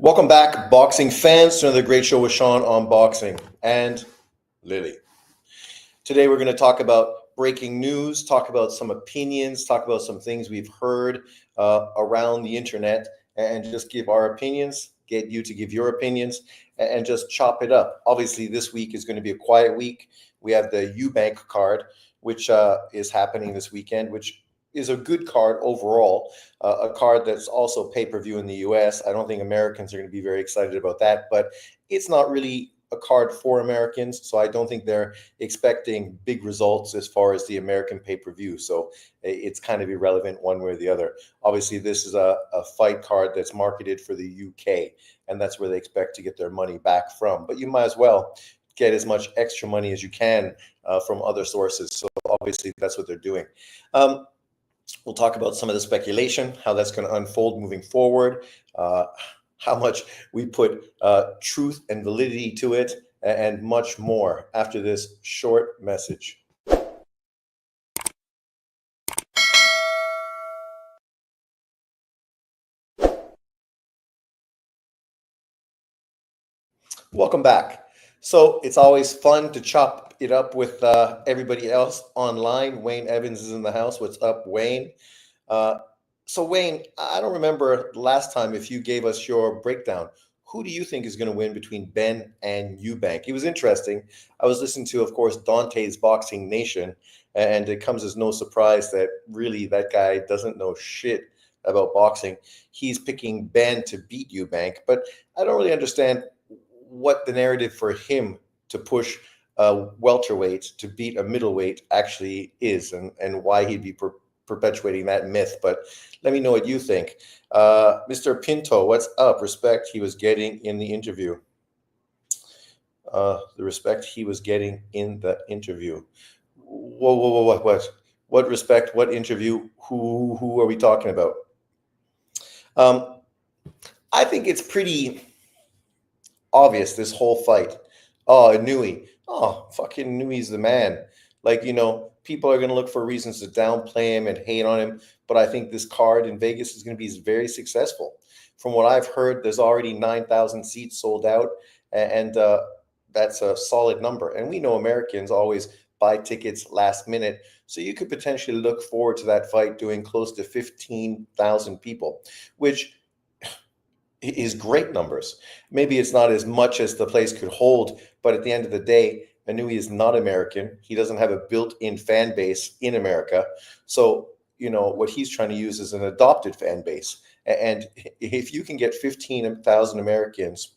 Welcome back, boxing fans, to another great show with Sean on boxing and Lily. Today, we're going to talk about breaking news, talk about some opinions, talk about some things we've heard around the internet, and just give our opinions, get you to give your opinions, and just chop it up. Obviously, this week is going to be a quiet week. We have the Eubank card, which is happening this weekend, which is a good card overall, a card that's also pay-per-view in the US. I don't think Americans are going to be very excited about that, but it's not really a card for Americans, so I don't think they're expecting big results as far as the American pay-per-view. So it's kind of irrelevant one way or the other. Obviously, this is a fight card that's marketed for the UK, and that's where they expect to get their money back from. But you might as well get as much extra money as you can from other sources. So obviously, that's what they're doing. We'll talk about some of the speculation, how that's going to unfold moving forward, how much we put truth and validity to it, and much more after this short message. Welcome back. So it's always fun to chop it up with everybody else online. Wayne Evans is in the house. What's up, Wayne? So Wayne, I don't remember last time if you gave us your breakdown. Who do you think is going to win between Ben and Eubank? It was interesting. I was listening to, of course, Dante's Boxing Nation, and it comes as no surprise that really that guy doesn't know shit about boxing. He's picking Ben to beat Eubank, but I don't really understand what the narrative for him to push a welterweight to beat a middleweight actually is, and why he'd be perpetuating that myth. But let me know what you think. Mr. Pinto, what's up? Respect he was getting in the interview. The respect he was getting in the interview. Whoa, what respect? What interview? Who are we talking about? I think it's pretty obvious, this whole fight. Oh, Inoue. Oh, fucking Inoue's the man. Like, people are going to look for reasons to downplay him and hate on him. But I think this card in Vegas is going to be very successful. From what I've heard, there's already 9,000 seats sold out. And that's a solid number. And we know Americans always buy tickets last minute. So you could potentially look forward to that fight doing close to 15,000 people, which is great numbers. Maybe it's not as much as the place could hold, but at the end of the day, Inoue is not American. He doesn't have a built-in fan base in America. So, what he's trying to use is an adopted fan base. And if you can get 15,000 Americans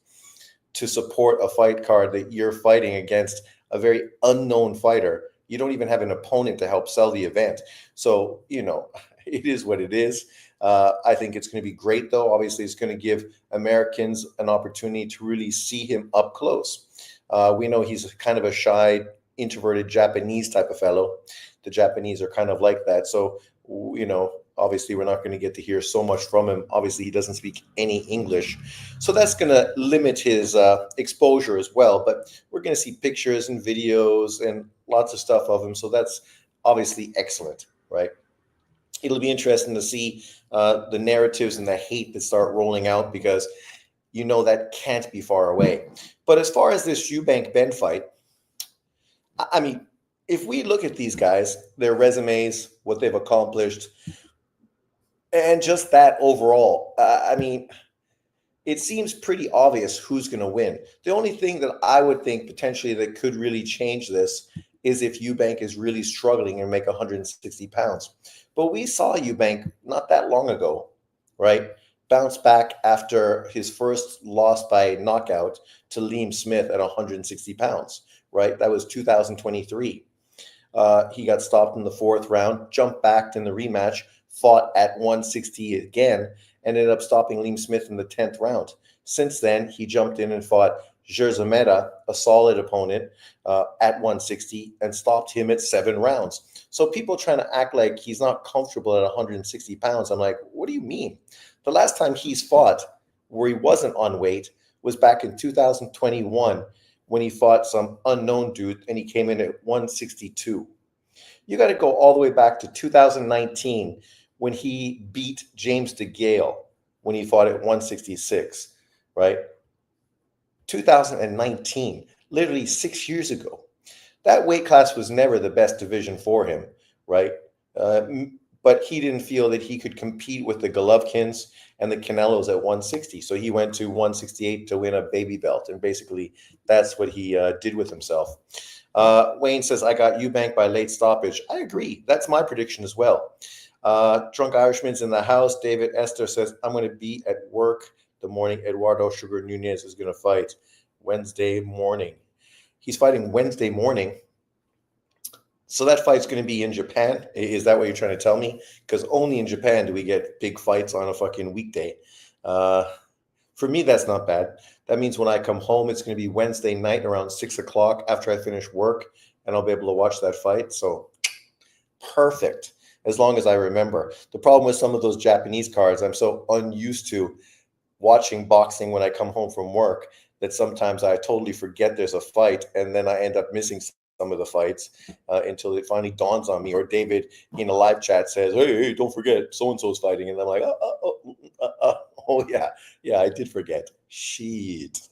to support a fight card that you're fighting against a very unknown fighter, you don't even have an opponent to help sell the event. So, it is what it is. I think it's going to be great, though. Obviously, it's going to give Americans an opportunity to really see him up close. We know he's kind of a shy, introverted Japanese type of fellow. The Japanese are kind of like that. So, obviously, we're not going to get to hear so much from him. Obviously, he doesn't speak any English. So that's going to limit his exposure as well. But we're going to see pictures and videos and lots of stuff of him. So that's obviously excellent, right? It'll be interesting to see the narratives and the hate that start rolling out, because that can't be far away. But as far as this Eubank Ben fight, I mean, if we look at these guys, their resumes, what they've accomplished, and just that overall, I mean, it seems pretty obvious who's going to win. The only thing that I would think potentially that could really change this is if Eubank is really struggling and make 160 pounds. But we saw Eubank not that long ago, right? Bounce back after his first loss by knockout to Liam Smith at 160 pounds, right? That was 2023. He got stopped in the fourth round, jumped back in the rematch, fought at 160 again, and ended up stopping Liam Smith in the 10th round. Since then, he jumped in and fought Jerzemeta, a solid opponent, at 160, and stopped him at 7 rounds. So people trying to act like he's not comfortable at 160 pounds. I'm like, what do you mean? The last time he's fought where he wasn't on weight was back in 2021 when he fought some unknown dude and he came in at 162. You got to go all the way back to 2019 when he beat James DeGale when he fought at 166. right? 2019, literally 6 years ago. That weight class was never the best division for him, right? Uh, but he didn't feel that he could compete with the Golovkins and the Canelos at 160. So he went to 168 to win a baby belt. And basically, that's what he did with himself. Wayne says, I got Eubank by late stoppage. I agree. That's my prediction as well. Drunk Irishman's in the house. David Esther says, I'm going to be at work the morning Eduardo Sugar Nunez is going to fight Wednesday morning. He's fighting Wednesday morning. So that fight's going to be in Japan. Is that what you're trying to tell me? Because only in Japan do we get big fights on a fucking weekday. For me, that's not bad. That means when I come home, it's going to be Wednesday night around 6 o'clock after I finish work, and I'll be able to watch that fight. So perfect, as long as I remember. The problem with some of those Japanese cards, I'm so unused to watching boxing when I come home from work that sometimes I totally forget there's a fight, and then I end up missing some of the fights until it finally dawns on me. Or David in a live chat says, "Hey, don't forget, so and so's fighting," and I'm like, "Oh yeah, I did forget. Shit."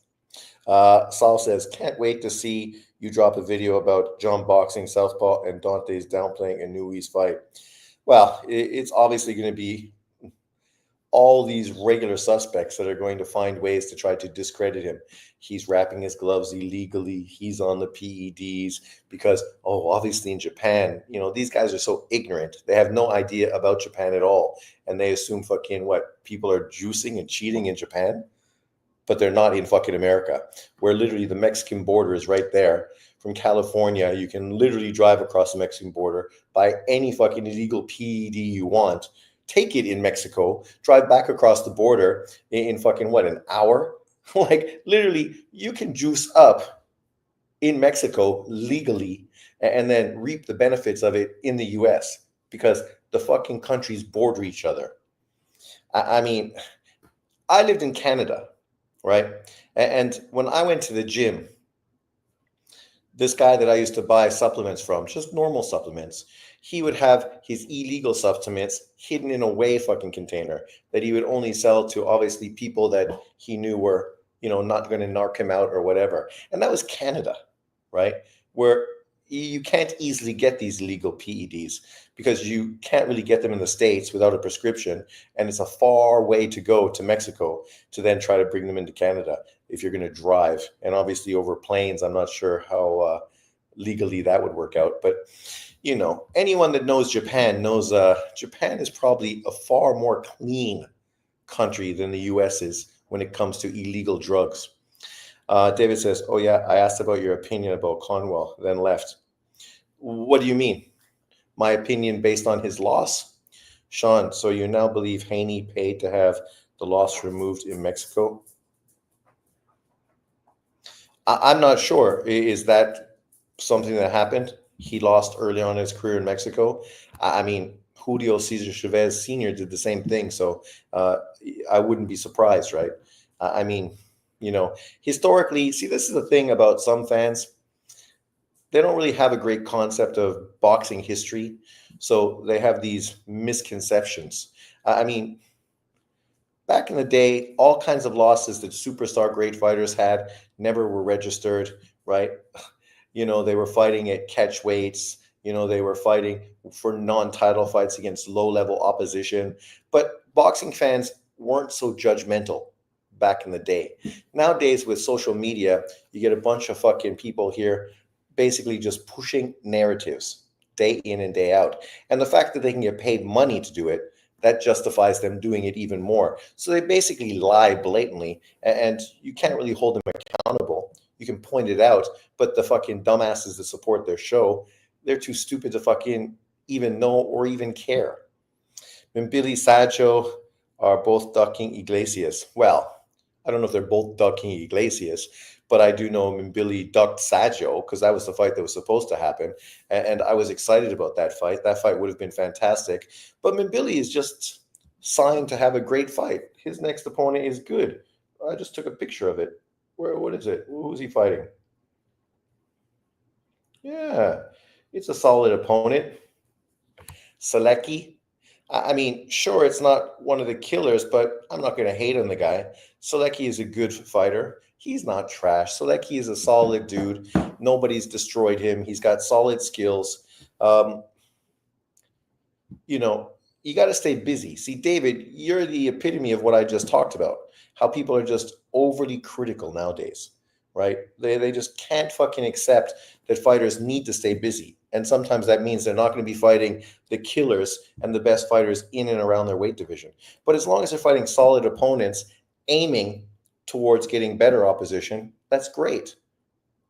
Saul says, "Can't wait to see you drop a video about John boxing Southpaw and Dante's downplaying Inoue's fight." Well, it's obviously going to be all these regular suspects that are going to find ways to try to discredit him. He's wrapping his gloves illegally. He's on the PEDs because, oh, obviously in Japan, these guys are so ignorant. They have no idea about Japan at all. And they assume fucking what? People are juicing and cheating in Japan? But they're not in fucking America, where literally the Mexican border is right there. From California, you can literally drive across the Mexican border, buy any fucking illegal PED you want, take it in Mexico, drive back across the border in fucking what, an hour? Like literally, you can juice up in Mexico legally and then reap the benefits of it in the US because the fucking countries border each other. I mean, I lived in Canada, right? And when I went to the gym, this guy that I used to buy supplements from, just normal supplements, he would have his illegal supplements hidden in a whey fucking container that he would only sell to obviously people that he knew were, not going to narc him out or whatever. And that was Canada, right? Where you can't easily get these illegal PEDs because you can't really get them in the States without a prescription. And it's a far way to go to Mexico to then try to bring them into Canada if you're going to drive. And obviously over planes, I'm not sure how legally that would work out. But, anyone that knows Japan knows Japan is probably a far more clean country than the US is when it comes to illegal drugs. David says, "Oh yeah, I asked about your opinion about Conwell, then left." What do you mean? My opinion based on his loss? Sean, so you now believe Haney paid to have the loss removed in Mexico? I'm not sure. Is that something that happened? He lost early on in his career in Mexico. I mean, Julio Cesar Chavez Sr. did the same thing. So I wouldn't be surprised, right? I mean, historically, see, this is the thing about some fans. They don't really have a great concept of boxing history. So they have these misconceptions. I mean, back in the day, all kinds of losses that superstar great fighters had never were registered, right? They were fighting at catch weights. They were fighting for non-title fights against low-level opposition. But boxing fans weren't so judgmental back in the day. Nowadays, with social media, you get a bunch of fucking people here basically just pushing narratives day in and day out. And the fact that they can get paid money to do it, that justifies them doing it even more. So they basically lie blatantly, and you can't really hold them accountable. You can point it out, but the fucking dumbasses that support their show, they're too stupid to fucking even know or even care. When Billy Sacho are both ducking Iglesias. Well, I don't know if they're both ducking Iglesias, but I do know Billy ducked Saggio because that was the fight that was supposed to happen. And I was excited about that fight. That fight would have been fantastic. But Billy is just signed to have a great fight. His next opponent is good. I just took a picture of it. What is it? Who's he fighting? Yeah, it's a solid opponent. Selecki. I mean, sure, it's not one of the killers, but I'm not going to hate on the guy. Solecki is a good fighter. He's not trash. Solecki is a solid dude. Nobody's destroyed him. He's got solid skills. Um, you know, you got to stay busy. See, David, you're the epitome of what I just talked about. How people are just overly critical nowadays, right? They just can't fucking accept that fighters need to stay busy. And sometimes that means they're not going to be fighting the killers and the best fighters in and around their weight division. But as long as they're fighting solid opponents, aiming towards getting better opposition, that's great.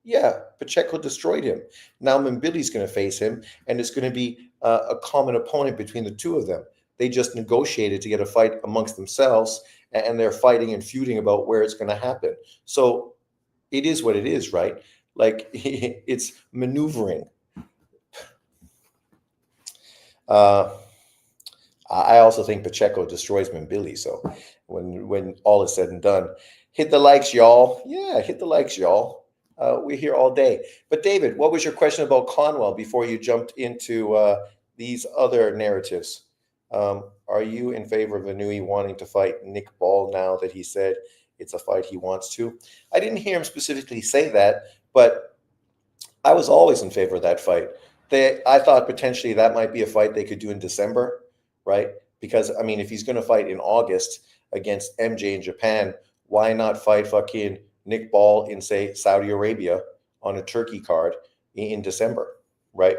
Yeah, Pacheco destroyed him. Now Mbili's going to face him, and it's going to be a common opponent between the two of them. They just negotiated to get a fight amongst themselves, and they're fighting and feuding about where it's going to happen. So it is what it is, right? Like it's maneuvering. Uh, I also think Pacheco destroys Mbili. So when all is said and done, hit the likes, y'all. Yeah, hit the likes, y'all. We're here all day. But David, what was your question about Conwell before you jumped into these other narratives? Are you in favor of Inoue wanting to fight Nick Ball now that he said it's a fight he wants to? I didn't hear him specifically say that, but I was always in favor of that fight. I thought potentially that might be a fight they could do in December, right? Because I mean, if he's going to fight in August against MJ in Japan, why not fight fucking Nick Ball in say Saudi Arabia on a Turkey card in December, right?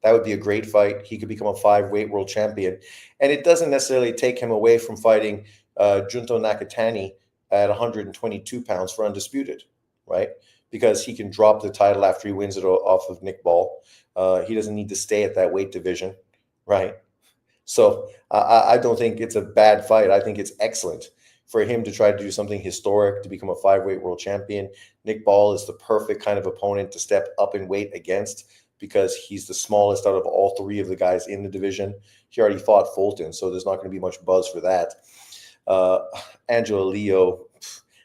That would be a great fight. He could become a 5 weight world champion, and it doesn't necessarily take him away from fighting Junto Nakatani at 122 pounds for undisputed, right? Because he can drop the title after he wins it off of Nick Ball. He doesn't need to stay at that weight division, right? So I don't think it's a bad fight. I think it's excellent for him to try to do something historic to become a 5 weight world champion. Nick Ball is the perfect kind of opponent to step up in weight against because he's the smallest out of all three of the guys in the division. He already fought Fulton, so there's not going to be much buzz for that. Uh, Angelo Leo,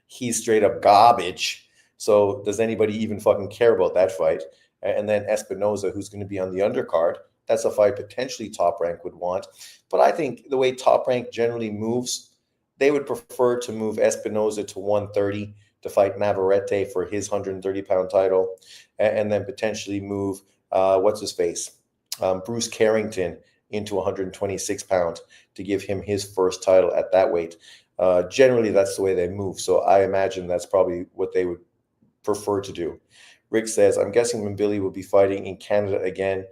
he's straight up garbage. So does anybody even fucking care about that fight? And then Espinoza, who's going to be on the undercard. That's a fight potentially Top Rank would want. But I think the way Top Rank generally moves, they would prefer to move Espinoza to 130 to fight Navarrete for his 130-pound title, and then potentially move, what's his face? Bruce Carrington into 126 pounds to give him his first title at that weight. Generally, that's the way they move. So I imagine that's probably what they would prefer to do. Rick says, I'm guessing when Billy will be fighting in Canada again,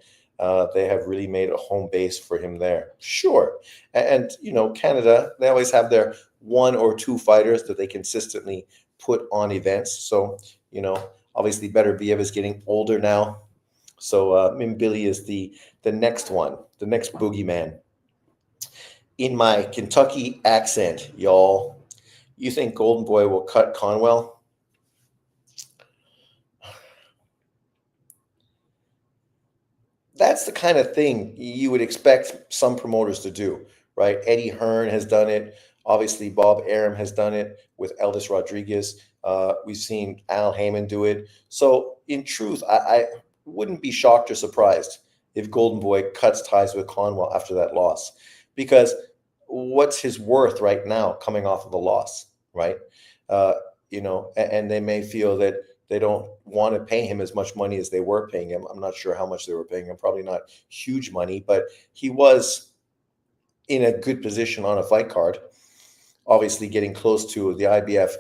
they have really made a home base for him there. Sure. And, you know, Canada, they always have their 1 or 2 fighters that they consistently put on events. So, you know, obviously Better Biev is getting older now. So Billy is the next one, the next boogeyman. In my Kentucky accent, y'all, you think Golden Boy will cut Conwell? That's the kind of thing you would expect some promoters to do, right? Eddie Hearn has done it. Obviously, Bob Arum has done it with Eldis Rodriguez. We've seen Al Heyman do it. So, in truth, I wouldn't be shocked or surprised if Golden Boy cuts ties with Conwell after that loss, because what's his worth right now coming off of a loss, right? Uh, you know, and they may feel that they don't want to pay him as much money as they were paying him. I'm not sure how much they were paying him, probably not huge money, but he was in a good position on a fight card, obviously getting close to the IBF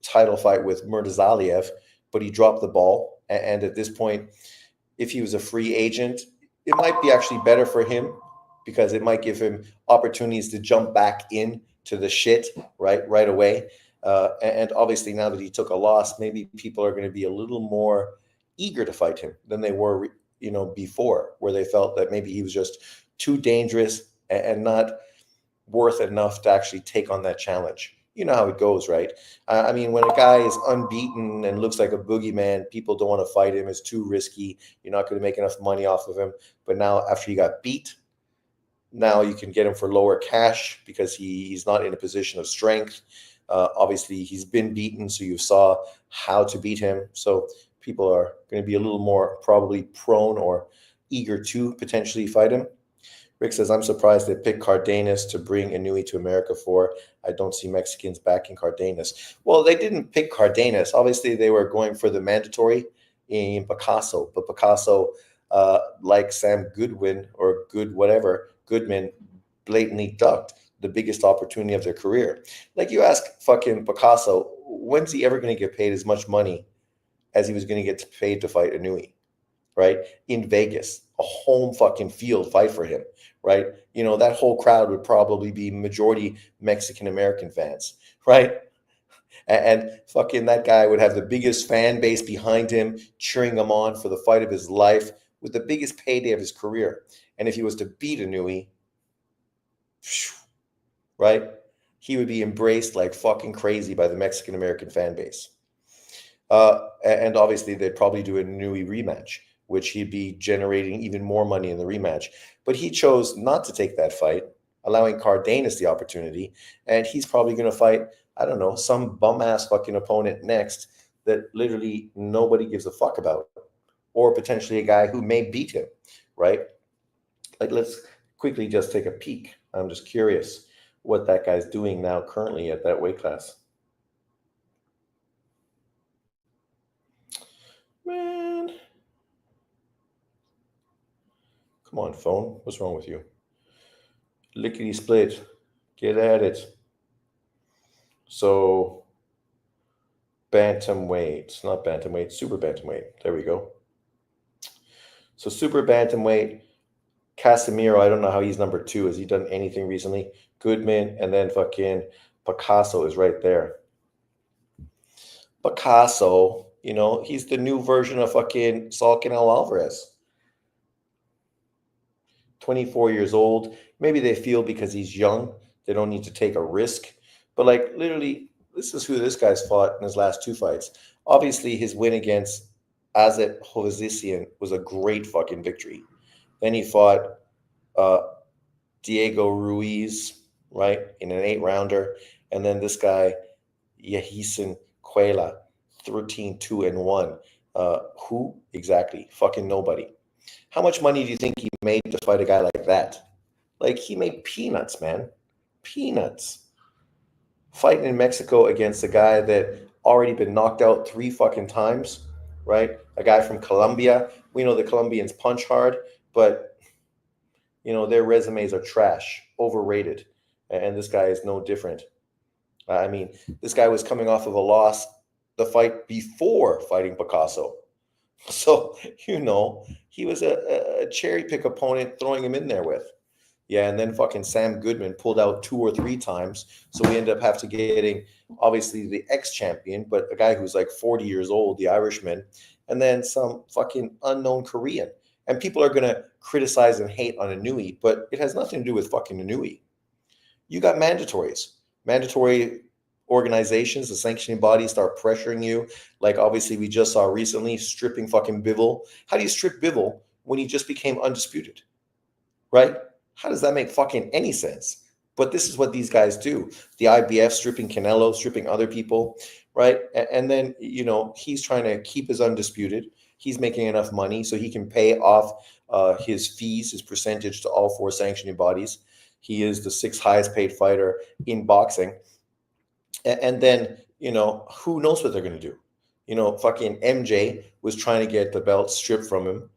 title fight with Murtazaliev, but he dropped the ball. And at this point, if he was a free agent, it might be actually better for him because it might give him opportunities to jump back in to the shit right away. And obviously, now that he took a loss, maybe people are going to be a little more eager to fight him than they were, you know, before, where they felt that maybe he was just too dangerous and not worth enough to actually take on that challenge. You know how it goes, right? I mean, when a guy is unbeaten and looks like a boogeyman, people don't want to fight him. It's too risky. You're not going to make enough money off of him. But now, after he got beat, now you can get him for lower cash because he's not in a position of strength. Obviously, he's been beaten, so you saw how to beat him. So people are going to be a little more probably prone or eager to potentially fight him. Rick says, I'm surprised they picked Cardenas to bring Inoue to America for. I don't see Mexicans backing Cardenas. Well, they didn't pick Cardenas. Obviously, they were going for the mandatory in Picasso, but Picasso, like Sam Goodwin or Good whatever, Goodman, blatantly ducked the biggest opportunity of their career. Like you ask fucking Picasso, when's he ever going to get paid as much money as he was going to get paid to fight Inoue? Right? In Vegas, a home fucking field fight for him, right? That whole crowd would probably be majority Mexican American fans, right? And fucking that guy would have the biggest fan base behind him, cheering him on for the fight of his life with the biggest payday of his career. And if he was to beat Inoue, right, he would be embraced like fucking crazy by the Mexican American fan base. And obviously, they'd probably do a Inoue rematch, which he'd be generating even more money in the rematch. But he chose not to take that fight, allowing Cardenas the opportunity. And he's probably going to fight, I don't know, some bum ass fucking opponent next that literally nobody gives a fuck about, or potentially a guy who may beat him, right? Like, let's quickly just take a peek. I'm just curious what that guy's doing now currently at that weight class. Man. Come on, phone. What's wrong with you? Lickety split. Get at it. So, bantamweight. Not bantamweight, super bantamweight. There we go. So, super bantamweight. Casemiro, I don't know how he's number 2. Has he done anything recently? Goodman, and then fucking Picasso is right there. Picasso, he's the new version of fucking Saul Canelo Alvarez. 24 years old. Maybe they feel because he's young, they don't need to take a risk. But like literally, this is who this guy's fought in his last 2 fights. Obviously, his win against Azet Hovsisian was a great fucking victory. Then he fought Diego Ruiz, right, in an 8-rounder. And then this guy, Yahisen Cuela, 13-2-1. Who exactly? Fucking nobody. How much money do you think he made to fight a guy like that? Like, he made peanuts, man. Peanuts. Fighting in Mexico against a guy that already been knocked out 3 fucking times, right? A guy from Colombia. We know the Colombians punch hard, but their resumes are trash, overrated. And this guy is no different. I mean, this guy was coming off of a loss the fight before fighting Picasso. So, he was a cherry pick opponent throwing him in there with. Yeah, and then fucking Sam Goodman pulled out 2 or 3 times. So we ended up having to getting, obviously, the ex-champion, but a guy who's like 40 years old, the Irishman, and then some fucking unknown Korean. And people are going to criticize and hate on Inoue, but it has nothing to do with fucking Inoue. You got mandatories. Mandatory organizations, the sanctioning bodies start pressuring you. Like, obviously, we just saw recently stripping fucking Bivol. How do you strip Bivol when he just became undisputed? Right? How does that make fucking any sense? But this is what these guys do. The IBF stripping Canelo, stripping other people, right? And then, he's trying to keep his undisputed. He's making enough money so he can pay off his fees, his percentage to all 4 sanctioning bodies. He is the 6th highest paid fighter in boxing. And then, who knows what they're going to do? Fucking MJ was trying to get the belt stripped from him.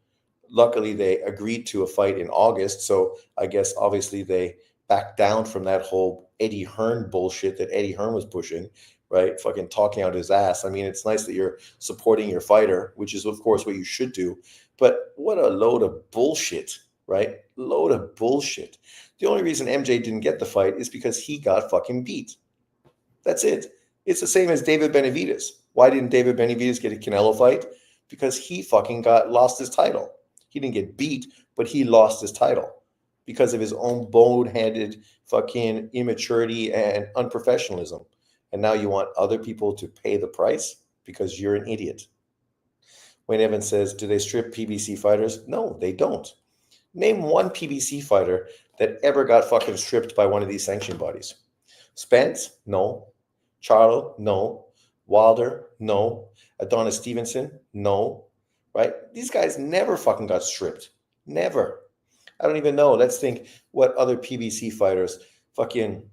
Luckily, they agreed to a fight in August. So I guess obviously they backed down from that whole Eddie Hearn bullshit that Eddie Hearn was pushing, right? Fucking talking out his ass. I mean, it's nice that you're supporting your fighter, which is, of course, what you should do. But what a load of bullshit, right? Load of bullshit. The only reason MJ didn't get the fight is because he got fucking beat. That's it. It's the same as David Benavidez. Why didn't David Benavidez get a Canelo fight? Because he fucking lost his title. He didn't get beat, but he lost his title because of his own bone-handed fucking immaturity and unprofessionalism. And now you want other people to pay the price because you're an idiot. Wayne Evans says, do they strip PBC fighters? No, they don't. Name one PBC fighter that ever got fucking stripped by one of these sanction bodies. Spence? No. Charlo? No. Wilder? No. Adonis Stevenson? No. Right? These guys never fucking got stripped. Never. I don't even know. Let's think what other PBC fighters. Fucking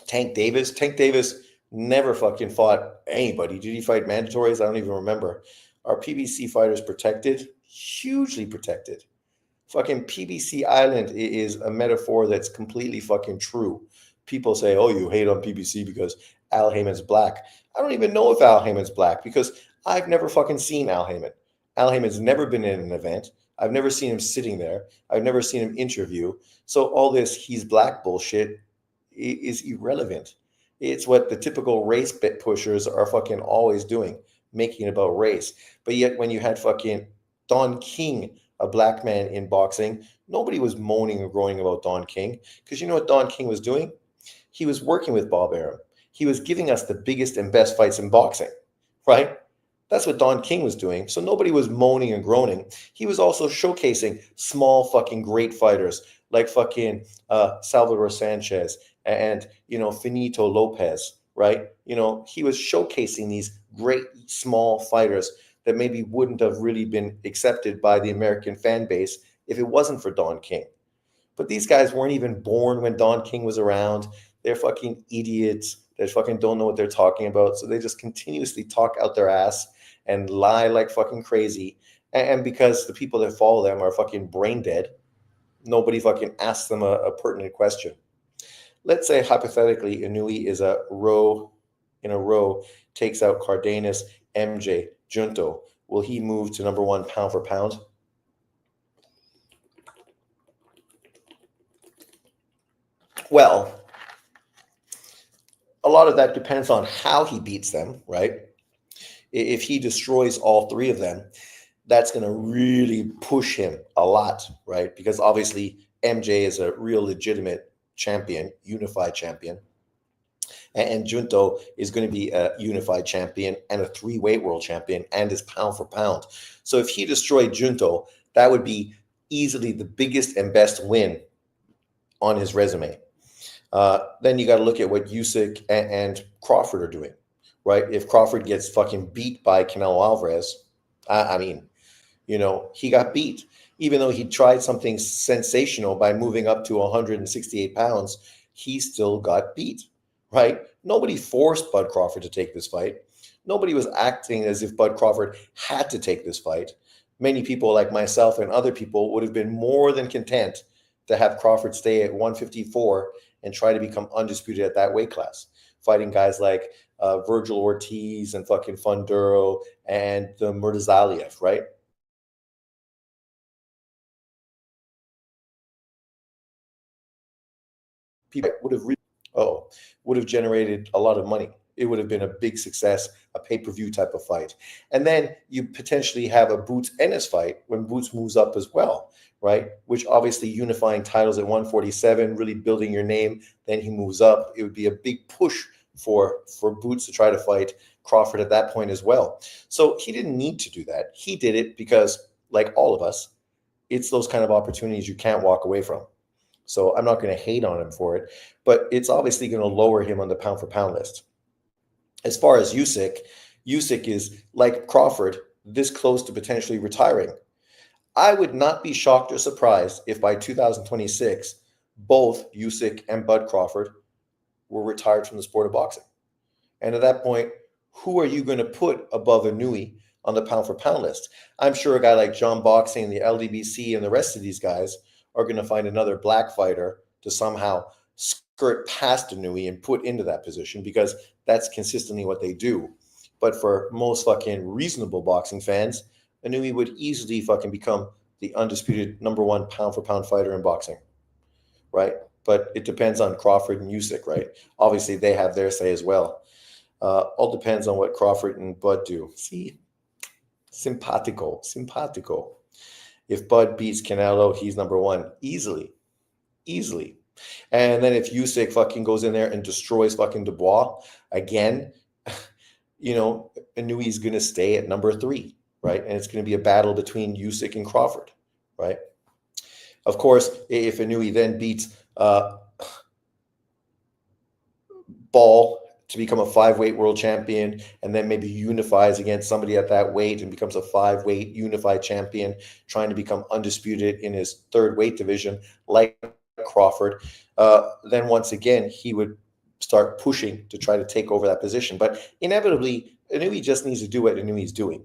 Tank Davis. Tank Davis never fucking fought anybody. Did he fight mandatories? I don't even remember. Are PBC fighters protected? Hugely protected. Fucking PBC Island is a metaphor that's completely fucking true. People say, oh, you hate on PBC because Al Heyman's black. I don't even know if Al Heyman's black because I've never fucking seen Al Heyman. Al Heyman's never been in an event. I've never seen him sitting there. I've never seen him interview. So all this he's black bullshit is irrelevant. It's what the typical race bit pushers are fucking always doing, making it about race. But yet when you had fucking Don King, a black man in boxing, nobody was moaning or groaning about Don King. Because you know what Don King was doing? He was working with Bob Arum. He was giving us the biggest and best fights in boxing, right? That's what Don King was doing. So nobody was moaning and groaning. He was also showcasing small fucking great fighters like fucking Salvador Sanchez and, Finito Lopez, right? He was showcasing these great small fighters that maybe wouldn't have really been accepted by the American fan base if it wasn't for Don King. But these guys weren't even born when Don King was around. They're fucking idiots that fucking don't know what they're talking about. So they just continuously talk out their ass and lie like fucking crazy. And because the people that follow them are fucking brain dead, nobody fucking asks them a pertinent question. Let's say hypothetically Inoue is in a row, takes out Cardenas, MJ, Junto. Will he move to number one pound for pound? Well, a lot of that depends on how he beats them, right? If he destroys all three of them, that's going to really push him a lot, right? Because obviously MJ is a real legitimate champion, unified champion. And Junto is going to be a unified champion and a three-weight world champion and is pound for pound. So if he destroyed Junto, that would be easily the biggest and best win on his resume. Then you got to look at what Usyk and Crawford are doing, right? If Crawford gets fucking beat by Canelo Alvarez, I mean, he got beat. Even though he tried something sensational by moving up to 168 pounds, he still got beat, right? Nobody forced Bud Crawford to take this fight. Nobody was acting as if Bud Crawford had to take this fight. Many people like myself and other people would have been more than content to have Crawford stay at 154 and try to become undisputed at that weight class, fighting guys like Virgil Ortiz and fucking Funduro and the Murtazaliev, right? People would have generated a lot of money. It would have been a big success, a pay-per-view type of fight. And then you potentially have a Boots Ennis fight when Boots moves up as well, right? Which obviously unifying titles at 147, really building your name. Then he moves up. It would be a big push for Boots to try to fight Crawford at that point as well. So he didn't need to do that. He did it because, like all of us, it's those kind of opportunities you can't walk away from. So I'm not going to hate on him for it, but it's obviously going to lower him on the pound for pound list. As far as Usyk is like Crawford, this close to potentially retiring. I would not be shocked or surprised if by 2026, both Usyk and Bud Crawford were retired from the sport of boxing. And at that point, who are you going to put above Inoue on the pound for pound list? I'm sure a guy like John Boxing, the LDBC, and the rest of these guys are going to find another black fighter to somehow skirt past Inoue and put into that position because that's consistently what they do. But for most fucking reasonable boxing fans, Inoue would easily fucking become the undisputed number one pound for pound fighter in boxing, right? But it depends on Crawford and Usyk, right? Obviously, they have their say as well. All depends on what Crawford and Bud do. See, simpatico. If Bud beats Canelo, he's number one easily. And then if Usyk fucking goes in there and destroys fucking Dubois again, Inouye's going to stay at number three, right? And it's going to be a battle between Usyk and Crawford, right? Of course, if Inoue then beats Ball to become a 5-weight world champion, and then maybe unifies against somebody at that weight and becomes a 5-weight unified champion, trying to become undisputed in his third weight division, like Crawford, then once again, he would start pushing to try to take over that position. But inevitably, Inoue just needs to do what Inoue's doing,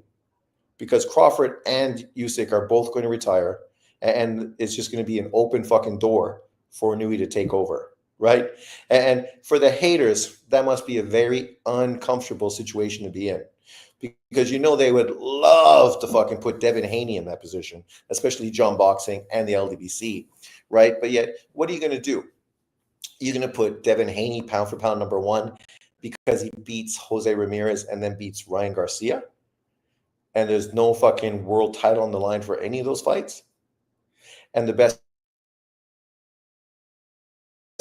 because Crawford and Usyk are both going to retire, and it's just going to be an open fucking door for Inoue to take over, right? And for the haters, that must be a very uncomfortable situation to be in, because they would love to fucking put Devin Haney in that position, especially John Boxing and the LDBC, right? But yet, what are you going to do? You're going to put Devin Haney pound for pound number one because he beats Jose Ramirez and then beats Ryan Garcia, and there's no fucking world title on the line for any of those fights, and the best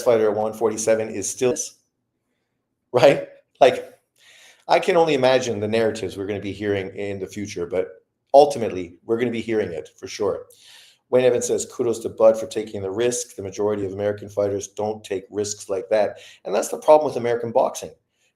fighter at 147 is still this, right? Like, I can only imagine the narratives we're going to be hearing in the future, but ultimately, we're going to be hearing it for sure. Wayne Evans says, kudos to Bud for taking the risk. The majority of American fighters don't take risks like that. And that's the problem with American boxing.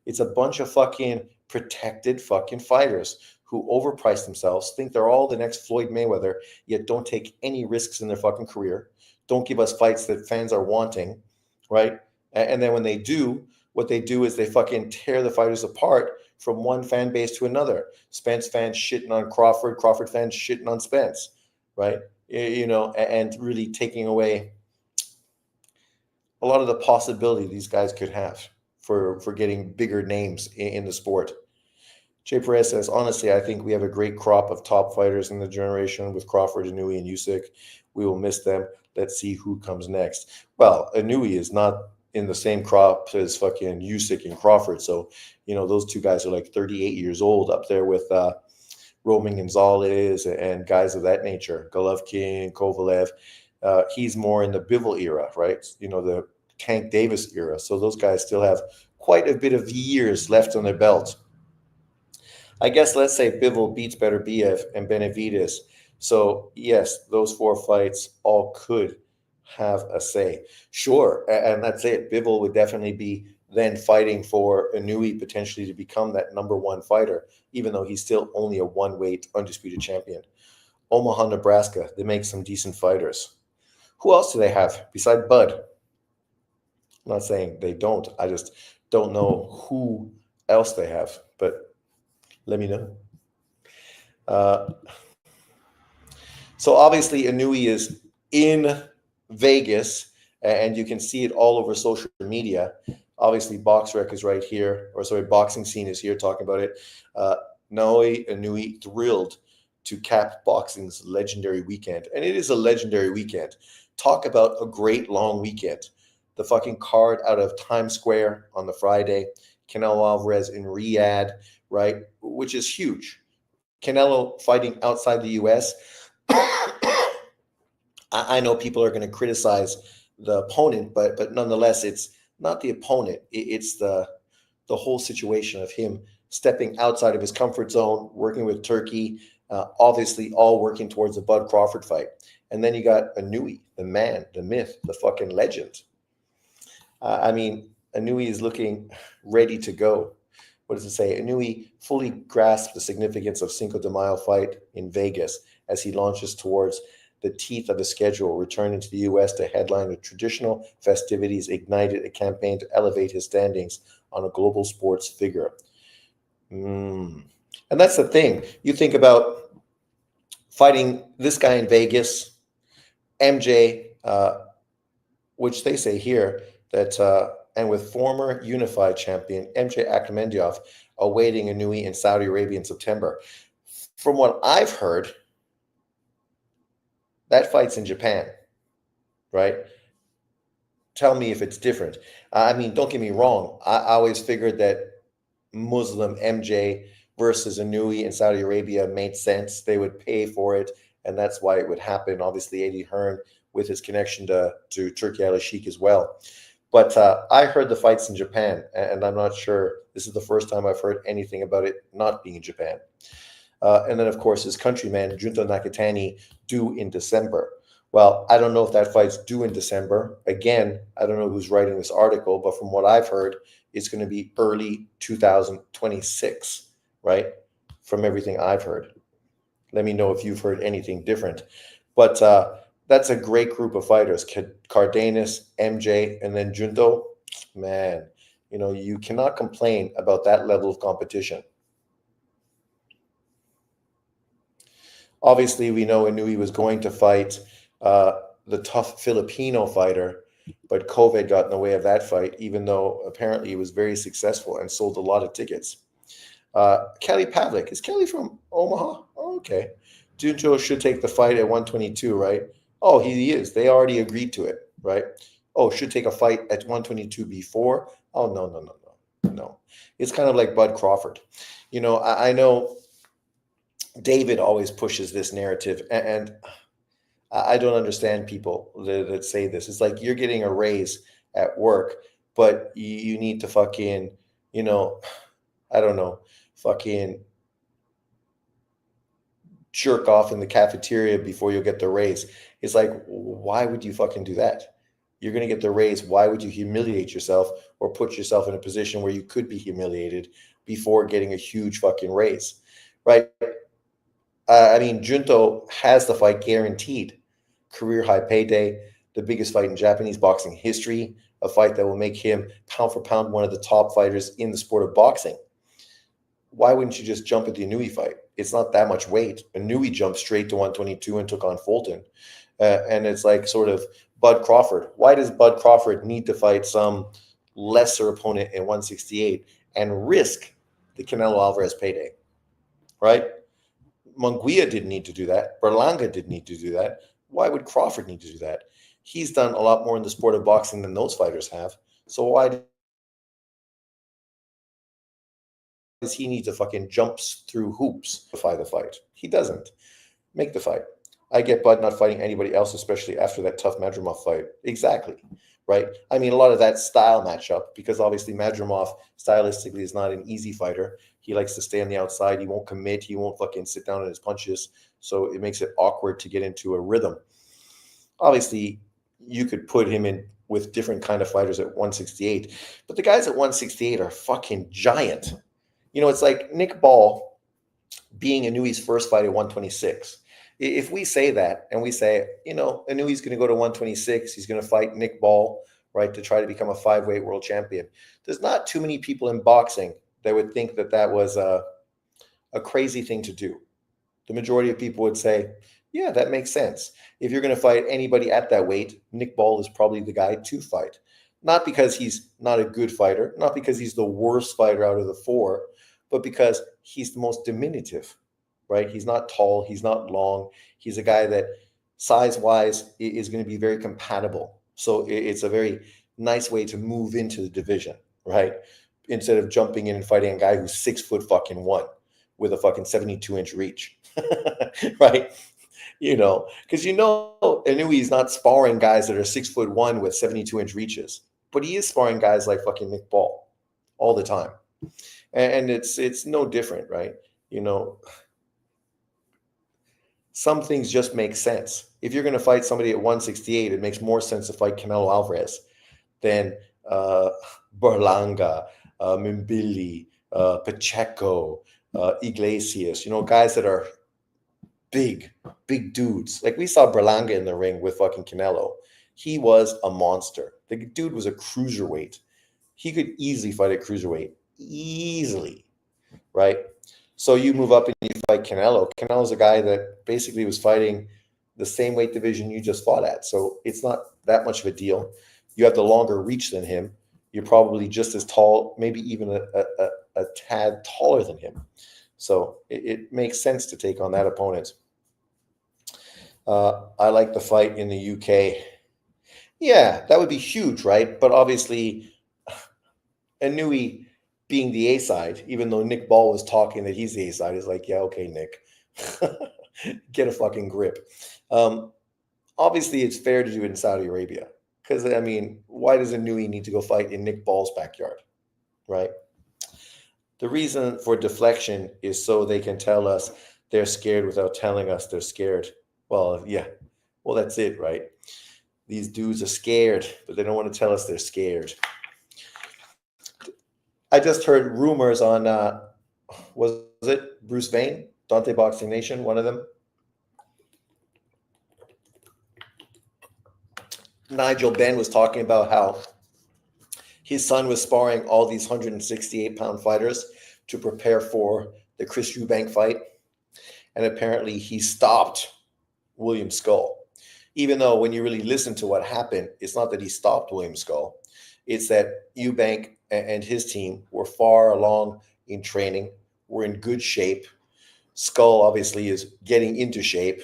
It's a bunch of fucking protected fucking fighters who overprice themselves, think they're all the next Floyd Mayweather, yet don't take any risks in their fucking career, don't give us fights that fans are wanting, right? And then when they do, what they do is they fucking tear the fighters apart from one fan base to another. Spence fans shitting on Crawford, Crawford fans shitting on Spence, right? And really taking away a lot of the possibility these guys could have for getting bigger names in the sport. Jay Perez says, honestly, I think we have a great crop of top fighters in the generation with Crawford, Inoue, and Usyk. We will miss them. Let's see who comes next. Well, Inoue is not in the same crop as fucking Usyk and Crawford. So, those two guys are like 38 years old, up there with Roman Gonzalez and guys of that nature, Golovkin, Kovalev. He's more in the Bivol era, right? The Tank Davis era. So those guys still have quite a bit of years left on their belt. I guess let's say Bivol beats Beterbiev and Benavidez. So yes, those 4 fights all could have a say. Sure, and that's it. Bivol would definitely be then fighting for Inoue potentially to become that number 1 fighter, even though he's still only a 1-weight undisputed champion. Omaha, Nebraska, they make some decent fighters. Who else do they have beside Bud? I'm not saying they don't. I just don't know who else they have, but let me know. So obviously Inoue is in Vegas, and you can see it all over social media. Obviously, BoxRec is right here, Boxing Scene is here talking about it. Naoya Inoue thrilled to cap boxing's legendary weekend, and it is a legendary weekend. Talk about a great long weekend. The fucking card out of Times Square on the Friday, Canelo Alvarez in Riyadh, right, which is huge. Canelo fighting outside the U.S. I know people are going to criticize the opponent, but nonetheless, it's not the opponent. It's the whole situation of him stepping outside of his comfort zone, working with Turkey, obviously all working towards the Bud Crawford fight. And then you got Inoue, the man, the myth, the fucking legend. Inoue is looking ready to go. What does it say? Inoue fully grasped the significance of Cinco de Mayo fight in Vegas as he launches towards the teeth of his schedule, returning to the U.S. to headline the traditional festivities, ignited a campaign to elevate his standings on a global sports figure. And that's the thing. You think about fighting this guy in Vegas, MJ, which they say here that, and with former unified champion MJ Akhmedov awaiting Inoue in Saudi Arabia in September. From what I've heard, that fight's in Japan, right? Tell me if it's different. Don't get me wrong. I always figured that Muslim MJ versus Inoue in Saudi Arabia made sense. They would pay for it, and that's why it would happen. Obviously, Eddie Hearn with his connection to Turki Al-Sheikh as well. But I heard the fight's in Japan, and I'm not sure. This is the first time I've heard anything about it not being in Japan. And then, of course, his countryman, Junto Nakatani, due in December. Well, I don't know if that fight's due in December. Again, I don't know who's writing this article, but from what I've heard, it's going to be early 2026, right? From everything I've heard. Let me know if you've heard anything different. But that's a great group of fighters. Cardenas, MJ, and then Junto. Man, you cannot complain about that level of competition. Obviously, we know Inoue was going to fight the tough Filipino fighter, but COVID got in the way of that fight, even though apparently he was very successful and sold a lot of tickets. Kelly Pavlik. Is Kelly from Omaha? Oh, okay. Junto should take the fight at 122, right? Oh, he is. They already agreed to it, right? Oh, should take a fight at 122 before? Oh, no, no, no, no. No. It's kind of like Bud Crawford. I know David always pushes this narrative, and I don't understand people that say this. It's like you're getting a raise at work, but you need to fucking, you know, I don't know, fucking jerk off in the cafeteria before you'll get the raise. It's like, why would you fucking do that? You're going to get the raise. Why would you humiliate yourself or put yourself in a position where you could be humiliated before getting a huge fucking raise, right? I mean, Junto has the fight guaranteed. Career high payday, the biggest fight in Japanese boxing history, a fight that will make him pound for pound one of the top fighters in the sport of boxing. Why wouldn't you just jump at the Inoue fight? It's not that much weight. Inoue jumped straight to 122 and took on Fulton. And it's like sort of Bud Crawford. Why does Bud Crawford need to fight some lesser opponent in 168 and risk the Canelo Alvarez payday? Right? Munguia didn't need to do that. Berlanga didn't need to do that. Why would Crawford need to do that? He's done a lot more in the sport of boxing than those fighters have. So why does he need to fucking jump through hoops to fight the fight? He doesn't. Make the fight. I get Bud not fighting anybody else, especially after that tough Madrimov fight. Exactly. Right? I mean, a lot of that style matchup, because obviously Madrimov stylistically is not an easy fighter. He likes to stay on the outside. He won't commit. He won't fucking sit down on his punches. So it makes it awkward to get into a rhythm. Obviously, you could put him in with different kind of fighters at 168, but the guys at 168 are fucking giant. It's like Nick Ball being Inouye's first fight at 126. If we say that and we say, Inouye's going to go to 126, he's going to fight Nick Ball, right, to try to become a 5-weight world champion. There's not too many people in boxing that would think that that was a crazy thing to do. The majority of people would say, yeah, that makes sense. If you're going to fight anybody at that weight, Nick Ball is probably the guy to fight. Not because he's not a good fighter, not because he's the worst fighter out of the four, but because he's the most diminutive, right? He's not tall, he's not long. He's a guy that size-wise is going to be very compatible. So it's a very nice way to move into the division, right? Instead of jumping in and fighting a guy who's 6 foot fucking one with a fucking 72-inch reach, right? Because Inouye's not sparring guys that are 6'1" with 72-inch reaches, but he is sparring guys like fucking Nick Ball all the time. And it's no different, right? Some things just make sense. If you're going to fight somebody at 168, it makes more sense to fight Canelo Alvarez than Berlanga, Mimbili, Pacheco, Iglesias, guys that are big dudes. Like we saw Berlanga in the ring with fucking Canelo. He was a monster. The dude was a cruiserweight. He could easily fight at cruiserweight. Easily, right? So you move up and you fight Canelo. Canelo's a guy that basically was fighting the same weight division you just fought at. So it's not that much of a deal. You have the longer reach than him. You're probably just as tall, maybe even a tad taller than him. So it makes sense to take on that opponent. I like the fight in the UK. Yeah, that would be huge, right? But obviously, Inoue being the A side, even though Nick Ball was talking that he's the A side, is like, yeah, okay, Nick, get a fucking grip. Obviously, it's fair to do it in Saudi Arabia because I mean, why does Inoue need to go fight in Nick Ball's backyard, right? The reason for deflection is so they can tell us they're scared without telling us they're scared. Well, yeah, well, that's it, right? These dudes are scared, but they don't want to tell us they're scared. I just heard rumors on was it Bruce Vane, Dante Boxing Nation, one of them. Nigel Benn was talking about how his son was sparring all these 168-pound fighters to prepare for the Chris Eubank fight, and apparently he stopped William Skull. Even though when you really listen to what happened, it's not that he stopped William Skull, it's that Eubank and his team were far along in training, were in good shape. Skull obviously is getting into shape,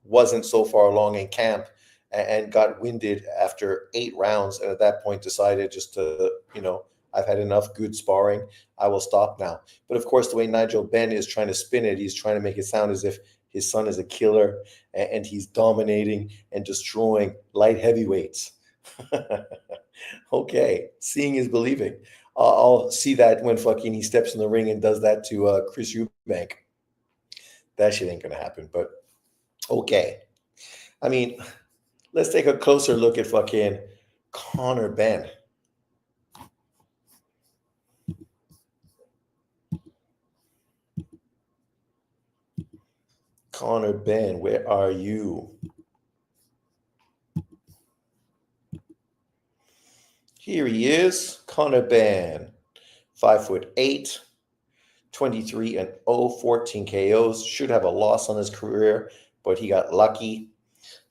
wasn't so far along in camp, and got winded after 8 rounds. And at that point, decided just to, I've had enough good sparring. I will stop now. But of course, the way Nigel Benn is trying to spin it, he's trying to make it sound as if his son is a killer and he's dominating and destroying light heavyweights. Okay, seeing is believing. I'll see that when fucking he steps in the ring and does that to Chris Eubank. That shit ain't gonna happen. But okay, I mean, let's take a closer look at fucking Conor Benn. Conor Benn, where are you? Here he is, Conor Benn, 5'8", 23-0, 14 KOs. Should have a loss on his career, but he got lucky.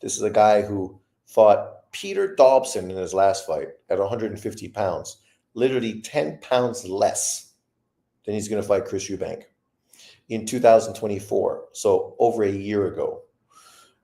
This is a guy who fought Peter Dobson in his last fight at 150 pounds, literally 10 pounds less than he's going to fight Chris Eubank in 2024, so over a year ago.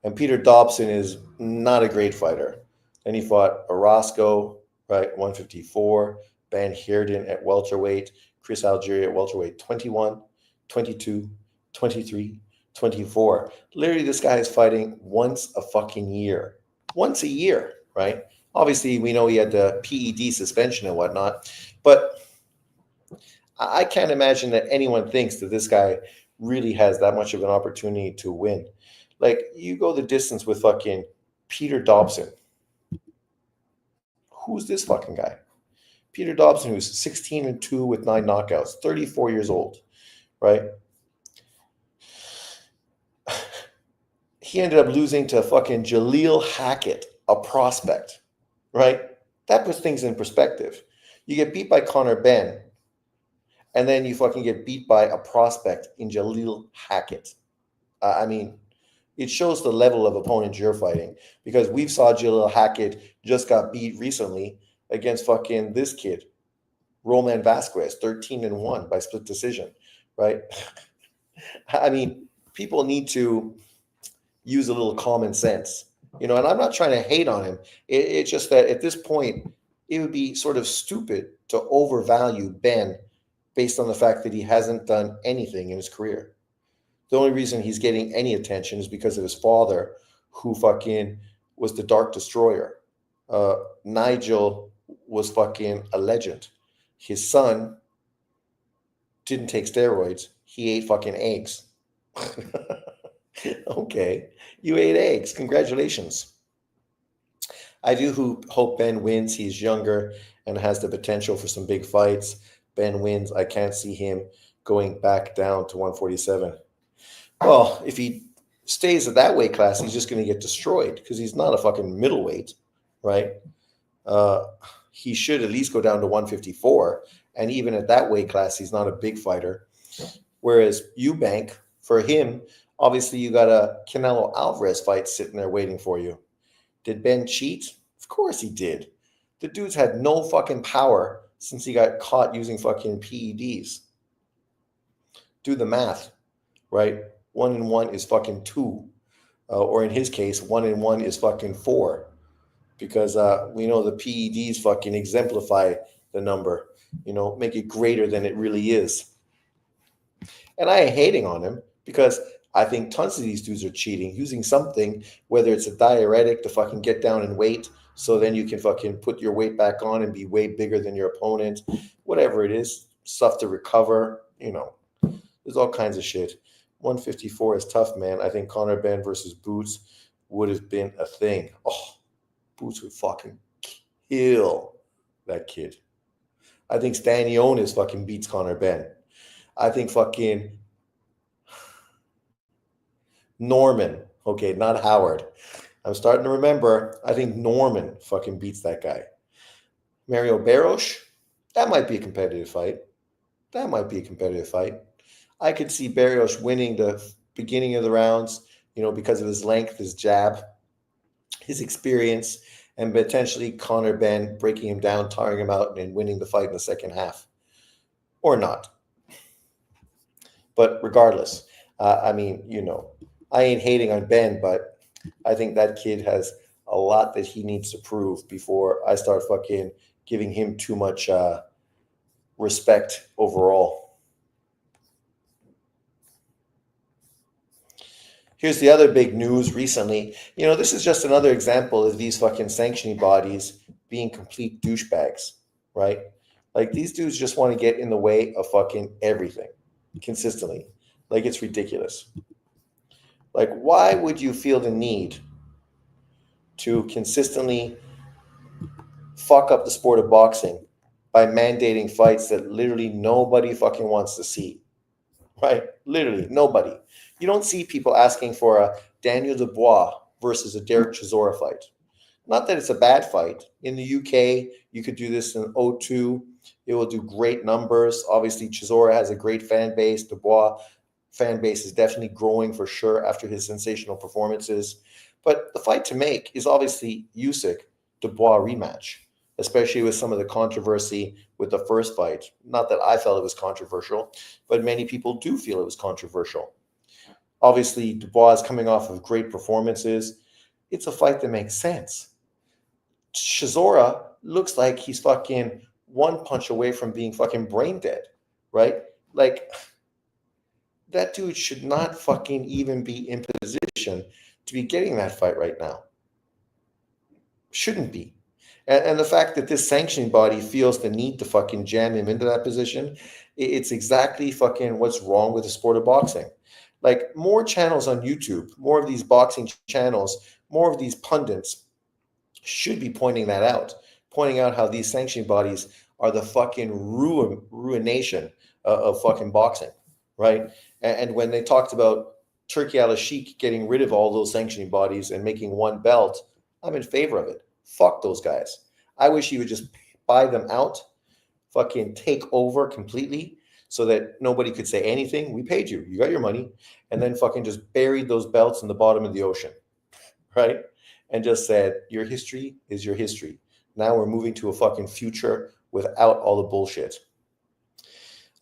And Peter Dobson is not a great fighter. And he fought Orozco, right, 154, Van Heerden at welterweight, Chris Algieri at welterweight, 21, 22, 23, 24. Literally, this guy is fighting once a fucking year. Once a year, right? Obviously, we know he had the PED suspension and whatnot, but I can't imagine that anyone thinks that this guy really has that much of an opportunity to win. Like, you go the distance with fucking Peter Dobson. Who's this fucking guy? Peter Dobson, who's 16-2 with 9 knockouts, 34 years old, right? He ended up losing to fucking Jaleel Hackett, a prospect, right? That puts things in perspective. You get beat by Conor Benn, and then you fucking get beat by a prospect in Jaleel Hackett. I mean, it shows the level of opponent you're fighting, because we've saw Jaleel Hackett just got beat recently against fucking this kid, Roman Vasquez, 13-1 by split decision, right? I mean, people need to use a little common sense, and I'm not trying to hate on him. It's just that at this point, it would be sort of stupid to overvalue Ben based on the fact that he hasn't done anything in his career. The only reason he's getting any attention is because of his father, who fucking was the Dark Destroyer. Nigel was fucking a legend. His son didn't take steroids. He ate fucking eggs. Okay, you ate eggs. Congratulations. I do hope Ben wins. He's younger and has the potential for some big fights. Ben wins. I can't see him going back down to 147. Well, if he stays at that weight class, he's just going to get destroyed because he's not a fucking middleweight, right? He should at least go down to 154. And even at that weight class, he's not a big fighter. Whereas Eubank, for him, obviously you got a Canelo Alvarez fight sitting there waiting for you. Did Ben cheat? Of course he did. The dude's had no fucking power since he got caught using fucking PEDs. Do the math, right? 1 and 1 is fucking 2. Or in his case, 1 and 1 is fucking 4. Because we know the PEDs fucking exemplify the number, make it greater than it really is. And I ain't hating on him because I think tons of these dudes are cheating, using something, whether it's a diuretic to fucking get down in weight, so then you can fucking put your weight back on and be way bigger than your opponent, whatever it is, stuff to recover, there's all kinds of shit. 154 is tough, man. I think Conor Benn versus Boots would have been a thing. Oh, Boots would fucking kill that kid. I think Stanionis fucking beats Conor Benn. I think fucking Norman, okay, not Howard. I'm starting to remember. I think Norman fucking beats that guy. Mario Barros, that might be a competitive fight. That might be a competitive fight. I could see Barrios winning the beginning of the rounds, because of his length, his jab, his experience, and potentially Conor Benn breaking him down, tiring him out, and winning the fight in the second half. Or not. But regardless, I ain't hating on Ben, but I think that kid has a lot that he needs to prove before I start fucking giving him too much respect overall. Here's the other big news recently. This is just another example of these fucking sanctioning bodies being complete douchebags, right? Like, these dudes just want to get in the way of fucking everything consistently. Like, it's ridiculous. Like, why would you feel the need to consistently fuck up the sport of boxing by mandating fights that literally nobody fucking wants to see? Right? Literally nobody. You don't see people asking for a Daniel Dubois versus a Derek Chisora fight. Not that it's a bad fight. In the UK, you could do this in O2. It will do great numbers. Obviously, Chisora has a great fan base. Dubois fan base is definitely growing for sure after his sensational performances. But the fight to make is obviously Usyk Dubois rematch, especially with some of the controversy with the first fight. Not that I felt it was controversial, but many people do feel it was controversial. Obviously, Dubois is coming off of great performances. It's a fight that makes sense. Chisora looks like he's fucking one punch away from being fucking brain dead, right? Like, that dude should not fucking even be in position to be getting that fight right now. Shouldn't be. And the fact that this sanctioning body feels the need to fucking jam him into that position, it's exactly fucking what's wrong with the sport of boxing. Like, more channels on YouTube, more of these boxing channels, more of these pundits should be pointing out how these sanctioning bodies are the fucking ruination of fucking boxing, right? And when they talked about Turki Al-Sheikh getting rid of all those sanctioning bodies and making one belt, I'm in favor of it. Fuck those guys. I wish he would just buy them out, fucking take over completely so that nobody could say anything. We paid you. You got your money. And then fucking just buried those belts in the bottom of the ocean, right? And just said, your history is your history. Now we're moving to a fucking future without all the bullshit.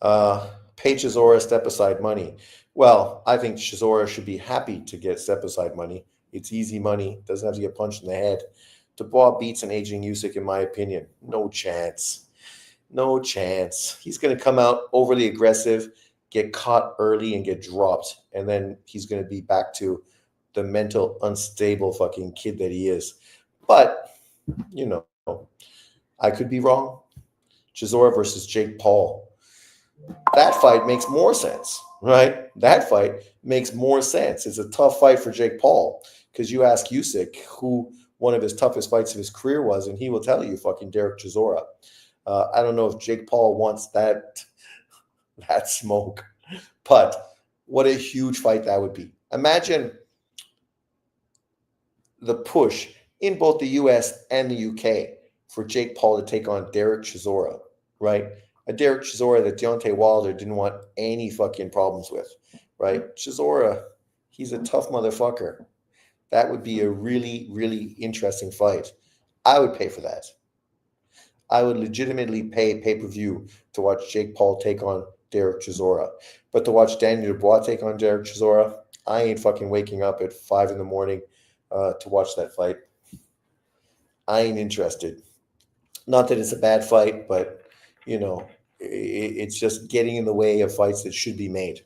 Pay Chisora step aside money. Well, I think Chisora should be happy to get step aside money. It's easy money. Doesn't have to get punched in the head. Dubois beats an aging Usyk, in my opinion. No chance. No chance. He's going to come out overly aggressive, get caught early, and get dropped. And then he's going to be back to the mental, unstable fucking kid that he is. But, I could be wrong. Chisora versus Jake Paul. That fight makes more sense, right? That fight makes more sense. It's a tough fight for Jake Paul because you ask Usyk who one of his toughest fights of his career was, and he will tell you fucking Derek Chisora. I don't know if Jake Paul wants that smoke, but what a huge fight that would be. Imagine the push in both the US and the UK for Jake Paul to take on Derek Chisora, right? A Derek Chisora that Deontay Wilder didn't want any fucking problems with, right? Chisora, he's a tough motherfucker. That would be a really, really interesting fight. I would pay for that. I would legitimately pay pay-per-view to watch Jake Paul take on Derek Chisora. But to watch Daniel Dubois take on Derek Chisora, I ain't fucking waking up at 5 a.m. To watch that fight. I ain't interested. Not that it's a bad fight, but, it's just getting in the way of fights that should be made.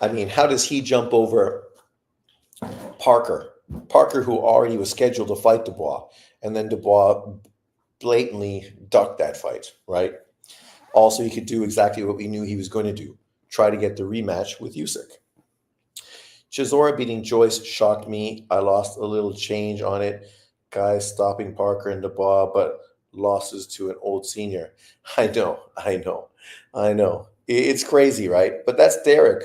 I mean, how does he jump over Parker? Parker, who already was scheduled to fight Dubois, and then Dubois blatantly ducked that fight, right? Also, he could do exactly what we knew he was going to do, try to get the rematch with Usyk. Chisora beating Joyce shocked me. I lost a little change on it. Guys stopping Parker in the bar, but losses to an old senior. I know. It's crazy, right? But that's Derek.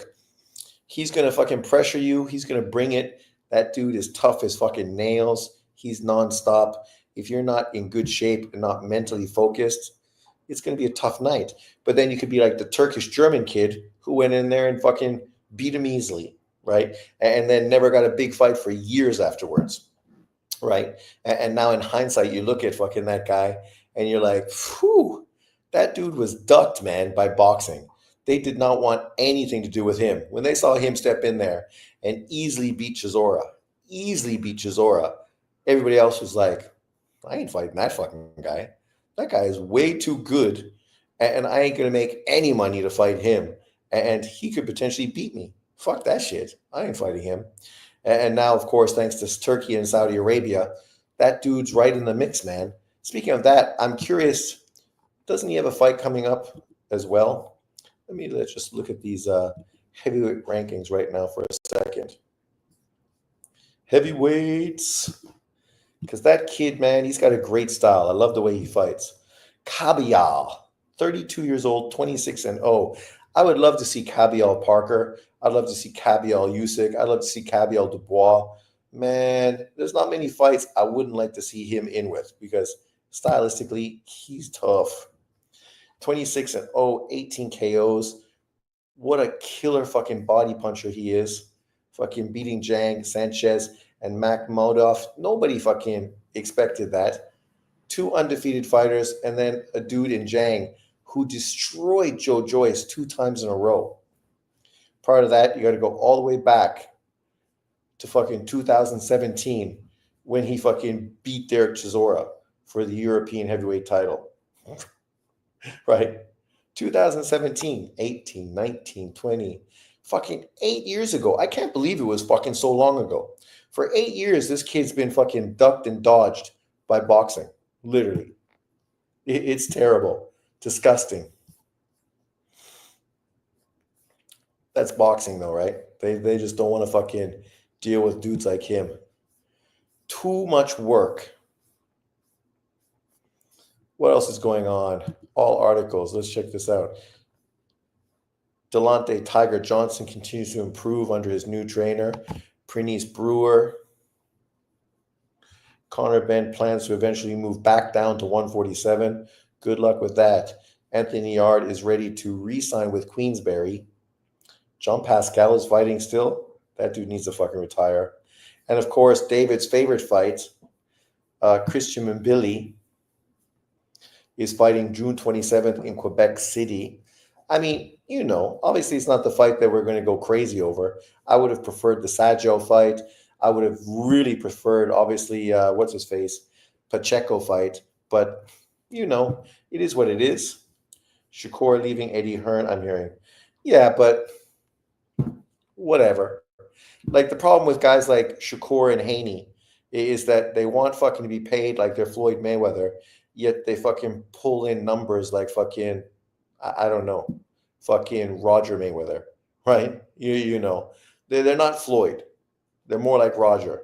He's gonna fucking pressure you. He's gonna bring it. That dude is tough as fucking nails. He's nonstop. If you're not in good shape and not mentally focused, it's gonna be a tough night. But then you could be like the Turkish German kid who went in there and fucking beat him easily, right? And then never got a big fight for years afterwards, right? And now in hindsight, you look at fucking that guy and you're like, whew, that dude was ducked, man, by boxing. They did not want anything to do with him. When they saw him step in there and easily beat Chisora, everybody else was like, I ain't fighting that fucking guy. That guy is way too good, and I ain't gonna make any money to fight him. And he could potentially beat me. Fuck that shit. I ain't fighting him. And now, of course, thanks to Turkey and Saudi Arabia, that dude's right in the mix, man. Speaking of that, I'm curious, doesn't he have a fight coming up as well? Let's just look at these heavyweight rankings right now for a second. Heavyweights. Because that kid, man, he's got a great style. I love the way he fights. Kabial, 32 years old, 26-0. I would love to see Kabial Parker. I'd love to see Kabial Usyk. I'd love to see Kabial Dubois. Man, there's not many fights I wouldn't like to see him in with because stylistically, he's tough. 26-0, 18 KOs. What a killer fucking body puncher he is. Fucking beating Jang, Sanchez, and Makhmudov. Nobody fucking expected that. 2 undefeated fighters, and then a dude in Jang who destroyed Joe Joyce 2 times in a row. Part of that, you got to go all the way back to fucking 2017 when he fucking beat Derek Chisora for the European heavyweight title. Right? 2017, 18, 19, 20. Fucking 8 years ago. I can't believe it was fucking so long ago. For 8 years, this kid's been fucking ducked and dodged by boxing. Literally. It's terrible. Disgusting. That's boxing though, right? They just don't want to fucking deal with dudes like him. Too much work. What else is going on? All articles. Let's check this out. Delonte Tiger Johnson continues to improve under his new trainer, Prenice Brewer. Conor Benn plans to eventually move back down to 147. Good luck with that. Anthony Yard is ready to re-sign with Queensberry. John Pascal is fighting still. That dude needs to fucking retire. And of course, David's favorite fight, Christian Mbili, is fighting June 27th in Quebec City. I mean, obviously it's not the fight that we're going to go crazy over. I would have preferred the Sajo fight. I would have really preferred, obviously, what's his face, Pacheco fight. But, it is what it is. Shakur leaving Eddie Hearn, I'm hearing. Yeah, but whatever. Like, the problem with guys like Shakur and Haney is that they want fucking to be paid like they're Floyd Mayweather, yet they fucking pull in numbers like fucking, I don't know, fucking Roger Mayweather, right? They're not Floyd. They're more like Roger.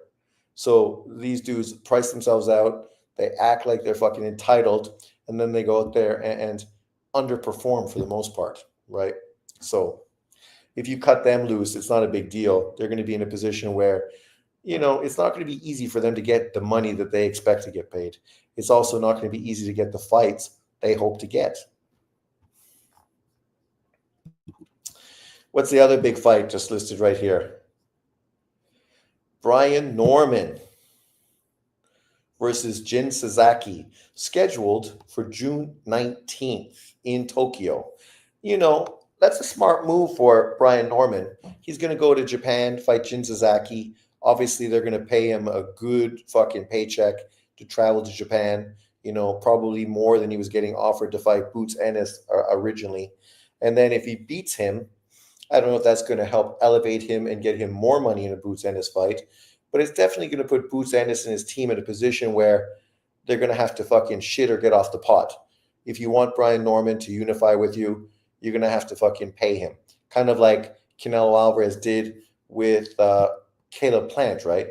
So these dudes price themselves out. They act like they're fucking entitled, and then they go out there and underperform for the most part, right? So if you cut them loose, it's not a big deal. They're going to be in a position where, it's not going to be easy for them to get the money that they expect to get paid. It's also not going to be easy to get the fights they hope to get. What's the other big fight just listed right here? Brian Norman versus Jin Sasaki, scheduled for June 19th in Tokyo. That's a smart move for Brian Norman. He's going to go to Japan, fight Jin Sasaki. Obviously, they're going to pay him a good fucking paycheck to travel to Japan, probably more than he was getting offered to fight Boots Ennis originally. And then if he beats him, I don't know if that's going to help elevate him and get him more money in a Boots Ennis fight, but it's definitely going to put Boots Ennis and his team in a position where they're going to have to fucking shit or get off the pot. If you want Brian Norman to unify with you, you're going to have to fucking pay him. Kind of like Canelo Alvarez did with Caleb Plant, right?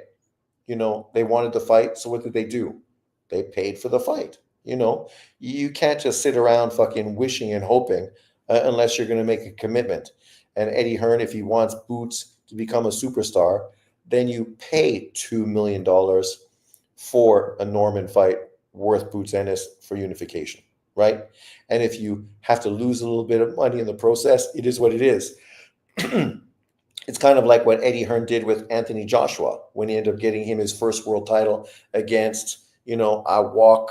They wanted to fight, so what did they do? They paid for the fight. You can't just sit around fucking wishing and hoping unless you're going to make a commitment. And Eddie Hearn, if he wants Boots to become a superstar, then you pay $2 million for a Norman fight worth Boots Ennis for unification, right? And if you have to lose a little bit of money in the process, it is what it is. It's kind of like what Eddie Hearn did with Anthony Joshua when he ended up getting him his first world title against, I walk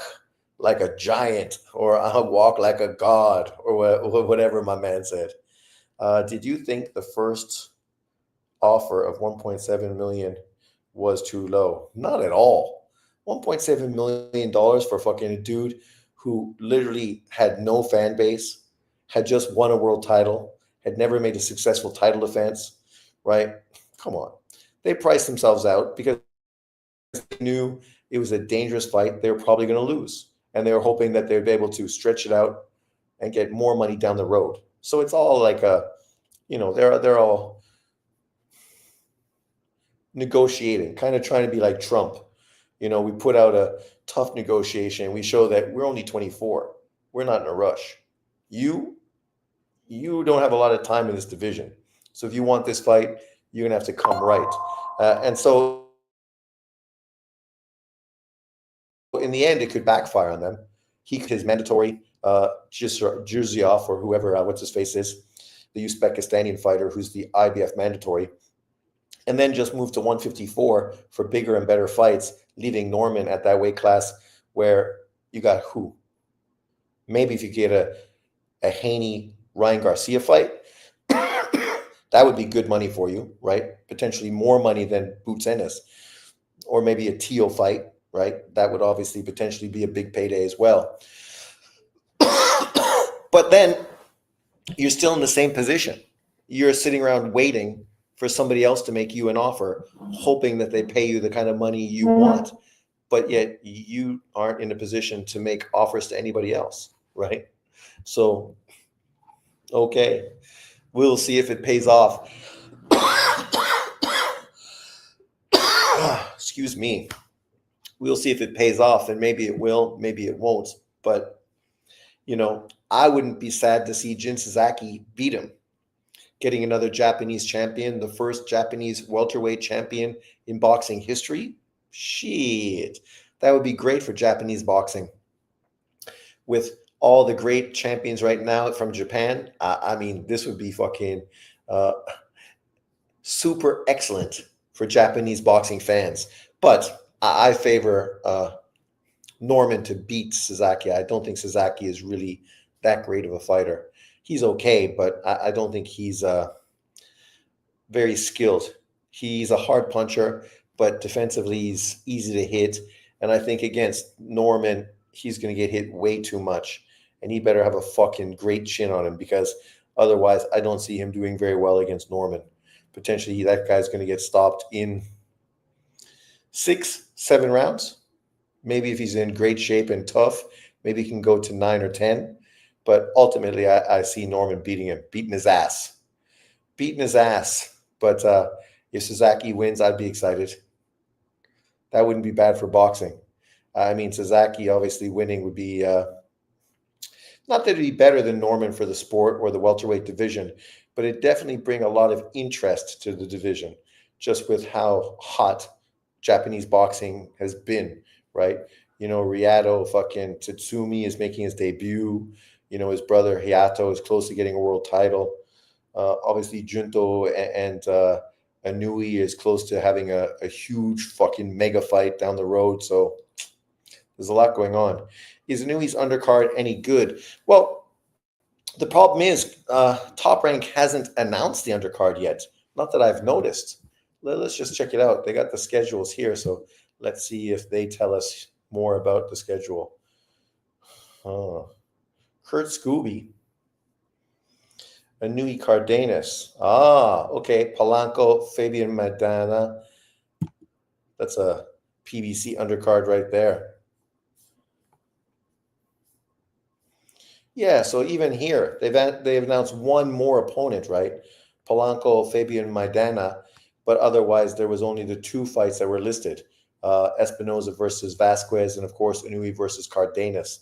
like a giant or I walk like a god or whatever my man said. Did you think the first offer of 1.7 million was too low? Not at all. 1.7 million dollars for fucking a dude who literally had no fan base, had just won a world title, had never made a successful title defense, right? Come on. They priced themselves out because they knew it was a dangerous fight. They were probably going to lose. And they were hoping that they'd be able to stretch it out and get more money down the road. So it's all like they're all negotiating, kind of trying to be like Trump. We put out a tough negotiation. We show that we're only 24. We're not in a rush. You don't have a lot of time in this division. So if you want this fight, you're going to have to come right. And so in the end, it could backfire on them. His mandatory jersey off, or whoever, what's his face is, the Uzbekistani fighter who's the IBF mandatory, and then just move to 154 for bigger and better fights, leaving Norman at that weight class where you got who? Maybe if you get a Haney Ryan Garcia fight, that would be good money for you, right? Potentially more money than Boots Ennis, or maybe a Teal fight, right? That would obviously potentially be a big payday as well. But then you're still in the same position. You're sitting around waiting for somebody else to make you an offer, hoping that they pay you the kind of money you want. But yet you aren't in a position to make offers to anybody else, right? So, okay, we'll see if it pays off. Excuse me. We'll see if it pays off, and maybe it will, maybe it won't. But, I wouldn't be sad to see Jin Sasaki beat him. Getting another Japanese champion, the first Japanese welterweight champion in boxing history. Shit. That would be great for Japanese boxing. With all the great champions right now from Japan, this would be fucking super excellent for Japanese boxing fans. But I favor Norman to beat Sasaki. I don't think Sasaki is really that great of a fighter. He's okay, but I don't think he's very skilled. He's a hard puncher, but defensively he's easy to hit. And I think against Norman, he's going to get hit way too much. And he better have a fucking great chin on him, because otherwise I don't see him doing very well against Norman. Potentially that guy's going to get stopped in 6-7 rounds. Maybe if he's in great shape and tough, maybe he can go to 9 or 10. But ultimately, I see Norman beating his ass. But if Sasaki wins, I'd be excited. That wouldn't be bad for boxing. Sasaki obviously winning would be, not that it'd be better than Norman for the sport or the welterweight division, but it'd definitely bring a lot of interest to the division, just with how hot Japanese boxing has been, right? Ryato fucking Tatsumi is making his debut. His brother Hayato is close to getting a world title. Obviously, Junto and Inoue is close to having a huge fucking mega fight down the road. So there's a lot going on. Is Inoue's undercard any good? Well, the problem is Top Rank hasn't announced the undercard yet. Not that I've noticed. Let's just check it out. They got the schedules here, so let's see if they tell us more about the schedule. Kurt Scooby. Inoue Cardenas. Okay. Polanco, Fabian Maidana. That's a PBC undercard right there. Yeah, so even here, they've announced one more opponent, right? Polanco, Fabian Maidana. but otherwise there was only the 2 fights that were listed. Espinoza versus Vasquez, and of course Inoue versus Cardenas.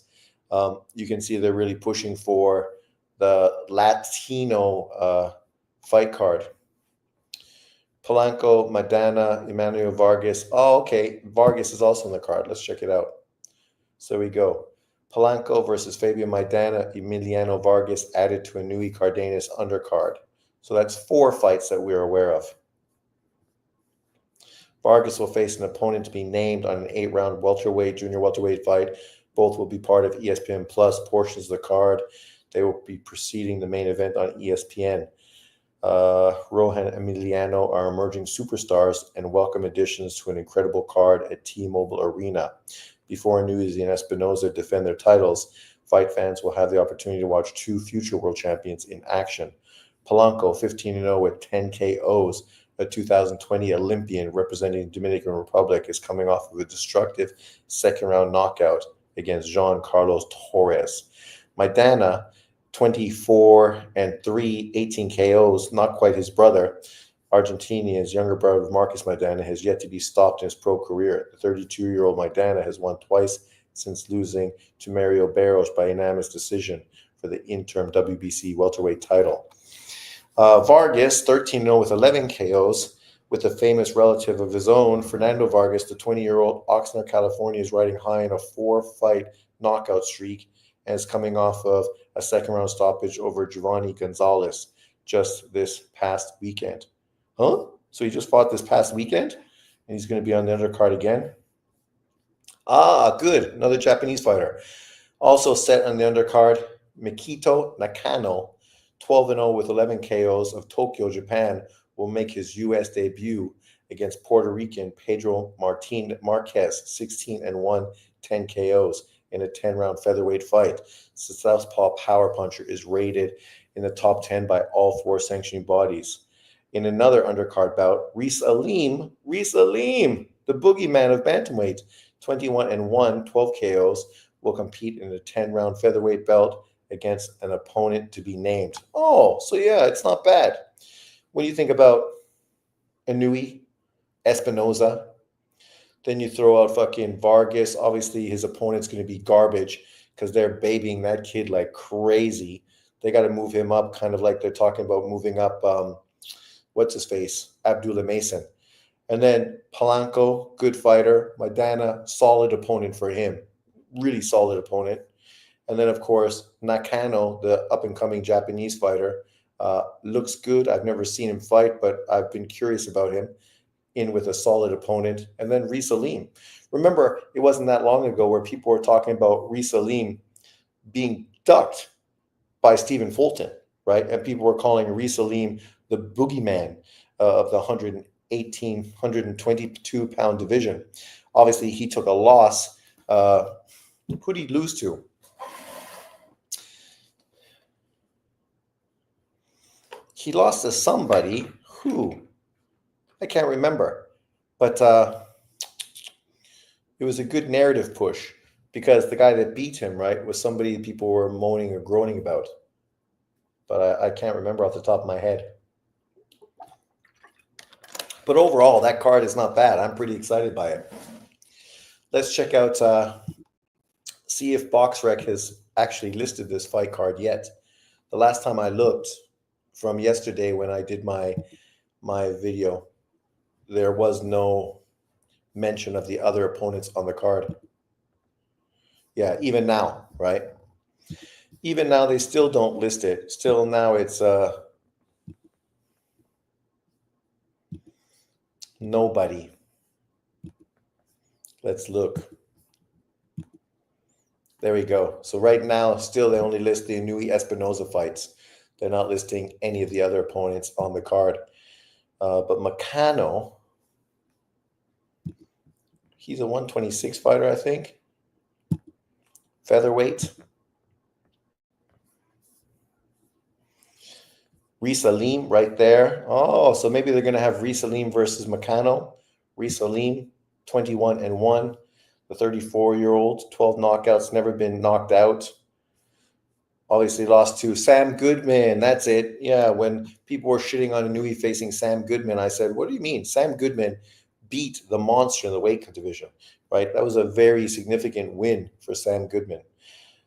You can see they're really pushing for the Latino fight card. Polanco, Maidana, Emmanuel Vargas. Oh, okay. Vargas is also on the card. Let's check it out. So we go. Polanco versus Fabio Maidana, Emiliano Vargas added to Inoue Cardenas undercard. So that's 4 fights that we're aware of. Vargas will face an opponent to be named on an 8-round welterweight, junior welterweight fight. Both will be part of ESPN Plus portions of the card. They will be preceding the main event on ESPN. Rohan Emiliano are emerging superstars and welcome additions to an incredible card at T-Mobile Arena. Before Inoue and Espinoza defend their titles, fight fans will have the opportunity to watch 2 future world champions in action. Polanco, 15-0 with 10 KOs, a 2020 Olympian representing the Dominican Republic, is coming off of a destructive second-round knockout against Jean Carlos Torres. Maidana, 24-3, 18 KOs, not quite his brother. Argentinian's younger brother of Marcus Maidana has yet to be stopped in his pro career. The 32-year-old Maidana has won twice since losing to Mario Barros by unanimous decision for the interim WBC welterweight title. Vargas, 13-0 with 11 KOs, with a famous relative of his own, Fernando Vargas, the 20-year-old Oxnard, California, is riding high in a 4-fight knockout streak and is coming off of a second-round stoppage over Giovanni Gonzalez just this past weekend. Huh? So he just fought this past weekend, and he's going to be on the undercard again? Ah, good. Another Japanese fighter. Also set on the undercard, Mikito Nakano, 12-0 with 11 KOs of Tokyo, Japan, will make his U.S. debut against Puerto Rican Pedro Marquez, 16-1, 10 KOs in a 10-round featherweight fight. The southpaw power puncher is rated in the top 10 by all 4 sanctioning bodies. In another undercard bout, Reese Aleem, the boogeyman of bantamweight, 21-1, 12 KOs, will compete in a 10-round featherweight belt against an opponent to be named. Oh, so yeah, it's not bad. When you think about Inoue, Espinoza, then you throw out fucking Vargas. Obviously, his opponent's going to be garbage because they're babying that kid like crazy. They got to move him up, kind of like they're talking about moving up, what's his face? Abdullah Mason. And then Polanco, good fighter. Maidana, solid opponent for him. Really solid opponent. And then, of course, Nakano, the up-and-coming Japanese fighter, looks good. I've never seen him fight, but I've been curious about him, in with a solid opponent. And then Reese Aleem. Remember, it wasn't that long ago where people were talking about Reese Aleem being ducked by Stephen Fulton, right? And people were calling Reese Aleem the boogeyman of the 122-pound division. Obviously, he took a loss. Who did he lose to? He lost to somebody who I can't remember, but it was a good narrative push because the guy that beat him, right, was somebody people were moaning or groaning about, but I can't remember off the top of my head. But overall, that card is not bad. I'm pretty excited by it. Let's check out, see if BoxRec has actually listed this fight card yet. The last time I looked, from yesterday when I did my video, there was no mention of the other opponents on the card. Yeah, even now, right? Even now, they still don't list it. Still now it's nobody. Let's look. There we go. So right now, still they only list the Inoue Espinoza fights. They're not listing any of the other opponents on the card. But Nakano, he's a 126 fighter, I think. Featherweight. Reese Aleem right there. Oh, so maybe they're going to have Reese Aleem versus Nakano. Reese Aleem, 21-1. The 34-year-old, 12 knockouts, never been knocked out. Obviously lost to Sam Goodman. That's it. Yeah, when people were shitting on Inoue facing Sam Goodman, I said, "What do you mean? Sam Goodman beat the monster in the weight division, right? That was a very significant win for Sam Goodman."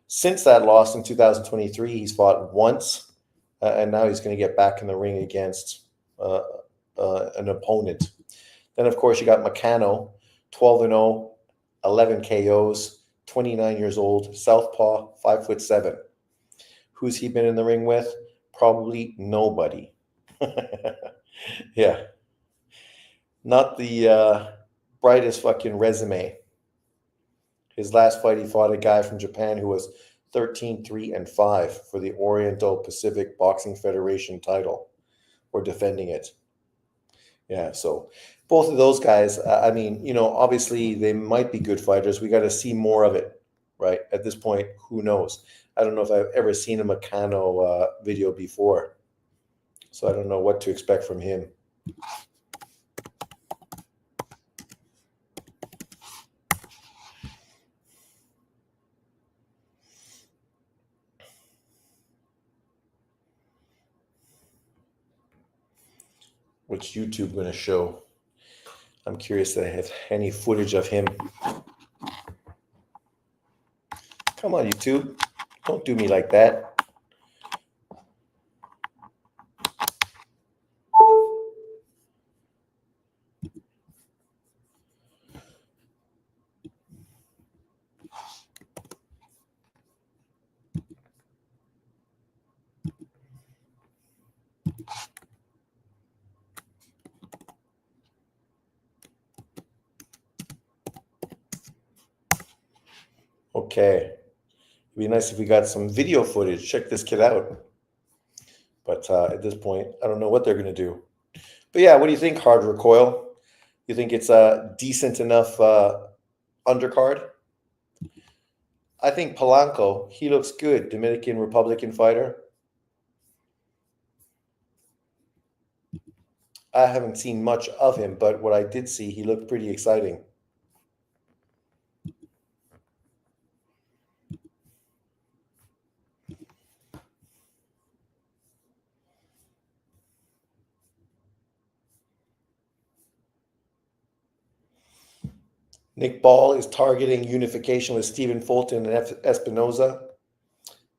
Since that loss in 2023, he's fought once, and now he's going to get back in the ring against uh, an opponent. Then, of course, you got Meccano, 12-0, 11 KOs, 29 years old, southpaw, 5'7". Who's he been in the ring with? Probably nobody. Yeah, not the brightest fucking resume. His last fight, he fought a guy from Japan who was 13-3-5 for the Oriental Pacific Boxing Federation title. We're defending it. Yeah, so both of those guys, I mean, obviously they might be good fighters. We got to see more of it, right? At this point, who knows? I don't know if I've ever seen a Meccano video before, so I don't know what to expect from him. What's YouTube going to show? I'm curious if I have any footage of him. Come on, YouTube. Don't do me like that. Okay. It'd be nice if we got some video footage. Check this kid out. But at this point, I don't know what they're going to do. But yeah, what do you think, Hard Recoil? You think it's a decent enough undercard? I think Polanco, he looks good. Dominican Republican fighter. I haven't seen much of him, but what I did see, he looked pretty exciting. Nick Ball is targeting unification with Stephen Fulton and Espinoza.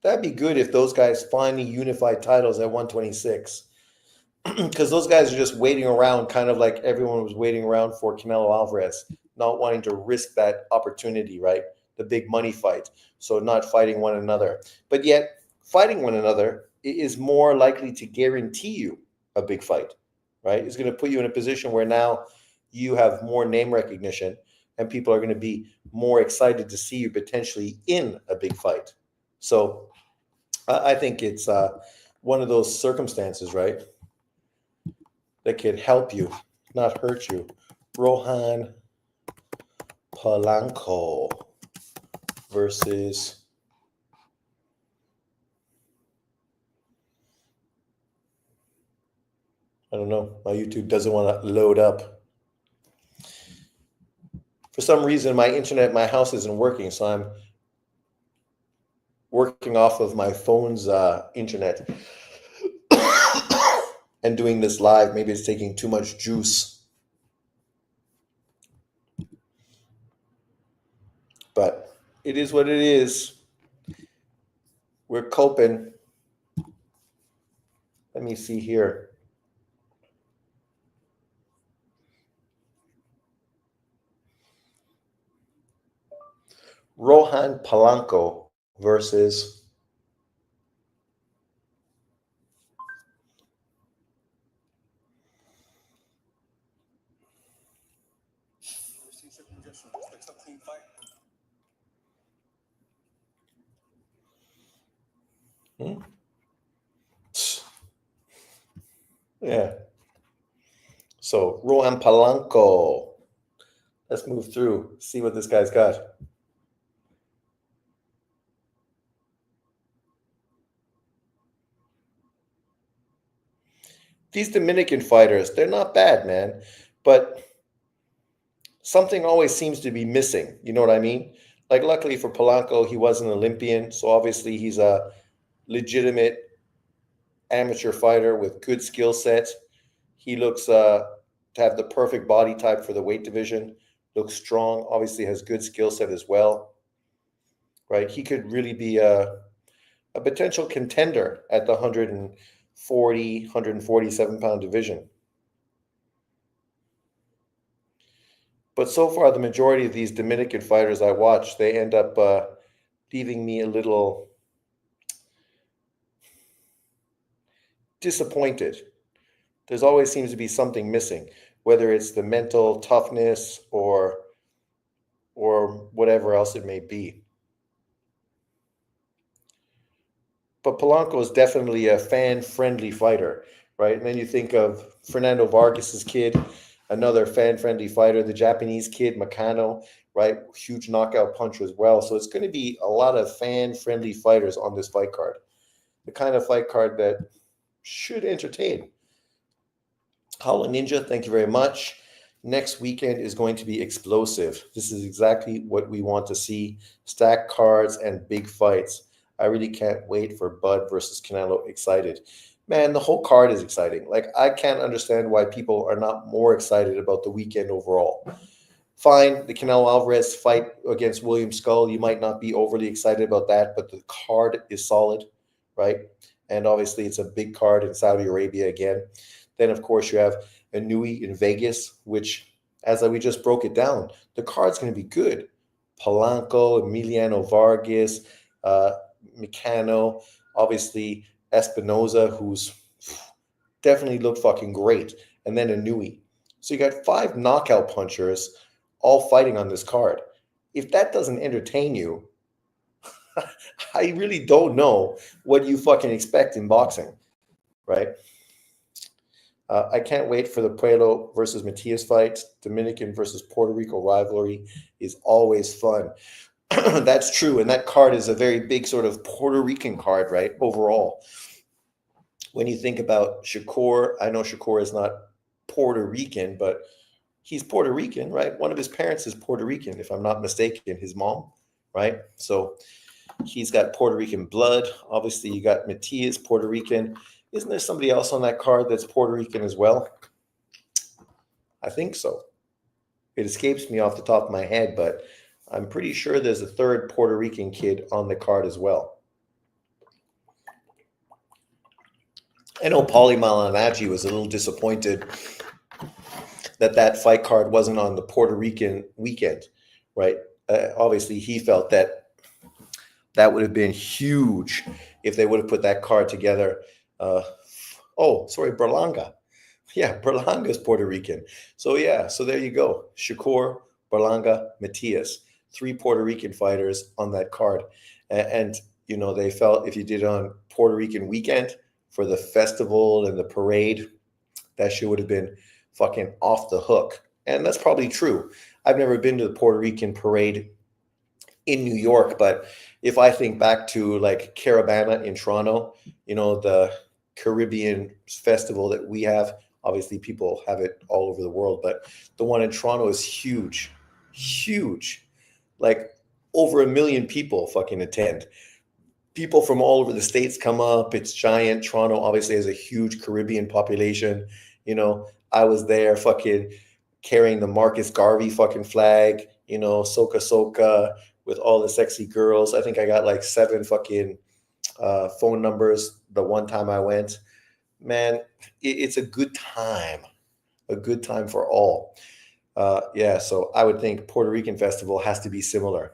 That'd be good if those guys finally unified titles at 126. Because those guys are just waiting around, kind of like everyone was waiting around for Canelo Alvarez, not wanting to risk that opportunity, right? The big money fight. So not fighting one another. But yet, fighting one another is more likely to guarantee you a big fight, right? It's going to put you in a position where now you have more name recognition and people are going to be more excited to see you potentially in a big fight. So I think it's one of those circumstances, right, that could help you, not hurt you. Rohan Polanco versus I don't know. My YouTube doesn't want to load up. For some reason, my internet in my house isn't working, so I'm working off of my phone's internet and doing this live. Maybe it's taking too much juice. But it is what it is. We're coping. Let me see here. Rohan Polanco versus yeah. So Rohan Polanco. Let's move through, see what this guy's got. These Dominican fighters, they're not bad, man. But something always seems to be missing. You know what I mean? Like, luckily for Polanco, he was an Olympian. So obviously he's a legitimate amateur fighter with good skill set. He looks to have the perfect body type for the weight division. Looks strong. Obviously, has good skill set as well. Right? He could really be a potential contender at the 140, 147 pound division. But so far, the majority of these Dominican fighters I watch, they end up leaving me a little disappointed. There's always seems to be something missing, whether it's the mental toughness or whatever else it may be. But Polanco is definitely a fan-friendly fighter, right? And then you think of Fernando Vargas's kid, another fan-friendly fighter, the Japanese kid, Makano, right? Huge knockout puncher as well. So it's going to be a lot of fan-friendly fighters on this fight card. The kind of fight card that should entertain. Hollow Ninja, thank you very much. Next weekend is going to be explosive. This is exactly what we want to see. Stacked cards and big fights. I really can't wait for Bud versus Canelo. Excited. Man, the whole card is exciting. Like, I can't understand why people are not more excited about the weekend overall. Fine, the Canelo Alvarez fight against William Skull, you might not be overly excited about that, but the card is solid, right? And obviously, it's a big card in Saudi Arabia again. Then, of course, you have Inoue in Vegas, which, as we just broke it down, the card's going to be good. Polanco, Emiliano Vargas, Mecano, obviously Espinoza, who's definitely looked fucking great, and then Inoue. So you got 5 knockout punchers all fighting on this card. If that doesn't entertain you, I really don't know what you fucking expect in boxing, right? I can't wait for the Pueblo versus Matias fight. Dominican versus Puerto Rico rivalry is always fun. That's true. And that card is a very big sort of Puerto Rican card, right? Overall. When you think about Shakur, I know Shakur is not Puerto Rican, but he's Puerto Rican, right? One of his parents is Puerto Rican, if I'm not mistaken, his mom, right? So he's got Puerto Rican blood. Obviously, you got Matias, Puerto Rican. Isn't there somebody else on that card that's Puerto Rican as well? I think so. It escapes me off the top of my head, but I'm pretty sure there's a third Puerto Rican kid on the card as well. I know Paulie Malignaggi was a little disappointed that fight card wasn't on the Puerto Rican weekend, right? Obviously, he felt that would have been huge if they would have put that card together. Berlanga. Yeah, Berlanga's Puerto Rican. So yeah, so there you go. Shakur, Berlanga, Matias, 3 Puerto Rican fighters on that card. And you know, they felt if you did it on Puerto Rican weekend for the festival and the parade, that shit would have been fucking off the hook. And that's probably true. I've never been to the Puerto Rican parade in New York, but if I think back to like Caravana in Toronto, you know, the Caribbean festival that we have, obviously people have it all over the world, but the one in Toronto is huge, huge. Like over 1 million people fucking attend. People from all over the states come up. It's giant. Toronto obviously has a huge Caribbean population. You know, I was there fucking carrying the Marcus Garvey fucking flag, you know, Soca Soca with all the sexy girls. I think I got like 7 fucking phone numbers the one time I went. Man, it's a good time for all. Yeah, so I would think Puerto Rican festival has to be similar.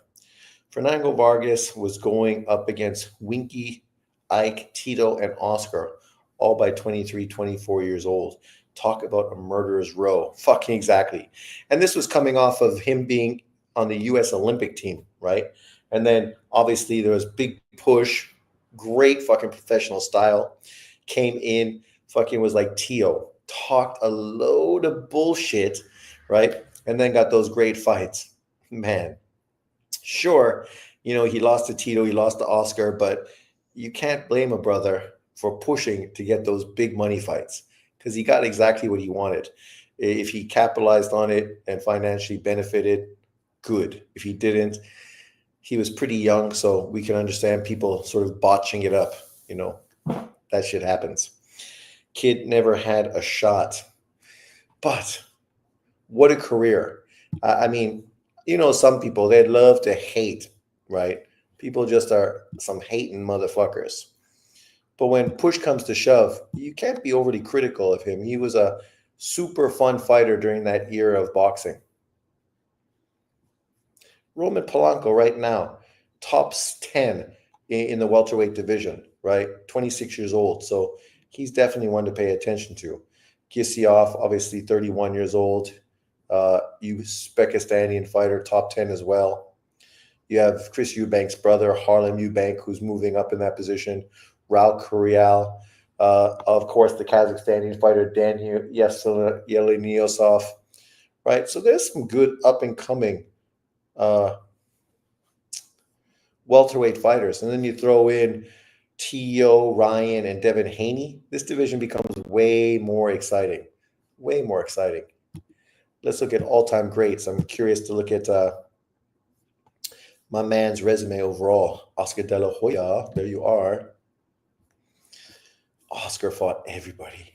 Fernando Vargas was going up against Winky, Ike, Tito, and Oscar, all by 23, 24 years old. Talk about a murderer's row. Fucking exactly. And this was coming off of him being on the U.S. Olympic team, right? And then obviously there was big push, great fucking professional style. Came in, fucking was like Tio, talked a load of bullshit, right? And then got those great fights. Man, sure, you know, he lost to Tito, he lost to Oscar, but you can't blame a brother for pushing to get those big money fights because he got exactly what he wanted. If he capitalized on it and financially benefited, good. If he didn't, he was pretty young, so we can understand people sort of botching it up. You know, that shit happens. Kid never had a shot. But what a career. I mean, some people, they'd love to hate, right? People just are some hating motherfuckers. But when push comes to shove, you can't be overly critical of him. He was a super fun fighter during that era of boxing. Roman Polanco, right now, tops 10 in the welterweight division, right? 26 years old. So he's definitely one to pay attention to. Kissioff, obviously 31 years old. Uzbekistani fighter, top 10 as well. You have Chris Eubank's brother, Harlem Eubank, who's moving up in that position. Raul Curial. Of course, the Kazakhstani fighter, Daniel Yeleniosov. Right? So there's some good up-and-coming uh, welterweight fighters. And then you throw in T.O., Ryan, and Devin Haney. This division becomes way more exciting. Way more exciting. Let's look at all-time greats. I'm curious to look at my man's resume overall. Oscar De La Hoya, there you are. Oscar fought everybody.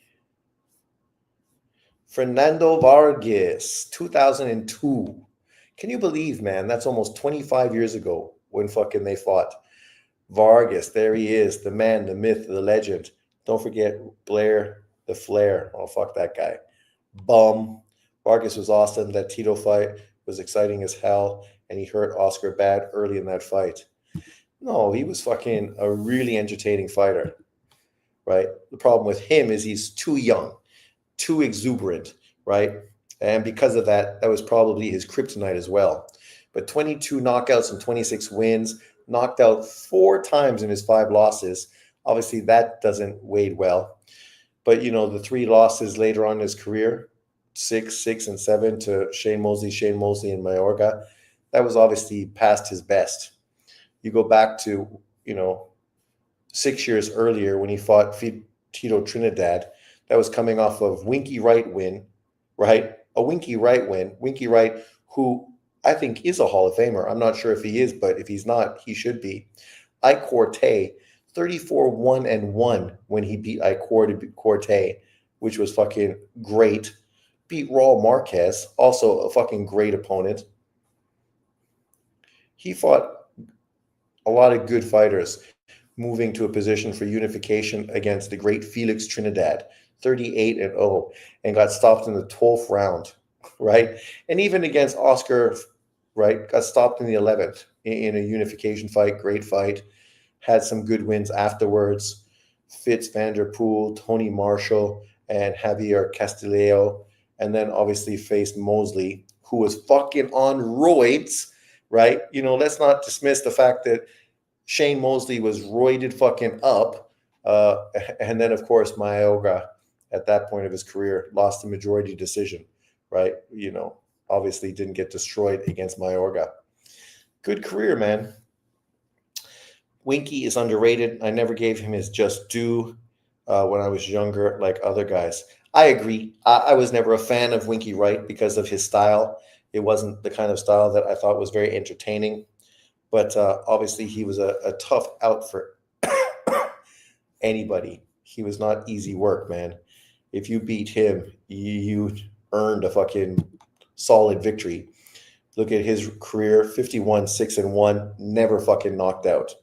Fernando Vargas, 2002. Can you believe, man? That's almost 25 years ago when fucking they fought. Vargas, there he is, the man, the myth, the legend. Don't forget Blair the Flair. Oh, fuck that guy. Bum. Vargas was awesome. That Tito fight was exciting as hell, and he hurt Oscar bad early in that fight. No, he was fucking a really entertaining fighter, right? The problem with him is he's too young, too exuberant, right? And because of that, that was probably his kryptonite as well. But 22 knockouts and 26 wins, knocked out 4 times in his 5 losses. Obviously, that doesn't weigh well. But, the 3 losses later on in his career, 6, 6, and 7 to Shane Mosley, and Mayorga, that was obviously past his best. You go back to, 6 years earlier when he fought Tito Trinidad, that was coming off of Winky Wright win, right? A Winky Wright win. Winky Wright, who I think is a Hall of Famer. I'm not sure if he is, but if he's not, he should be. Ike Corte, 34-1-1 when he beat Ike Corte, which was fucking great. Beat Raul Marquez, also a fucking great opponent. He fought a lot of good fighters, moving to a position for unification against the great Felix Trinidad, 38-0, and got stopped in the 12th round, right? And even against Oscar, right, got stopped in the 11th in a unification fight, great fight, had some good wins afterwards. Fitz Vanderpool, Tony Marshall, and Javier Castillo, and then obviously faced Mosley, who was fucking on roids, right? Let's not dismiss the fact that Shane Mosley was roided fucking up. And then, of course, Mayorga, at that point of his career, lost the majority decision, right? Obviously didn't get destroyed against Mayorga. Good career, man. Winky is underrated. I never gave him his just due when I was younger, like other guys. I agree. I was never a fan of Winky Wright because of his style. It wasn't the kind of style that I thought was very entertaining. But obviously, he was a tough out for anybody. He was not easy work, man. If you beat him, you earned a fucking solid victory. Look at his career, 51-6-1, never fucking knocked out,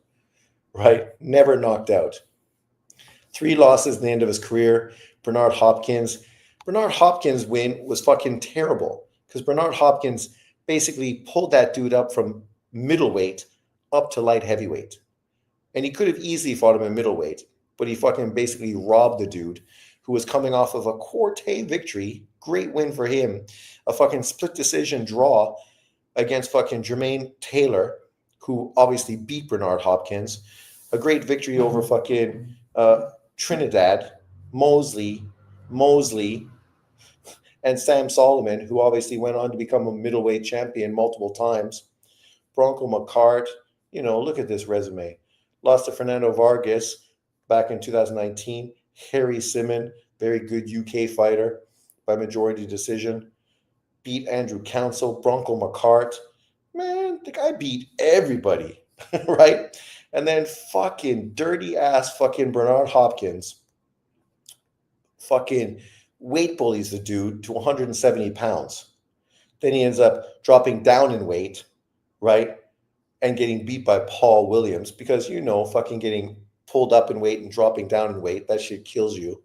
right? Never knocked out. 3 losses in the end of his career. Bernard Hopkins' win was fucking terrible because Bernard Hopkins basically pulled that dude up from middleweight up to light heavyweight. And he could have easily fought him in middleweight, but he fucking basically robbed the dude who was coming off of a Corte victory. Great win for him. A fucking split decision draw against fucking Jermaine Taylor, who obviously beat Bernard Hopkins. A great victory over fucking Trinidad, Mosley, and Sam Solomon, who obviously went on to become a middleweight champion multiple times. Bronco McCart, look at this resume. Lost to Fernando Vargas back in 2019. Harry Simon, very good UK fighter by majority decision. Beat Andrew Council, Bronco McCart. Man, the guy beat everybody, right? And then fucking dirty ass fucking Bernard Hopkins fucking weight bullies the dude to 170 pounds. Then he ends up dropping down in weight, right? And getting beat by Paul Williams because, fucking getting pulled up in weight and dropping down in weight, that shit kills you.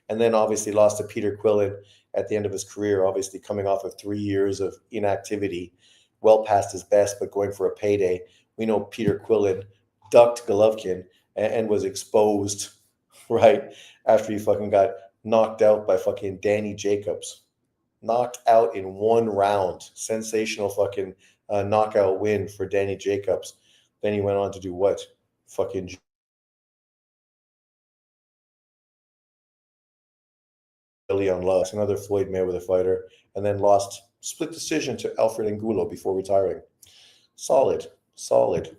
And then obviously lost to Peter Quillen at the end of his career, obviously coming off of 3 years of inactivity, well past his best, but going for a payday. We know Peter Quillen ducked Golovkin and was exposed, right? After he fucking got knocked out by fucking Danny Jacobs. Knocked out in 1 round. Sensational fucking knockout win for Danny Jacobs. Then he went on to do what? Fucking Leon Love, another Floyd Mayweather fighter, and then lost split decision to Alfred Angulo before retiring. Solid, solid.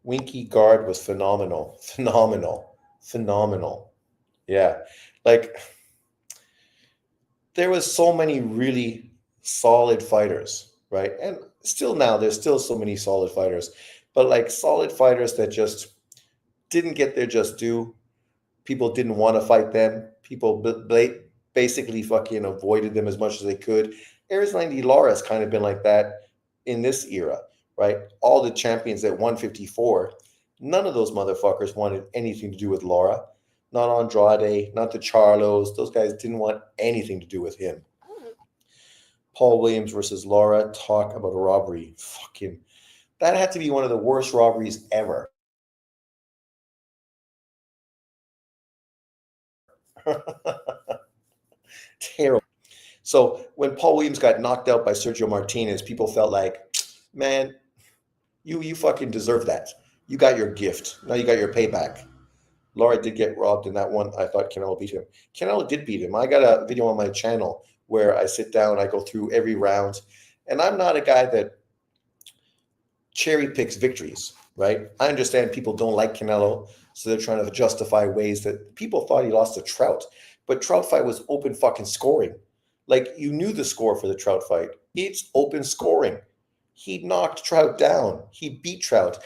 Winky Guard was phenomenal, phenomenal, phenomenal. Yeah, like there was so many really solid fighters, right? And still now, there's still so many solid fighters, but like solid fighters that just didn't get their just due. People didn't want to fight them. People basically fucking avoided them as much as they could. Erislandy Lara has kind of been like that in this era, right? All the champions at 154, none of those motherfuckers wanted anything to do with Lara. Not Andrade, not the Charlos. Those guys didn't want anything to do with him. Paul Williams versus Lara, talk about a robbery. Fucking, that had to be one of the worst robberies ever. Terrible. So when Paul Williams got knocked out by Sergio Martinez, people felt like, man, you fucking deserve that. You got your gift. Now you got your payback. Lara did get robbed in that one. I thought Canelo beat him. Canelo did beat him. I got a video on my channel where I sit down, I go through every round, and I'm not a guy that cherry picks victories, right? I understand people don't like Canelo, so they're trying to justify ways that people thought he lost to Trout, but Trout fight was open fucking scoring. Like you knew the score for the Trout fight. It's open scoring. He knocked Trout down. He beat Trout.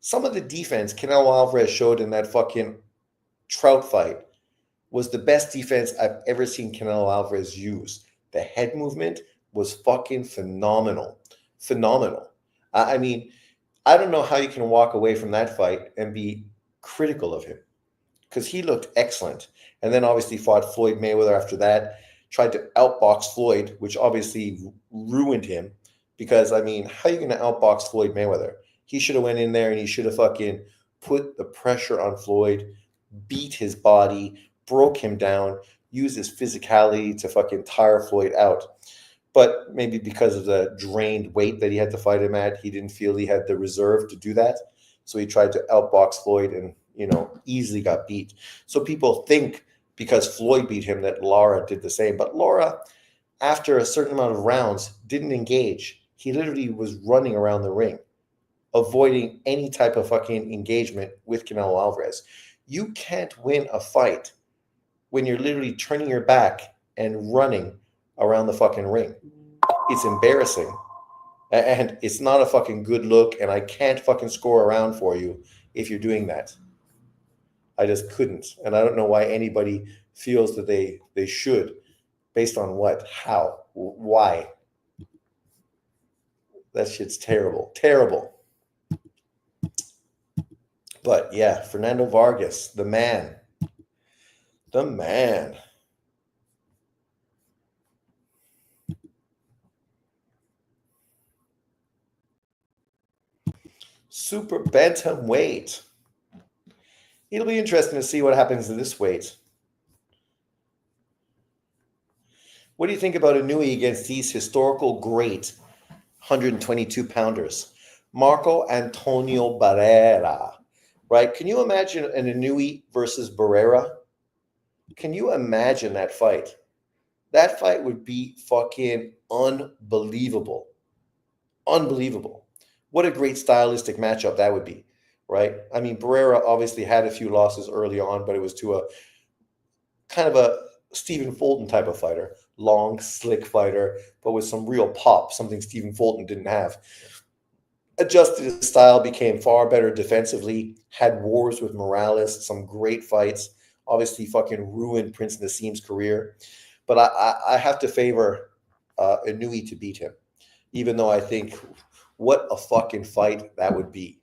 Some of the defense Canelo Alvarez showed in that fucking Trout fight was the best defense I've ever seen Canelo Alvarez use. The head movement was fucking phenomenal. Phenomenal. I mean, I don't know how you can walk away from that fight and be critical of him because he looked excellent. And then obviously fought Floyd Mayweather after that, tried to outbox Floyd, which obviously ruined him because, I mean, how are you going to outbox Floyd Mayweather? He should have went in there and he should have fucking put the pressure on Floyd, beat his body, broke him down, used his physicality to fucking tire Floyd out. But maybe because of the drained weight that he had to fight him at, he didn't feel he had the reserve to do that. So he tried to outbox Floyd and, easily got beat. So people think because Floyd beat him that Lara did the same. But Lara, after a certain amount of rounds, didn't engage. He literally was running around the ring, avoiding any type of fucking engagement with Canelo Alvarez. You can't win a fight when you're literally turning your back and running around the fucking ring. It's embarrassing. And it's not a fucking good look, and I can't fucking score around for you if you're doing that. I just couldn't. And I don't know why anybody feels that they should. Based on what? How? Why? That shit's terrible. Terrible. But yeah, Fernando Vargas, the man. The man. Super bantamweight. It'll be interesting to see what happens to this weight. What do you think about Inoue against these historical great 122 pounders? Marco Antonio Barrera, right? Can you imagine an Inoue versus Barrera? Can you imagine that fight? That fight would be fucking unbelievable. Unbelievable. What a great stylistic matchup that would be, right? I mean, Barrera obviously had a few losses early on, but it was to a kind of a Stephen Fulton type of fighter. Long, slick fighter, but with some real pop, something Stephen Fulton didn't have. adjusted his style, became far better defensively, had wars with Morales, some great fights. Obviously, fucking ruined Prince Nassim's career. But I have to favor Inui to beat him, even though I think what a fucking fight that would be.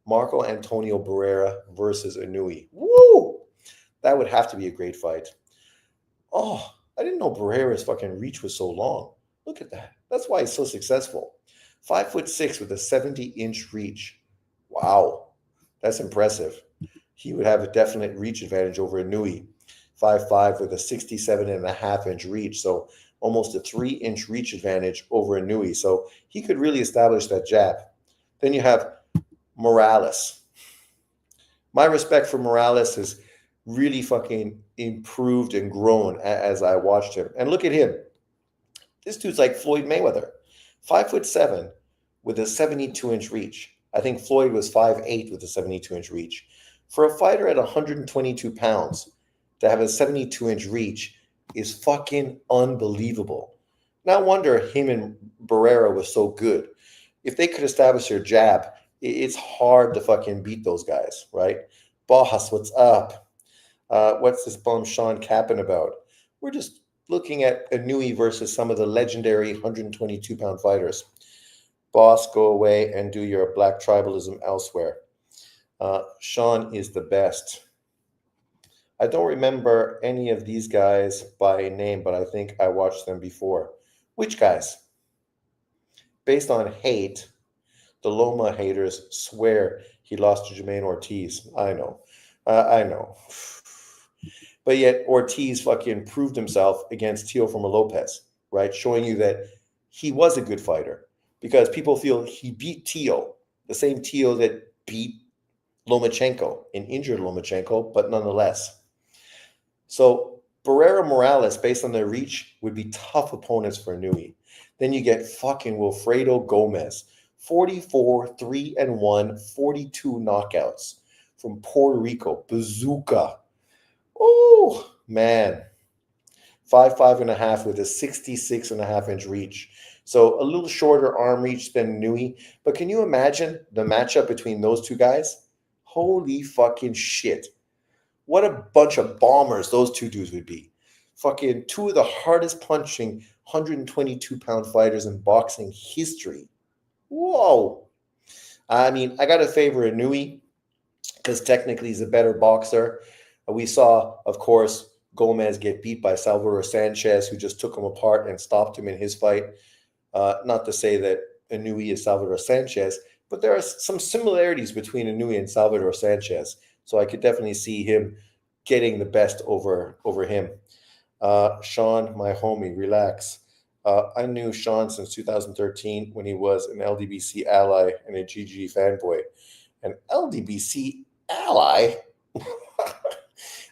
Marco Antonio Barrera versus Inui. Woo! That would have to be a great fight. Oh, I didn't know Barrera's fucking reach was so long. Look at that. That's why he's so successful. 5'6" with a 70-inch reach. Wow, that's impressive. He would have a definite reach advantage over Inui. 5'5" with a 67.5-inch reach. So almost a 3-inch reach advantage over Inui. So he could really establish that jab. Then you have Morales. My respect for Morales has really fucking improved and grown as I watched him. And look at him. This dude's like Floyd Mayweather, 5'7" with a 72-inch reach. I think Floyd was 5'8" with a 72-inch reach. For a fighter at 122 pounds to have a 72-inch reach is fucking unbelievable. No wonder him and Barrera was so good. If they could establish their jab, it's hard to fucking beat those guys, right? Boss, what's up? What's this bum Sean capping about? We're just looking at Inui versus some of the legendary 122-pound fighters. Boss, go away and do your black tribalism elsewhere. Sean is the best. I don't remember any of these guys by name, but I think I watched them before. Which guys? Based on hate, the Loma haters swear he lost to Jermaine Ortiz. I know. I know. But yet Ortiz fucking proved himself against Teofimo Lopez, right? Showing you that he was a good fighter because people feel he beat Teo, the same Teo that beat Lomachenko and injured Lomachenko, but nonetheless. So Barrera Morales, based on their reach, would be tough opponents for Inui. Then you get fucking Wilfredo Gomez, 44, 3-1, 42 knockouts from Puerto Rico, Bazooka. Oh, man. 5'5.5" with a 66.5-inch reach. So a little shorter arm reach than Nui. But can you imagine the matchup between those two guys? Holy fucking shit. What a bunch of bombers those two dudes would be. Fucking two of the hardest punching 122-pound fighters in boxing history. Whoa. I mean, I got to favor Inui because technically he's a better boxer. We saw, of course, Gomez get beat by Salvador Sanchez, who just took him apart and stopped him in his fight. Not to say that Inui is Salvador Sanchez, but there are some similarities between Inui and Salvador Sanchez. So I could definitely see him getting the best over him. Sean, my homie, relax. I knew Sean since 2013 when he was an LDBC ally and a GG fanboy. An LDBC ally?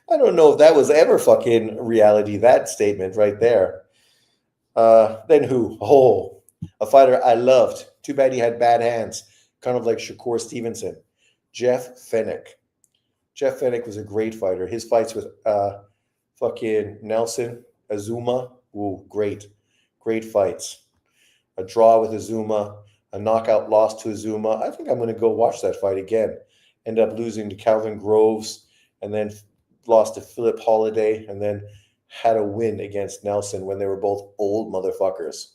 I don't know if that was ever fucking reality, that statement right there. Then who? Oh, a fighter I loved. Too bad he had bad hands, kind of like Shakur Stevenson. Jeff Fennick. Jeff Fennick was a great fighter. His fights with fucking Nelson Azuma, ooh, great. Great fights. A draw with Azuma, a knockout loss to Azuma. I think I'm going to go watch that fight again. End up losing to Calvin Groves and then lost to Philip Holiday and then had a win against Nelson when they were both old motherfuckers.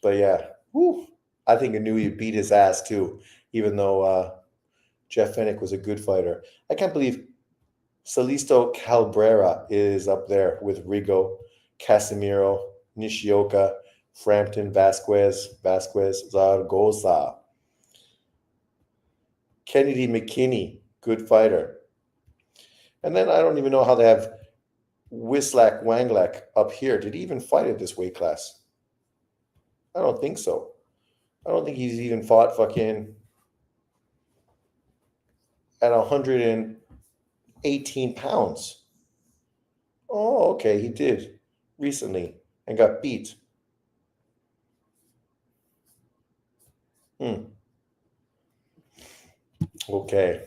But yeah, whew, I think Inui beat his ass too, even though Jeff Fennick was a good fighter. I can't believe Salisto Cabrera is up there with Rigo, Casemiro, Nishioka, Frampton, Vasquez, Zaragoza. Kennedy McKinney, good fighter. And then I don't even know how they have Wislak Wanglak up here. Did he even fight at this weight class? I don't think so. I don't think he's even fought fucking at 118 pounds. Oh, okay, he did recently and got beat. Okay.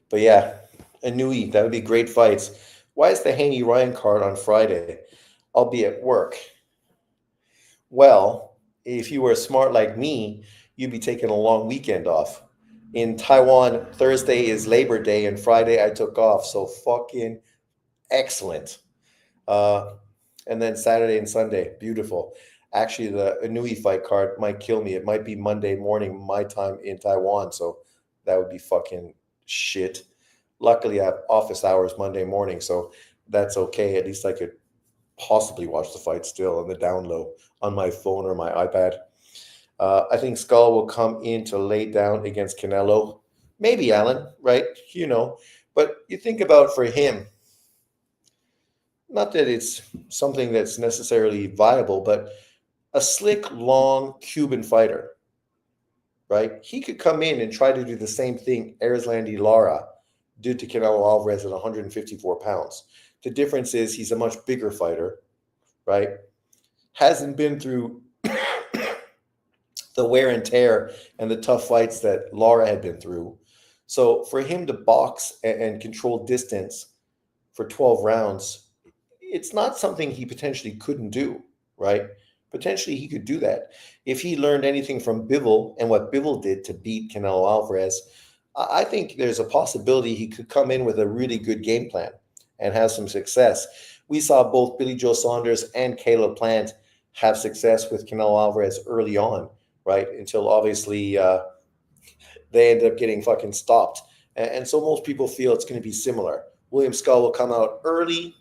But yeah, Inui, that would be great fights. Why is the Haney Ryan card on Friday? I'll be at work. Well, if you were smart like me, you'd be taking a long weekend off. In Taiwan, Thursday is Labor Day, and Friday I took off. So fucking excellent. Uh, and then Saturday and Sunday, beautiful. Actually, the Inoue fight card might kill me. It might be Monday morning, my time in Taiwan. So that would be fucking shit. Luckily, I have office hours Monday morning, so that's okay. At least I could possibly watch the fight still on the down low on my phone or my iPad. I think Skull will come in to lay down against Canelo. Maybe Allen, right? But you think about for him, not that it's something that's necessarily viable, but a slick, long Cuban fighter, right? He could come in and try to do the same thing Erislandy Lara did to Canelo Alvarez at 154 pounds. The difference is he's a much bigger fighter, right? Hasn't been through the wear and tear and the tough fights that Lara had been through. So for him to box and control distance for 12 rounds, it's not something he potentially couldn't do, right? Potentially he could do that. If he learned anything from Bivol and what Bivol did to beat Canelo Alvarez, I think there's a possibility he could come in with a really good game plan and have some success. We saw both Billy Joe Saunders and Caleb Plant have success with Canelo Alvarez early on, right? Until obviously they ended up getting fucking stopped. And so most people feel it's going to be similar. William Skull will come out early,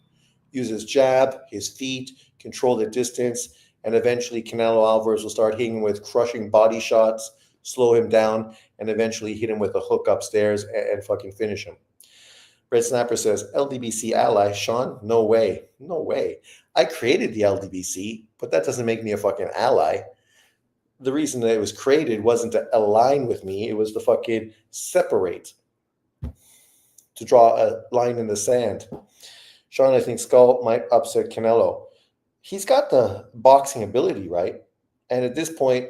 use his jab, his feet, control the distance, and eventually Canelo Alvarez will start hitting with crushing body shots, slow him down, and eventually hit him with a hook upstairs and fucking finish him. Red Snapper says, LDBC ally, Sean? No way. No way. I created the LDBC, but that doesn't make me a fucking ally. The reason that it was created wasn't to align with me, it was to fucking separate, to draw a line in the sand. Sean, I think Skull might upset Canelo. He's got the boxing ability, right? And at this point,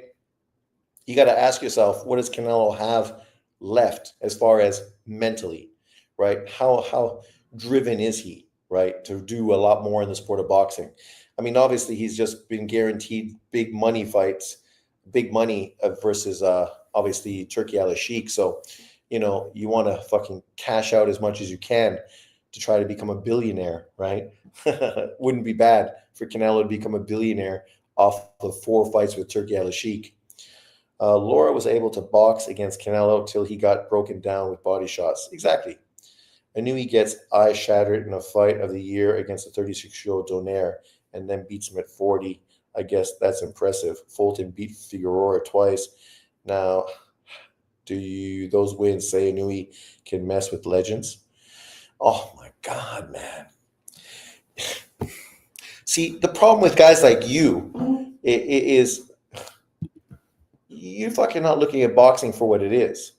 you got to ask yourself, what does Canelo have left as far as mentally, right? How driven is he, right, to do a lot more in the sport of boxing? I mean, obviously, he's just been guaranteed big money fights, big money versus obviously Turkey Al Sheikh. So, you want to fucking cash out as much as you can to try to become a billionaire, right? Wouldn't be bad for Canelo to become a billionaire off of 4 fights with Turkey Al Sheikh. Laura was able to box against Canelo till he got broken down with body shots. Exactly. I knew he gets eye shattered in a fight of the year against a 36-year-old Donaire and then beats him at 40. I guess that's impressive. Fulton beat Figueroa twice. Now, do those wins say Inoue can mess with legends? Oh my God, man. See, the problem with guys like you is you're fucking not looking at boxing for what it is.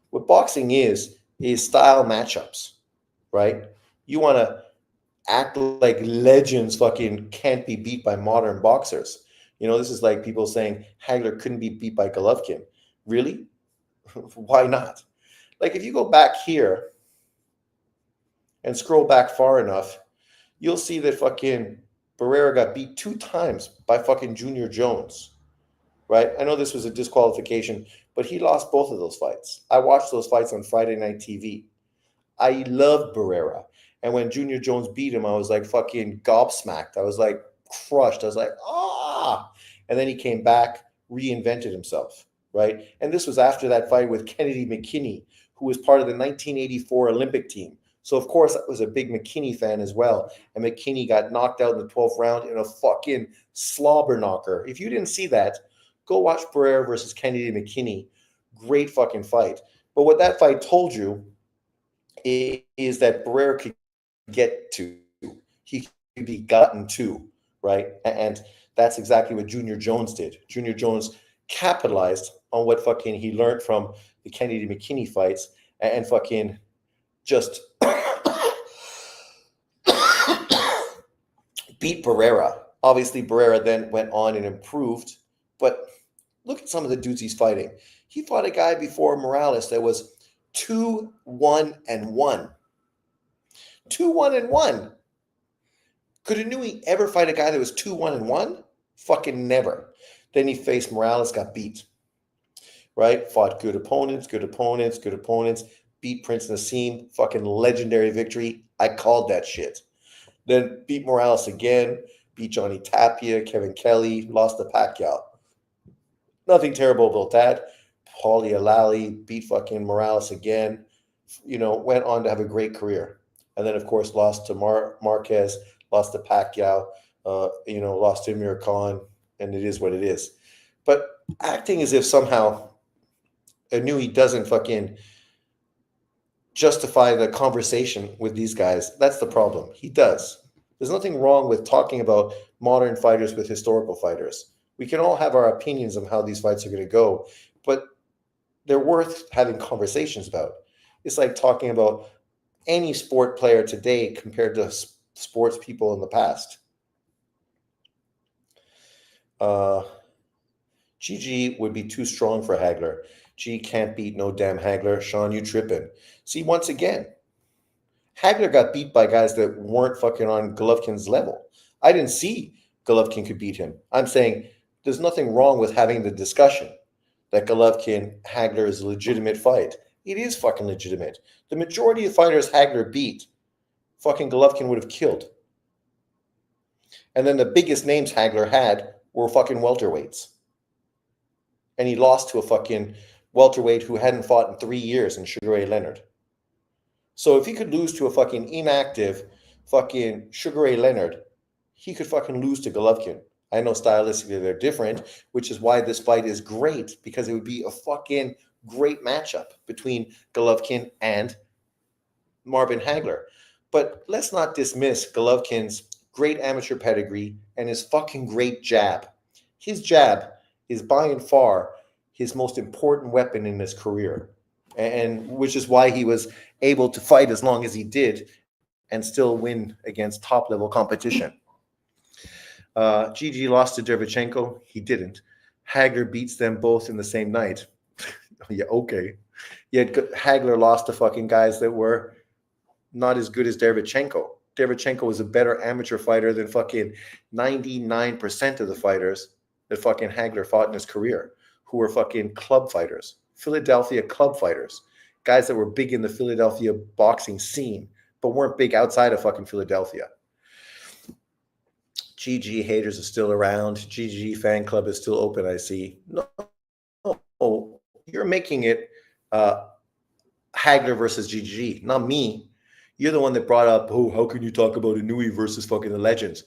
What boxing is style matchups, right? You want to act like legends fucking can't be beat by modern boxers. This is like people saying Hagler couldn't be beat by Golovkin. Really? Why not? Like if you go back here and scroll back far enough, you'll see that fucking Barrera got beat 2 times by fucking Junior Jones, right? I know this was a disqualification, but he lost both of those fights. I watched those fights on Friday Night TV. I loved Barrera. And when Junior Jones beat him, I was like fucking gobsmacked. I was like crushed. I was like, ah. And then he came back, reinvented himself, right? And this was after that fight with Kennedy McKinney, who was part of the 1984 Olympic team. So, of course, I was a big McKinney fan as well. And McKinney got knocked out in the 12th round in a fucking slobber knocker. If you didn't see that, go watch Barrera versus Kennedy McKinney. Great fucking fight. But what that fight told you is that Barrera could get to. He could be gotten to, right? And that's exactly what Junior Jones did. Junior Jones capitalized on what fucking he learned from the Kennedy McKinney fights and fucking just beat Barrera. Obviously, Barrera then went on and improved, but look at some of the dudes he's fighting. He fought a guy before Morales that was 2-1-1. 2-1-1. Could Inoue ever fight a guy that was 2-1-1? Fucking never. Then he faced Morales, got beat. right? Fought good opponents, good opponents, good opponents, beat Prince Nassim, fucking legendary victory. I called that shit. Then beat Morales again, beat Johnny Tapia, Kevin Kelly, lost to Pacquiao. Nothing terrible about that. Paulie Alali beat fucking Morales again. Went on to have a great career. And then, of course, lost to Marquez, lost to Pacquiao, lost to Amir Khan, and it is what it is. But acting as if somehow Inoue doesn't fucking justify the conversation with these guys, that's the problem. He does. There's nothing wrong with talking about modern fighters with historical fighters. We can all have our opinions on how these fights are going to go, but they're worth having conversations about. It's like talking about any sport player today compared to sports people in the past. GG would be too strong for Hagler. G can't beat no damn Hagler. Sean, you tripping. See, once again, Hagler got beat by guys that weren't fucking on Golovkin's level. I didn't see Golovkin could beat him. I'm saying there's nothing wrong with having the discussion that Golovkin Hagler is a legitimate fight. It is fucking legitimate. The majority of fighters Hagler beat, fucking Golovkin would have killed. And then the biggest names Hagler had were fucking welterweights. And he lost to a fucking welterweight who hadn't fought in 3 years in Sugar Ray Leonard. So if he could lose to a fucking inactive fucking Sugar Ray Leonard, he could fucking lose to Golovkin. I know stylistically they're different, which is why this fight is great, because it would be a fucking great matchup between Golovkin and Marvin Hagler. But let's not dismiss Golovkin's great amateur pedigree and his fucking great jab. His jab is by and far his most important weapon in his career, and which is why he was able to fight as long as he did and still win against top-level competition. Gigi lost to Derevchenko. He didn't. Hagler beats them both in the same night. Yeah, okay. Yet Hagler lost to fucking guys that were not as good as Derevchenko. Derevchenko was a better amateur fighter than fucking 99% of the fighters that fucking Hagler fought in his career, who were fucking club fighters, Philadelphia club fighters, guys that were big in the Philadelphia boxing scene, but weren't big outside of fucking Philadelphia. GG haters are still around. GG fan club is still open, I see. No, you're making it Hagler versus GG, not me. You're the one that brought up, oh, how can you talk about Inoue versus fucking the legends?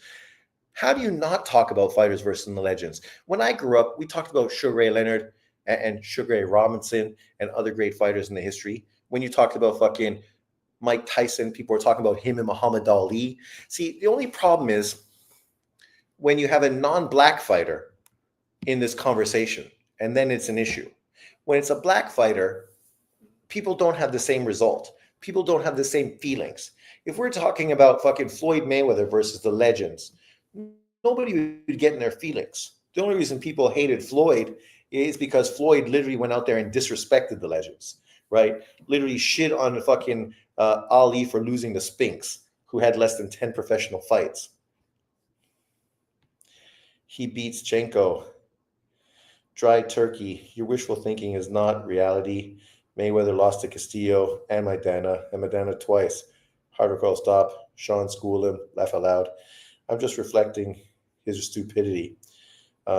How do you not talk about fighters versus the legends? When I grew up, we talked about Sugar Ray Leonard and Sugar Ray Robinson and other great fighters in the history. When you talked about fucking Mike Tyson, people were talking about him and Muhammad Ali. See, the only problem is when you have a non-black fighter in this conversation, and then it's an issue. When it's a black fighter, people don't have the same result. People don't have the same feelings. If we're talking about fucking Floyd Mayweather versus the legends, nobody would get in their feelings. The only reason people hated Floyd is because Floyd literally went out there and disrespected the legends, right? Literally shit on the fucking Ali for losing to Spinks, who had less than 10 professional fights. He beats Chenko. Dry turkey. Your wishful thinking is not reality. Mayweather lost to Castillo and Maidana twice. Hard recall stop. Sean school him. Laugh aloud. I'm just reflecting his stupidity.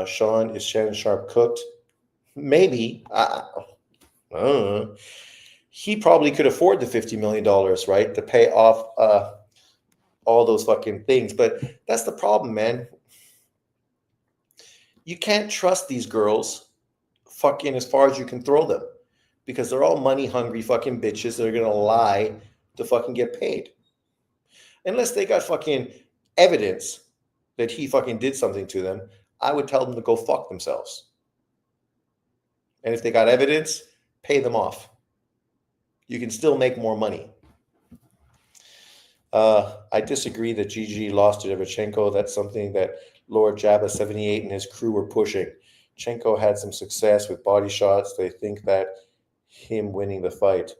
Sean, is Shannon Sharp cooked? Maybe. He probably could afford the $50 million, right, to pay off all those fucking things. But that's the problem, man. You can't trust these girls fucking as far as you can throw them, because they're all money hungry fucking bitches that are gonna lie to fucking get paid. Unless they got fucking evidence that he fucking did something to them, I would tell them to go fuck themselves. And if they got evidence, pay them off. You can still make more money. I disagree that GG lost to Derevchenko. That's something that Lord Jabba 78 and his crew were pushing. Chenko had some success with body shots. They think that him winning the fight.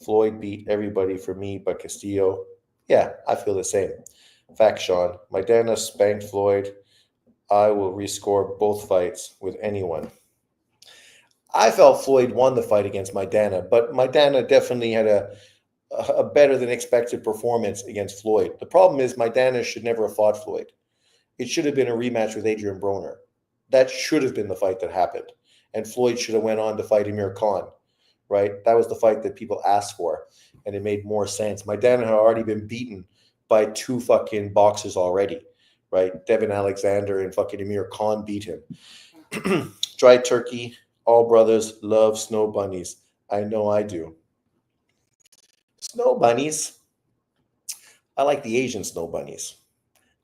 Floyd beat everybody for me but Castillo. Yeah, I feel the same. Fact, Sean. Maidana spanked Floyd. I will rescore both fights with anyone. I felt Floyd won the fight against Maidana, but Maidana definitely had a better than expected performance against Floyd. The problem is Maidana should never have fought Floyd. It should have been a rematch with Adrian Broner. That should have been the fight that happened. And Floyd should have went on to fight Amir Khan, right? That was the fight that people asked for, and it made more sense. Maidana had already been beaten by two fucking boxers already, right? Devin Alexander and fucking Amir Khan beat him. Dry turkey, all brothers love snow bunnies. I know I do. Snow bunnies. I like the Asian snow bunnies.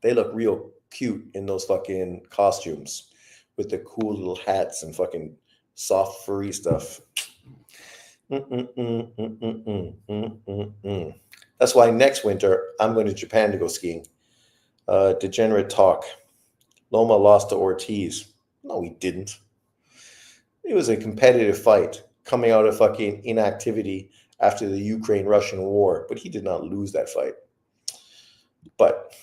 They look real cute in those fucking costumes with the cool little hats and fucking soft furry stuff. Mm-mm-mm, mm-mm-mm, mm-mm-mm. That's why next winter I'm going to Japan to go skiing. Degenerate talk. Loma lost to Ortiz. No, he didn't. It was a competitive fight coming out of fucking inactivity after the Ukraine-Russian war, but he did not lose that fight. But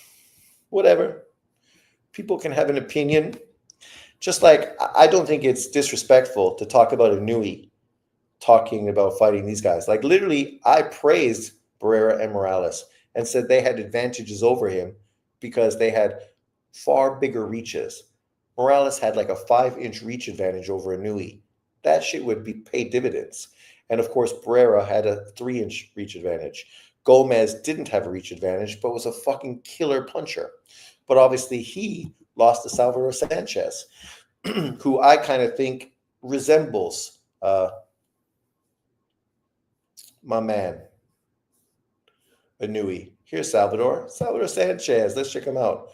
whatever. People can have an opinion. Just like I don't think it's disrespectful to talk about Inoue talking about fighting these guys. Like literally, I praised Barrera and Morales and said they had advantages over him because they had far bigger reaches. Morales had like a 5-inch reach advantage over Inoue. That shit would be pay dividends. And of course, Barrera had a 3-inch reach advantage. Gomez didn't have a reach advantage, but was a fucking killer puncher. But obviously, he lost to Salvador Sanchez, who I kind of think resembles my man, Inoue. Here's Salvador. Salvador Sanchez. Let's check him out.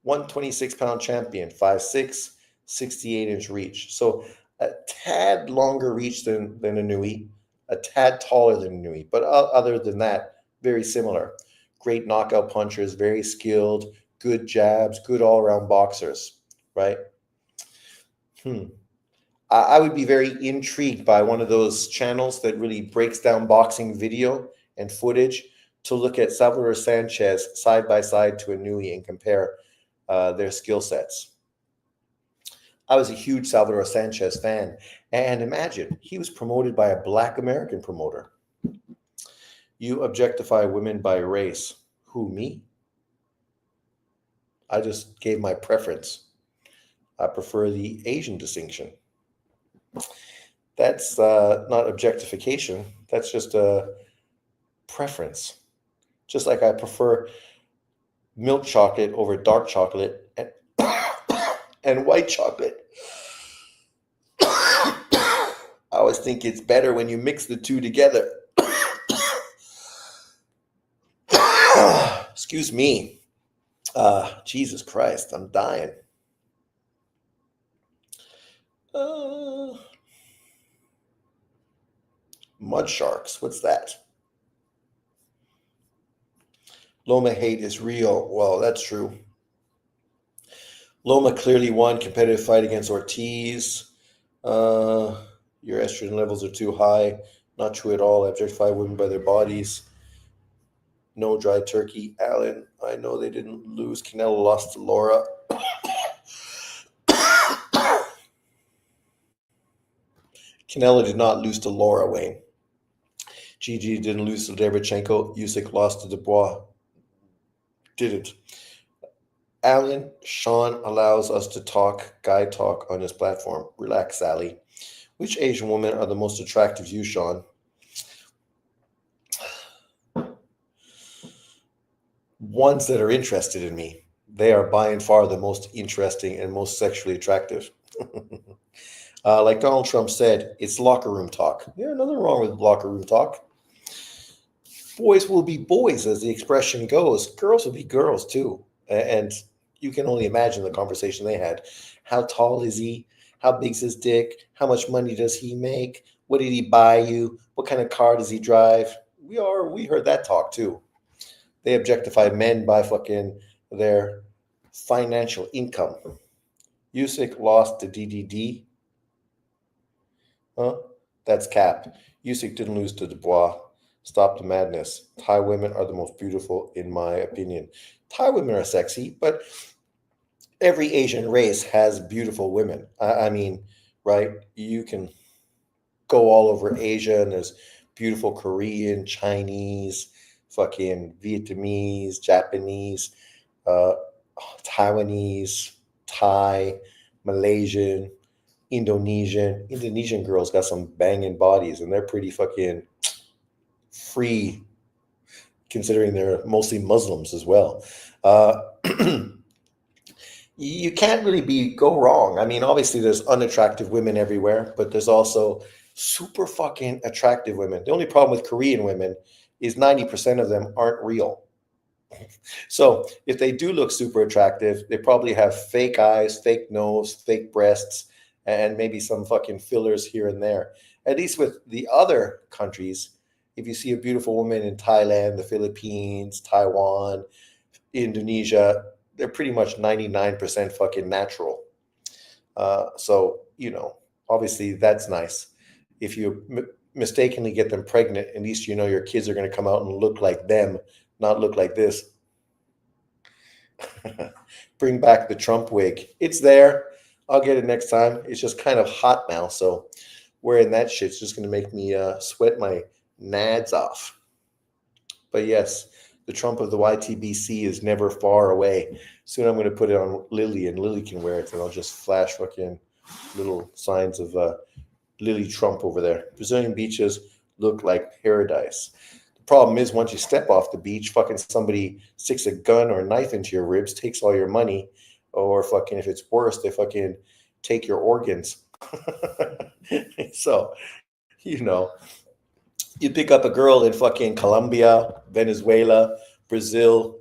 126-pound champion, 5'6", 68-inch reach. So a tad longer reach than Inoue, a tad taller than Inoue. But other than that, very similar. Great knockout punchers, very skilled, good jabs, good all-around boxers, right? I would be very intrigued by one of those channels that really breaks down boxing video and footage to look at Salvador Sanchez side by side to Inoue and compare their skill sets. I was a huge Salvador Sanchez fan, and imagine he was promoted by a Black American promoter. You objectify women by race. Who, me? I just gave my preference. I prefer the Asian distinction. That's not objectification. That's just a preference. Just like I prefer milk chocolate over dark chocolate and white chocolate. I always think it's better when you mix the two together. Excuse me. Jesus Christ, I'm dying. Mud sharks, what's that? Loma hate is real. Well, that's true. Loma clearly won competitive fight against Ortiz. Your estrogen levels are too high. Not true at all. I objectify women by their bodies. No dry turkey. Allen, I know they didn't lose. Canelo lost to Laura. Canelo did not lose to Laura, Wayne. Gigi didn't lose to Derevchenko. Usyk lost to Dubois. Didn't. Alan, Sean allows us to talk, guy talk on his platform. Relax, Sally. Which Asian women are the most attractive to you, Sean? Ones that are interested in me. They are by and far the most interesting and most sexually attractive. Like Donald Trump said, it's locker room talk. Yeah, nothing wrong with locker room talk. Boys will be boys, as the expression goes. Girls will be girls, too. And you can only imagine the conversation they had. How tall is he? How big's his dick? How much money does he make? What did he buy you? What kind of car does he drive? We heard that talk, too. They objectify men by fucking their financial income. Usyk lost to DDD. Huh? That's cap. Usyk didn't lose to Dubois. Stop the madness. Thai women are the most beautiful, in my opinion. Thai women are sexy, but every Asian race has beautiful women. I mean, right? You can go all over Asia, and there's beautiful Korean, Chinese, fucking Vietnamese, Japanese, uh, Taiwanese, Thai, Malaysian, Indonesian girls got some banging bodies, and they're pretty fucking free, considering they're mostly Muslims as well. Uh, you can't really be go wrong. I mean, obviously there's unattractive women everywhere, but there's also super fucking attractive women. The only problem with Korean women is 90% of them aren't real. So if they do look super attractive, they probably have fake eyes, fake nose, fake breasts, and maybe some fucking fillers here and there. At least with the other countries, if you see a beautiful woman in Thailand, the Philippines, Taiwan, Indonesia, they're pretty much 99% fucking natural. So, obviously that's nice. If you mistakenly get them pregnant, at least you know your kids are going to come out and look like them, not look like this. Bring back the Trump wig. It's there. I'll get it next time. It's just kind of hot now, so wearing that shit's just going to make me sweat my nads off. But yes, the Trump of the YTBC is never far away. Soon I'm going to put it on Lily, and Lily can wear it, and I'll just flash fucking little signs of Lily Trump over there. Brazilian beaches look like paradise. The problem is, once you step off the beach, fucking somebody sticks a gun or a knife into your ribs, takes all your money, or fucking, if it's worse, they fucking take your organs. So, you know, you pick up a girl in fucking Colombia, Venezuela, Brazil,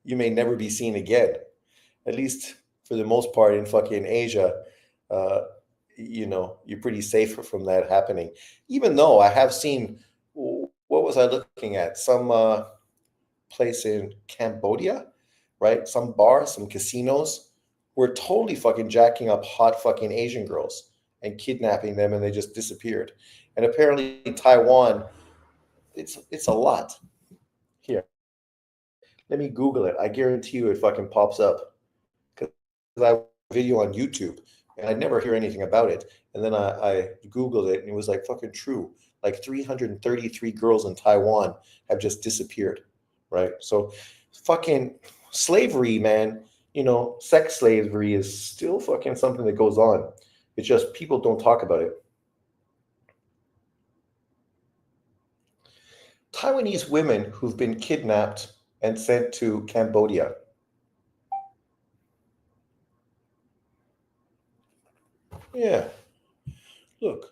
you may never be seen again. At least for the most part in fucking Asia, uh, you're pretty safe from that happening. Even though I have seen, what was I looking at? Some place in Cambodia, right? Some bars, some casinos were totally fucking jacking up hot fucking Asian girls and kidnapping them, and they just disappeared. And apparently Taiwan, it's a lot. Here, let me Google it. I guarantee you it fucking pops up. Because I have a video on YouTube and I never hear anything about it. And then I Googled it, and it was like fucking true. Like 333 girls in Taiwan have just disappeared, right? So fucking slavery, man, sex slavery is still fucking something that goes on. It's just people don't talk about it. Taiwanese women who've been kidnapped and sent to Cambodia. Yeah, look.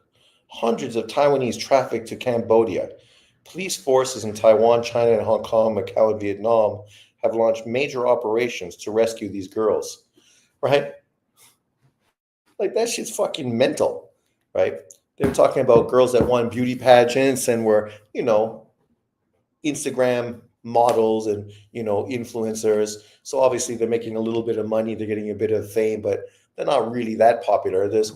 Hundreds of Taiwanese trafficked to Cambodia. Police forces in Taiwan, China, and Hong Kong, Macau, and Vietnam have launched major operations to rescue these girls, right? Like, that shit's fucking mental, right? They were talking about girls that won beauty pageants and were, Instagram models and, influencers. So obviously they're making a little bit of money, they're getting a bit of fame, but they're not really that popular. There's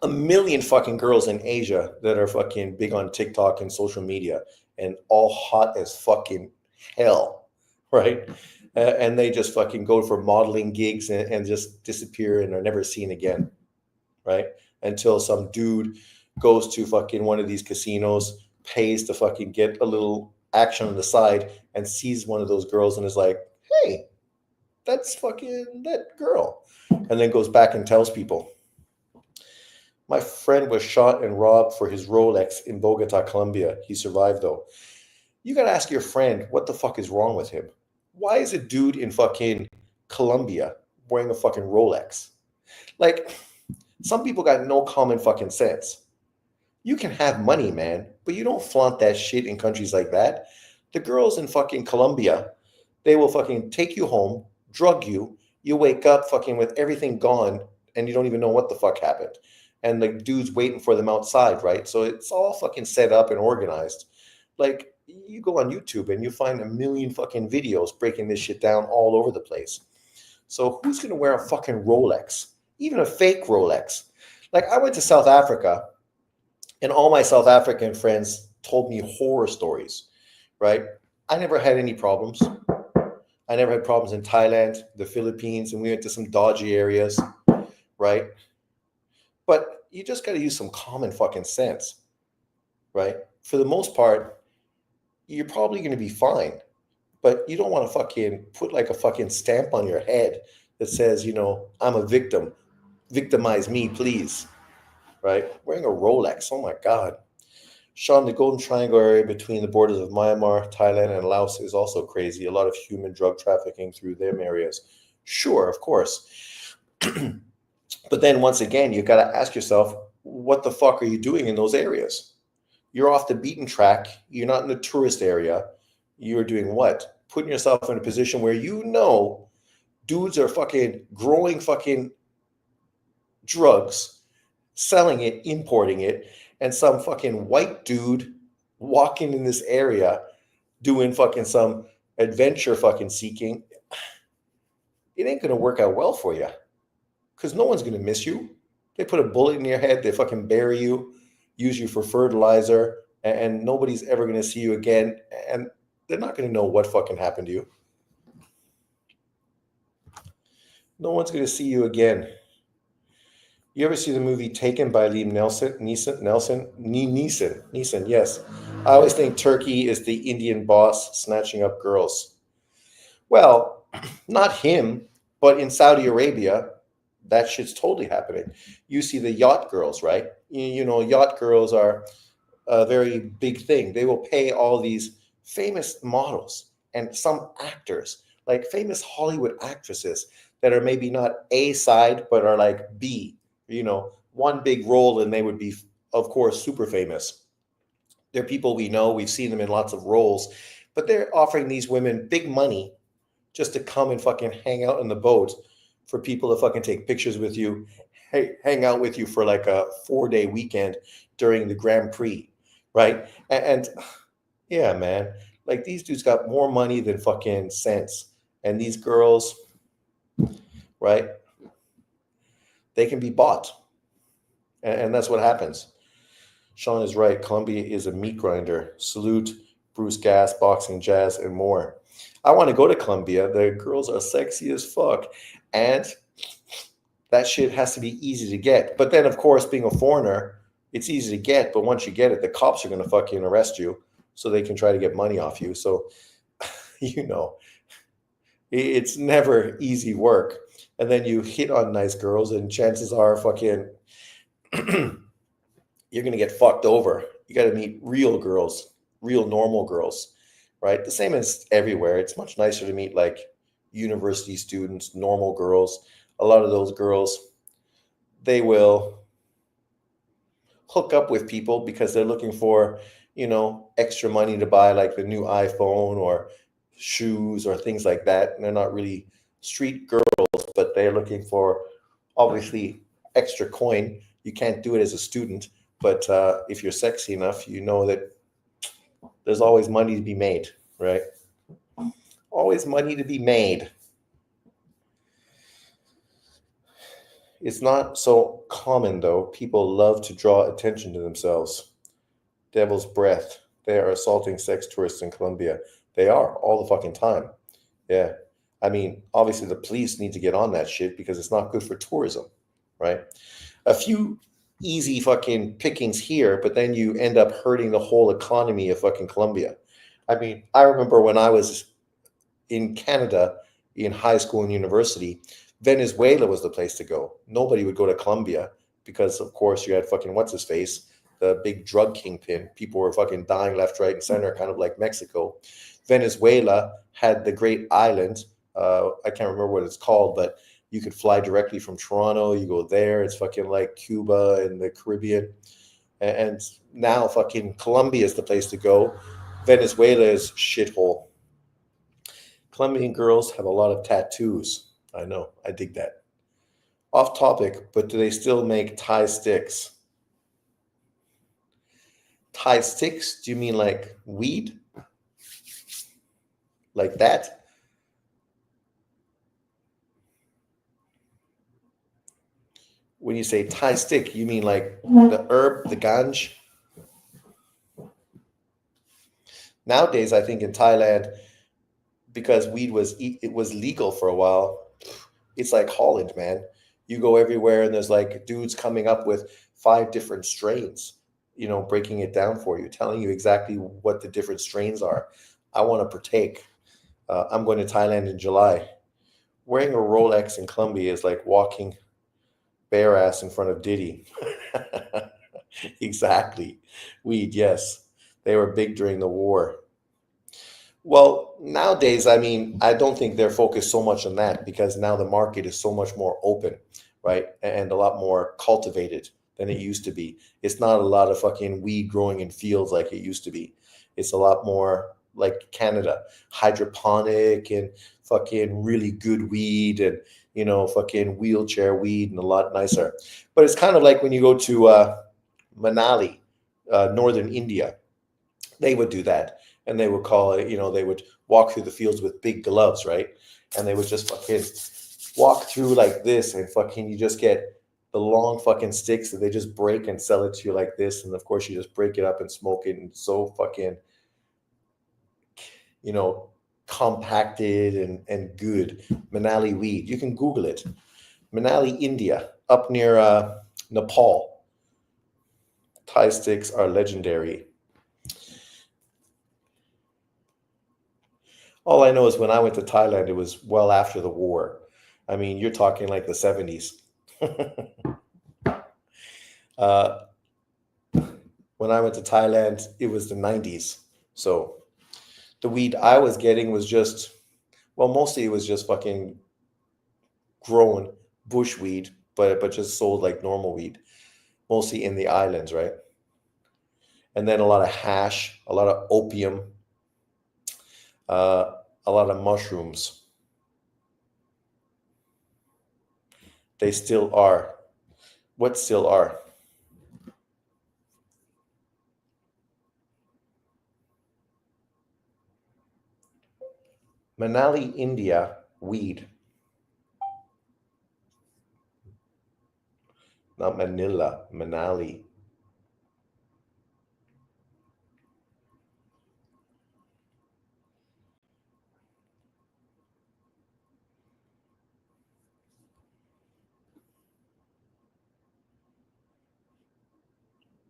a million fucking girls in Asia that are fucking big on TikTok and social media, and all hot as fucking hell, right? And they just fucking go for modeling gigs and just disappear and are never seen again, right? Until some dude goes to fucking one of these casinos, pays to fucking get a little action on the side, and sees one of those girls and is like, hey, that's fucking that girl. And then goes back and tells people. My friend was shot and robbed for his Rolex in Bogota, Colombia. He survived though. You gotta ask your friend what the fuck is wrong with him. Why is a dude in fucking Colombia wearing a fucking Rolex? Like, some people got no common fucking sense. You can have money, man, but you don't flaunt that shit in countries like that. The girls in fucking Colombia, they will fucking take you home, drug you, you wake up fucking with everything gone, and you don't even know what the fuck happened. And the dude's waiting for them outside, right? So it's all fucking set up and organized. Like, you go on YouTube and you find a million fucking videos breaking this shit down all over the place. So who's gonna wear a fucking Rolex? Even a fake Rolex. Like, I went to South Africa, and all my South African friends told me horror stories, right? I never had any problems. I never had problems in Thailand, the Philippines, and we went to some dodgy areas, right? But you just got to use some common fucking sense, right? For the most part, you're probably going to be fine. But you don't want to fucking put like a fucking stamp on your head that says, I'm a victim. Victimize me, please. Right? Wearing a Rolex. Oh my God. Sean, the Golden Triangle area between the borders of Myanmar, Thailand, and Laos is also crazy. A lot of human drug trafficking through them areas. Sure, of course. But then once again, you got to ask yourself, what the fuck are you doing in those areas? You're off the beaten track. You're not in the tourist area. You're doing what? Putting yourself in a position where dudes are fucking growing fucking drugs, selling it, importing it, and some fucking white dude walking in this area doing fucking some adventure fucking seeking. It ain't gonna work out well for you because no one's gonna miss you. They put a bullet in your head, they fucking bury you, use you for fertilizer, and nobody's ever gonna see you again. And they're not gonna know what fucking happened to you. No one's gonna see you again. You ever see the movie Taken by Liam Neeson, yes. I always think Turkey is the Indian boss snatching up girls. Well, not him, but in Saudi Arabia, that shit's totally happening. You see the yacht girls, right? Yacht girls are a very big thing. They will pay all these famous models and some actors, like famous Hollywood actresses that are maybe not A side, but are like B, one big role and they would be, of course, super famous. They're people we know, we've seen them in lots of roles, but they're offering these women big money just to come and fucking hang out on the boat for people to fucking take pictures with you, hang out with you for like a 4-day weekend during the Grand Prix, right? And yeah, man, like these dudes got more money than fucking sense. And these girls, right, they can be bought. And that's what happens. Sean is right. Colombia is a meat grinder. Salute, Bruce Gas, Boxing, Jazz, and more. I want to go to Colombia. The girls are sexy as fuck. And that shit has to be easy to get. But then, of course, being a foreigner, it's easy to get. But once you get it, the cops are going to fucking arrest you so they can try to get money off you. So, it's never easy work. And then you hit on nice girls, and chances are fucking you're going to get fucked over. You got to meet real girls, real normal girls, right? The same as everywhere. It's much nicer to meet like university students, normal girls. A lot of those girls, they will hook up with people because they're looking for, extra money to buy like the new iPhone or shoes or things like that. And they're not really street girls, but they're looking for obviously extra coin. You can't do it as a student, but if you're sexy enough, you know that there's always money to be made, right? Always money to be made. It's not so common, though. People love to draw attention to themselves. Devil's breath. They are assaulting sex tourists in Colombia. They are all the fucking time. Yeah. I mean, obviously the police need to get on that shit because it's not good for tourism, right? A few easy fucking pickings here, but then you end up hurting the whole economy of fucking Colombia. I mean, I remember when I was in Canada in high school and university, Venezuela was the place to go. Nobody would go to Colombia because, of course, you had fucking what's his face, the big drug kingpin. People were fucking dying left, right, and center, kind of like Mexico. Venezuela had the great island. I can't remember what it's called, but you could fly directly from Toronto. You go there. It's fucking like Cuba and the Caribbean. And now fucking Colombia is the place to go. Venezuela is shithole. Colombian girls have a lot of tattoos. I know. I dig that. Off topic, but do they still make Thai sticks? Thai sticks? Do you mean like weed? Like that? When you say Thai stick, you mean like the herb, the ganj? Nowadays, I think in Thailand, because weed was legal for a while, it's like Holland, man. You go everywhere and there's like dudes coming up with 5 different strains, breaking it down for you, telling you exactly what the different strains are. I want to partake. I'm going to Thailand in July. Wearing a Rolex in Colombia is like walking bare ass in front of Diddy. Exactly. Weed, yes. They were big during the war. Well, nowadays, I mean, I don't think they're focused so much on that because now the market is so much more open, right? And a lot more cultivated than it used to be. It's not a lot of fucking weed growing in fields like it used to be. It's a lot more like Canada, hydroponic and fucking really good weed and, fucking wheelchair weed and a lot nicer. But it's kind of like when you go to Manali, northern India, they would do that, and they would call it, they would walk through the fields with big gloves, right? And they would just fucking walk through like this, and fucking you just get the long fucking sticks that they just break and sell it to you like this, and of course you just break it up and smoke it, and so fucking, you know compacted and good. Manali weed, you can Google it. Manali, India, up near Nepal. Thai sticks are legendary. All I know is when I went to Thailand, it was well after the war. I mean, you're talking like the 70s. uh, when I went to Thailand, it was the 90s. So the weed I was getting was just, well, mostly it was just fucking grown bush weed, but just sold like normal weed, mostly in the islands, right? And then a lot of hash, a lot of opium, uh, a lot of mushrooms. They still are. What still are? Manali, India, weed, not Manila, Manali.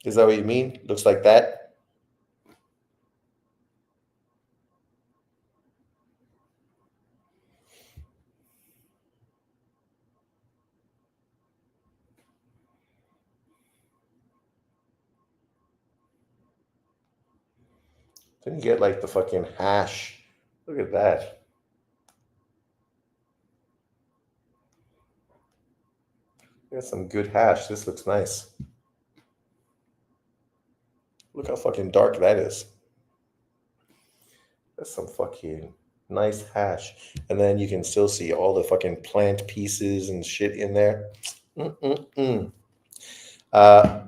Is that what you mean? Looks like that. Then you get like the fucking hash. Look at that. Got some good hash. This looks nice. Look how fucking dark that is. That's some fucking nice hash. And then you can still see all the fucking plant pieces and shit in there. Mm-mm-mm. Uh,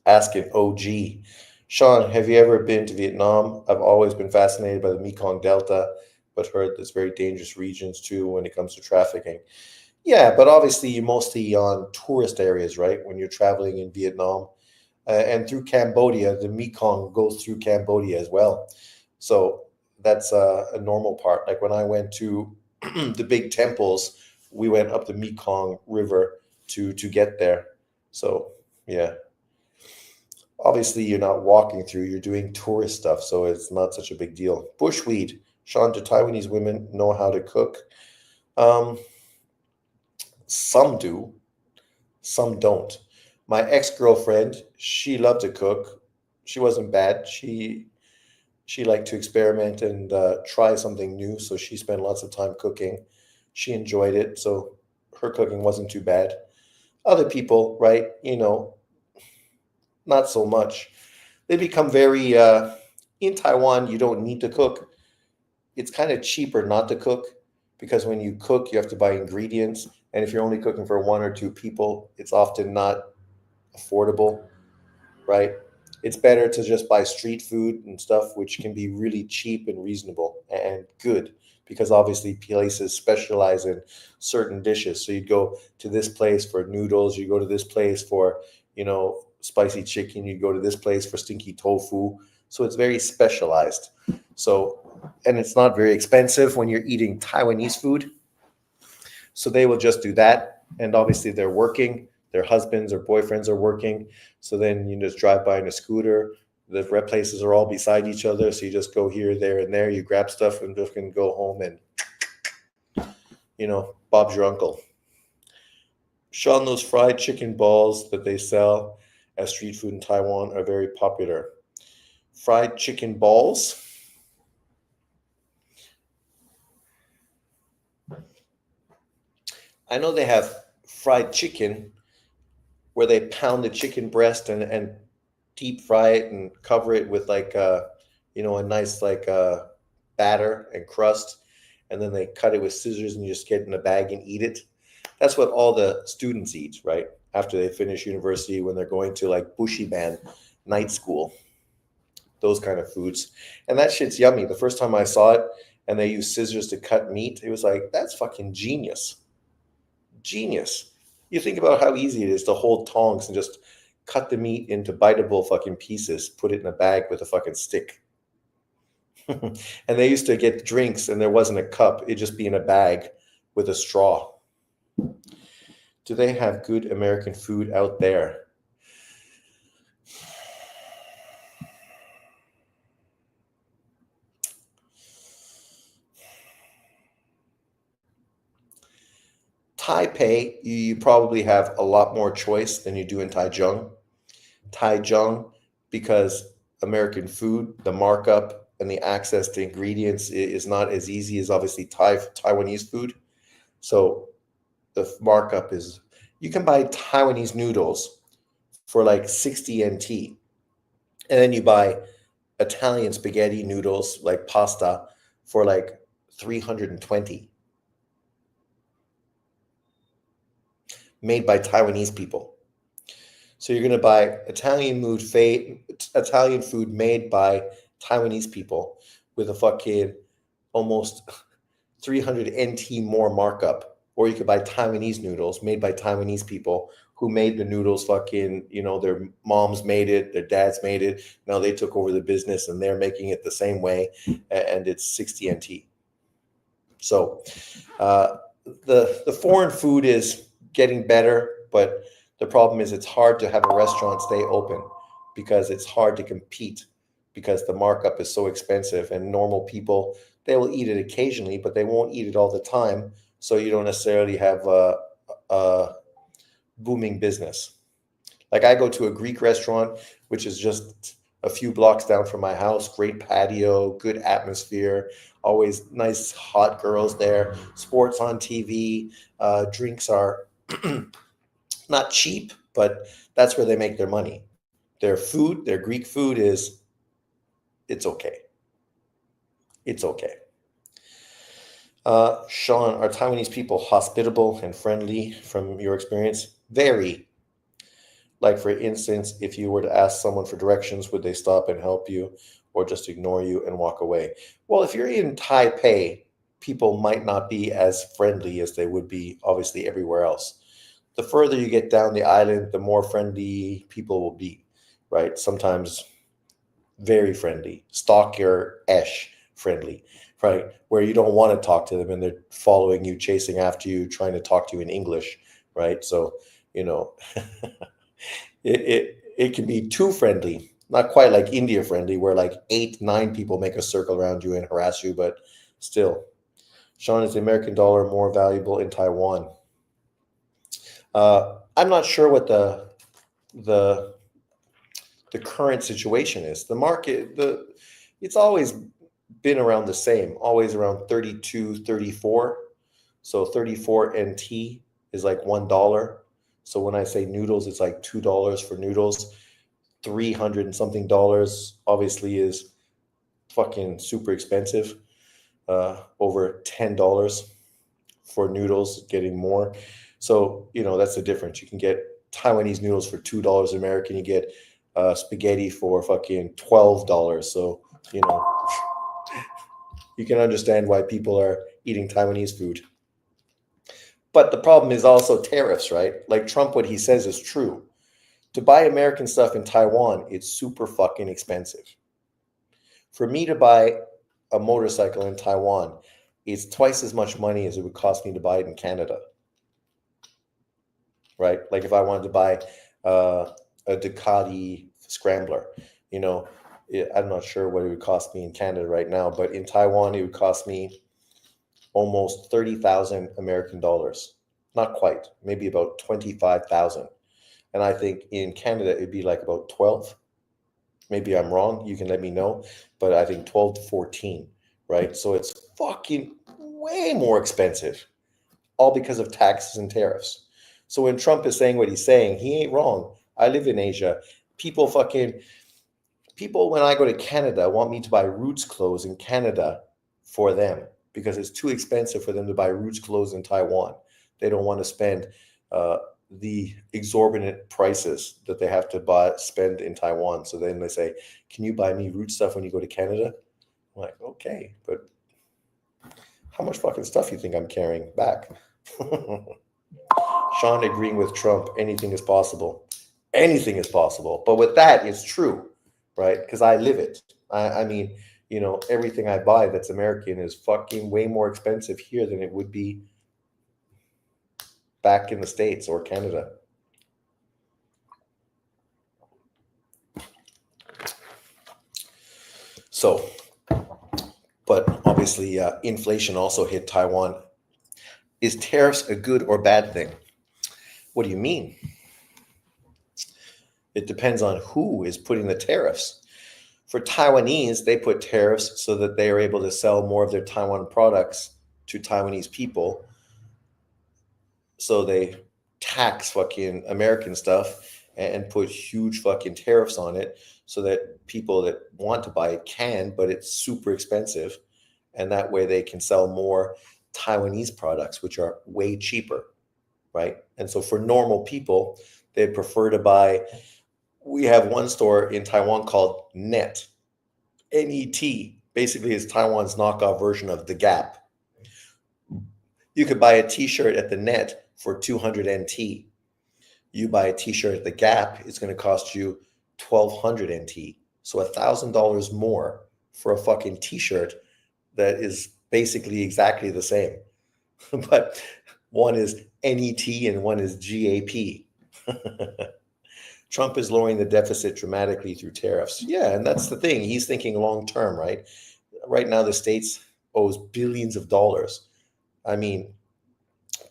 Ask it, OG. Sean, have you ever been to Vietnam? I've always been fascinated by the Mekong Delta, but heard there's very dangerous regions too when it comes to trafficking. Yeah, but obviously you're mostly on tourist areas, right? When you're traveling in Vietnam and through Cambodia, the Mekong goes through Cambodia as well. So that's a normal part. Like when I went to the big temples, we went up the Mekong River to get there. So yeah, obviously you're not walking through; you're doing tourist stuff, so it's not such a big deal. Bushweed, Sean, do Taiwanese women know how to cook? Um, some do, some don't. My ex-girlfriend, she loved to cook. She wasn't bad. She liked to experiment and try something new, so she spent lots of time cooking. She enjoyed it, so her cooking wasn't too bad. Other people, right, not so much. They become very in Taiwan, you don't need to cook. It's kind of cheaper not to cook because when you cook, you have to buy ingredients, and if you're only cooking for 1 or 2 people, it's often not affordable, right? It's better to just buy street food and stuff, which can be really cheap and reasonable and good because obviously places specialize in certain dishes. So you go to this place for noodles, you go to this place for, spicy chicken, you go to this place for stinky tofu. So it's very specialized. So, and it's not very expensive when you're eating Taiwanese food. So they will just do that. And obviously they're working, their husbands or boyfriends are working. So then you just drive by in a scooter. The rep places are all beside each other. So you just go here, there, and there. You grab stuff and just can go home and, Bob's your uncle. Sean, those fried chicken balls that they sell as street food in Taiwan are very popular. Fried chicken balls. I know they have fried chicken where they pound the chicken breast and deep fry it and cover it with like a nice like batter and crust, and then they cut it with scissors and you just get it in a bag and eat it. That's what all the students eat, right? After they finish university, when they're going to like Bushiban night school, those kind of foods. And that shit's yummy. The first time I saw it and they use scissors to cut meat, it was like, that's fucking genius. Genius. You think about how easy it is to hold tongs and just cut the meat into biteable fucking pieces, put it in a bag with a fucking stick. And they used to get drinks and there wasn't a cup, it'd just be in a bag with a straw. Do they have good American food out there? Taipei, you probably have a lot more choice than you do in Taichung. Taichung, because American food, the markup and the access to ingredients is not as easy as obviously Taiwanese food. So the markup is, you can buy Taiwanese noodles for like 60 NT. And then you buy Italian spaghetti noodles, like pasta, for like 320, made by Taiwanese people. So you're going to buy Italian food made by Taiwanese people with a fucking almost 300 NT more markup. Or you could buy Taiwanese noodles made by Taiwanese people who made the noodles fucking, their moms made it, their dads made it. Now they took over the business and they're making it the same way, and it's 60 NT. So the foreign food is getting better, but the problem is it's hard to have a restaurant stay open because it's hard to compete because the markup is so expensive, and normal people, they will eat it occasionally, but they won't eat it all the time. So you don't necessarily have a booming business. Like I go to a Greek restaurant, which is just a few blocks down from my house, great patio, good atmosphere, always nice hot girls there, sports on TV, drinks are not cheap, but that's where they make their money. Their food, their Greek food it's okay. It's okay. Sean, are Taiwanese people hospitable and friendly from your experience? Very. Like, for instance, if you were to ask someone for directions, would they stop and help you or just ignore you and walk away? Well, if you're in Taipei, people might not be as friendly as they would be, obviously, everywhere else. The further you get down the island, the more friendly people will be, right? Sometimes very friendly, stalker-esh friendly, right? Where you don't want to talk to them and they're following you, chasing after you, trying to talk to you in English, right? So, it can be too friendly, not quite like India friendly, where like 8, 9 people make a circle around you and harass you, but still. Sean, is the American dollar more valuable in Taiwan? I'm not sure what the current situation is. The market, it's always been around the same, always around 32, 34. So 34 NT is like $1. So when I say noodles, it's like $2 for noodles. 300 and something dollars obviously is fucking super expensive. Over $10 for noodles, getting more. So, that's the difference. You can get Taiwanese noodles for $2 American. You get spaghetti for fucking $12. So, you can understand why people are eating Taiwanese food. But the problem is also tariffs, right? Like Trump, what he says is true. To buy American stuff in Taiwan, it's super fucking expensive. For me to buy a motorcycle in Taiwan, it's twice as much money as it would cost me to buy it in Canada. right? Like if I wanted to buy uh, a Ducati Scrambler, you know, I'm not sure what it would cost me in Canada right now, but in Taiwan it would cost me almost 30,000 American dollars. Not quite, maybe about 25,000. And I think in Canada it'd be like about 12. Maybe I'm wrong. You can let me know. But I think 12 to 14, right? So it's fucking way more expensive, all because of taxes and tariffs. So when Trump is saying what he's saying, he ain't wrong. I live in Asia. People fucking, people, when I go to Canada, want me to buy Roots clothes in Canada for them because it's too expensive for them to buy Roots clothes in Taiwan. They don't want to spend uh, the exorbitant prices that they have to spend in Taiwan. So then they say, "Can you buy me Roots stuff when you go to Canada?" I'm like, "Okay, but how much fucking stuff you think I'm carrying back?" Sean agreeing with Trump, anything is possible. Anything is possible. But with that, it's true, right? Because I live it. I mean, everything I buy that's American is fucking way more expensive here than it would be back in the States or Canada. So, but obviously, inflation also hit Taiwan. Is tariffs a good or bad thing? What do you mean? It depends on who is putting the tariffs. For Taiwanese, they put tariffs so that they are able to sell more of their Taiwan products to Taiwanese people. So they tax fucking American stuff and put huge fucking tariffs on it so that people that want to buy it can, but it's super expensive. And that way they can sell more Taiwanese products, which are way cheaper, right? And so for normal people, they prefer to buy. We have one store in Taiwan called Net, N-E-T. Basically, it's Taiwan's knockoff version of the Gap. You could buy a T-shirt at the Net for 200 NT. You buy a T-shirt at the Gap, it's going to cost you 1,200 NT. So $1,000 more for a fucking T-shirt that is basically exactly the same. But one is NET and one is GAP. Trump is lowering the deficit dramatically through tariffs. Yeah, and that's the thing. He's thinking long term, right? Right now, the States owes billions of dollars. I mean,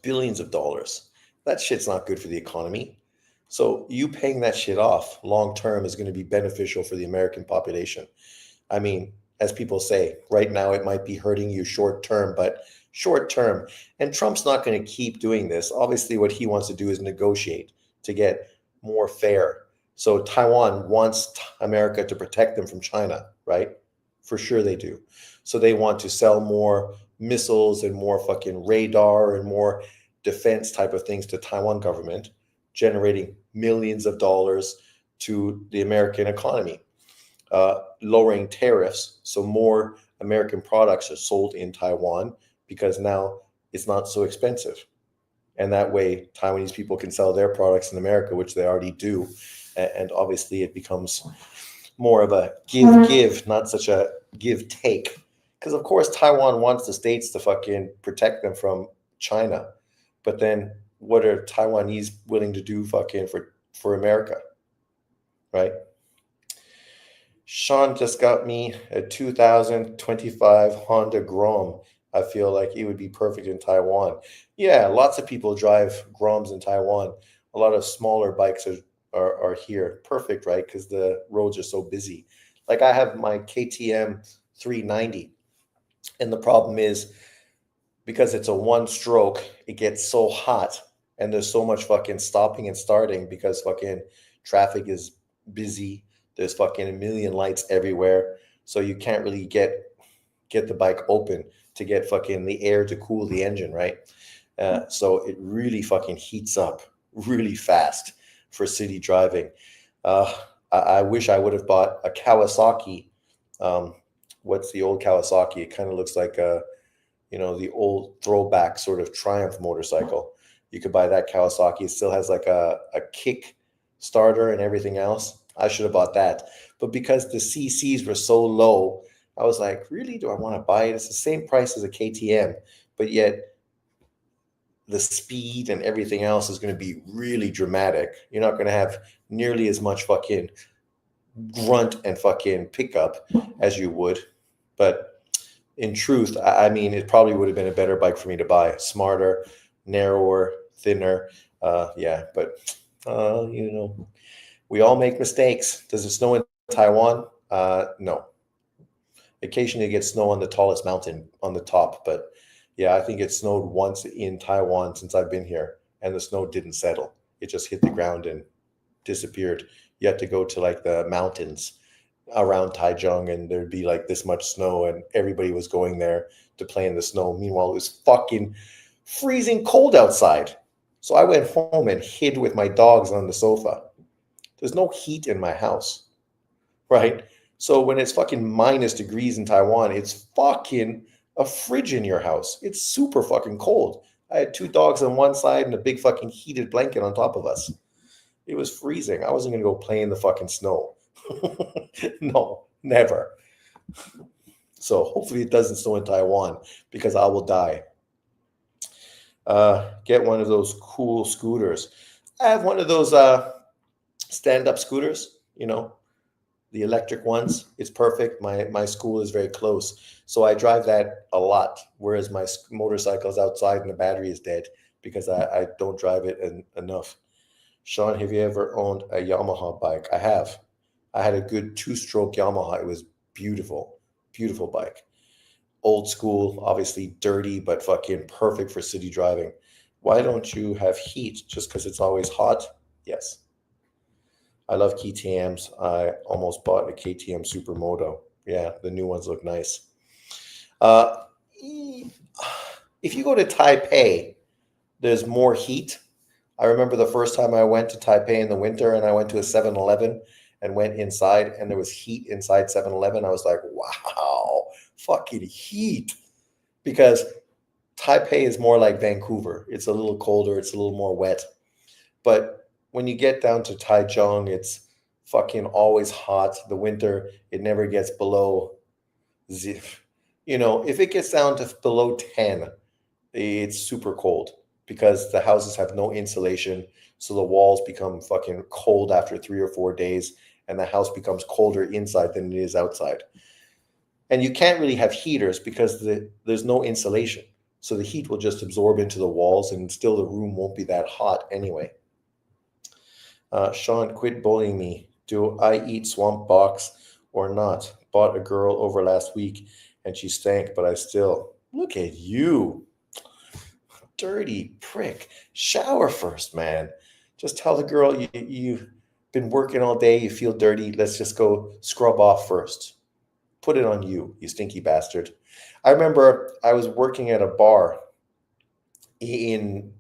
billions of dollars. That shit's not good for the economy. So you paying that shit off long term is going to be beneficial for the American population. I mean, as people say, right now it might be hurting you short term, but short term. And Trump's not going to keep doing this. Obviously, what he wants to do is negotiate to get more fair. So Taiwan wants America to protect them from China, right? For sure they do. So they want to sell more missiles and more fucking radar and more defense type of things to Taiwan government, generating millions of dollars to the American economy. Lowering tariffs so more American products are sold in Taiwan because now it's not so expensive. And that way, Taiwanese people can sell their products in America, which they already do. And obviously, it becomes more of a give, not such a give take. Because, of course, Taiwan wants the States to fucking protect them from China. But then what are Taiwanese willing to do fucking for America? Right? Sean just got me a 2025 Honda Grom. I feel like it would be perfect in Taiwan. Yeah, lots of people drive Groms in Taiwan. A lot of smaller bikes are here. Perfect, right? Because the roads are so busy. Like I have my KTM 390. And the problem is because it's a one stroke, it gets so hot and there's so much fucking stopping and starting because fucking traffic is busy. There's fucking a million lights everywhere. So you can't really get the bike open to get fucking the air to cool the engine, right? So it really fucking heats up really fast for city driving. Uh, I wish I would have bought a Kawasaki. What's the old Kawasaki? It kind of looks like the old throwback sort of Triumph motorcycle. You could buy that Kawasaki. It still has like a kick starter and everything else. I should have bought that. But because the CCs were so low, I was like, really? Do I want to buy it? It's the same price as a KTM, but yet the speed and everything else is going to be really dramatic. You're not going to have nearly as much fucking grunt and fucking pickup as you would. But in truth, I mean, it probably would have been a better bike for me to buy. Smarter, narrower, thinner. Yeah, but we all make mistakes. Does it snow in Taiwan? No. Occasionally it gets snow on the tallest mountain on the top, but yeah, I think it snowed once in Taiwan since I've been here, and the snow didn't settle. It just hit the ground and disappeared. You had to go to like the mountains around Taichung, and there'd be like this much snow, and everybody was going there to play in the snow. Meanwhile, it was fucking freezing cold outside. So I went home and hid with my dogs on the sofa. There's no heat in my house, right? So when it's fucking minus degrees in Taiwan, it's fucking a fridge in your house. It's super fucking cold. I had two dogs on one side and a big fucking heated blanket on top of us. It was freezing. I wasn't going to go play in the fucking snow. No, never. So hopefully it doesn't snow in Taiwan because I will die. Get one of those cool scooters. I have one of those stand-up scooters, the electric ones. It's perfect. My school is very close, so I drive that a lot, whereas my motorcycle is outside and the battery is dead because I don't drive it enough. Sean, have you ever owned a Yamaha bike? I have. I had a good two-stroke Yamaha. It was beautiful, beautiful bike. Old school, obviously dirty, but fucking perfect for city driving. Why don't you have heat? Just because it's always hot? Yes. I love KTM's. I almost bought a KTM Supermoto. Yeah, the new ones look nice. If you go to Taipei, there's more heat. I remember the first time I went to Taipei in the winter, and I went to a 7-Eleven and went inside, and there was heat inside 7-Eleven. I was like, wow, fucking heat. Because Taipei is more like Vancouver. It's a little colder. It's a little more wet. But when you get down to Taichung, it's fucking always hot. The winter, it never gets below zero. If it gets down to below 10, it's super cold because the houses have no insulation. So the walls become fucking cold after 3 or 4 days, and the house becomes colder inside than it is outside. And you can't really have heaters because there's no insulation. So the heat will just absorb into the walls, and still the room won't be that hot anyway. Sean, quit bullying me. Do I eat swamp box or not? Bought a girl over last week and she stank, but I still. Look at you. Dirty prick. Shower first, man. Just tell the girl you've been working all day, you feel dirty. Let's just go scrub off first. Put it on you, you stinky bastard. I remember I was working at a bar in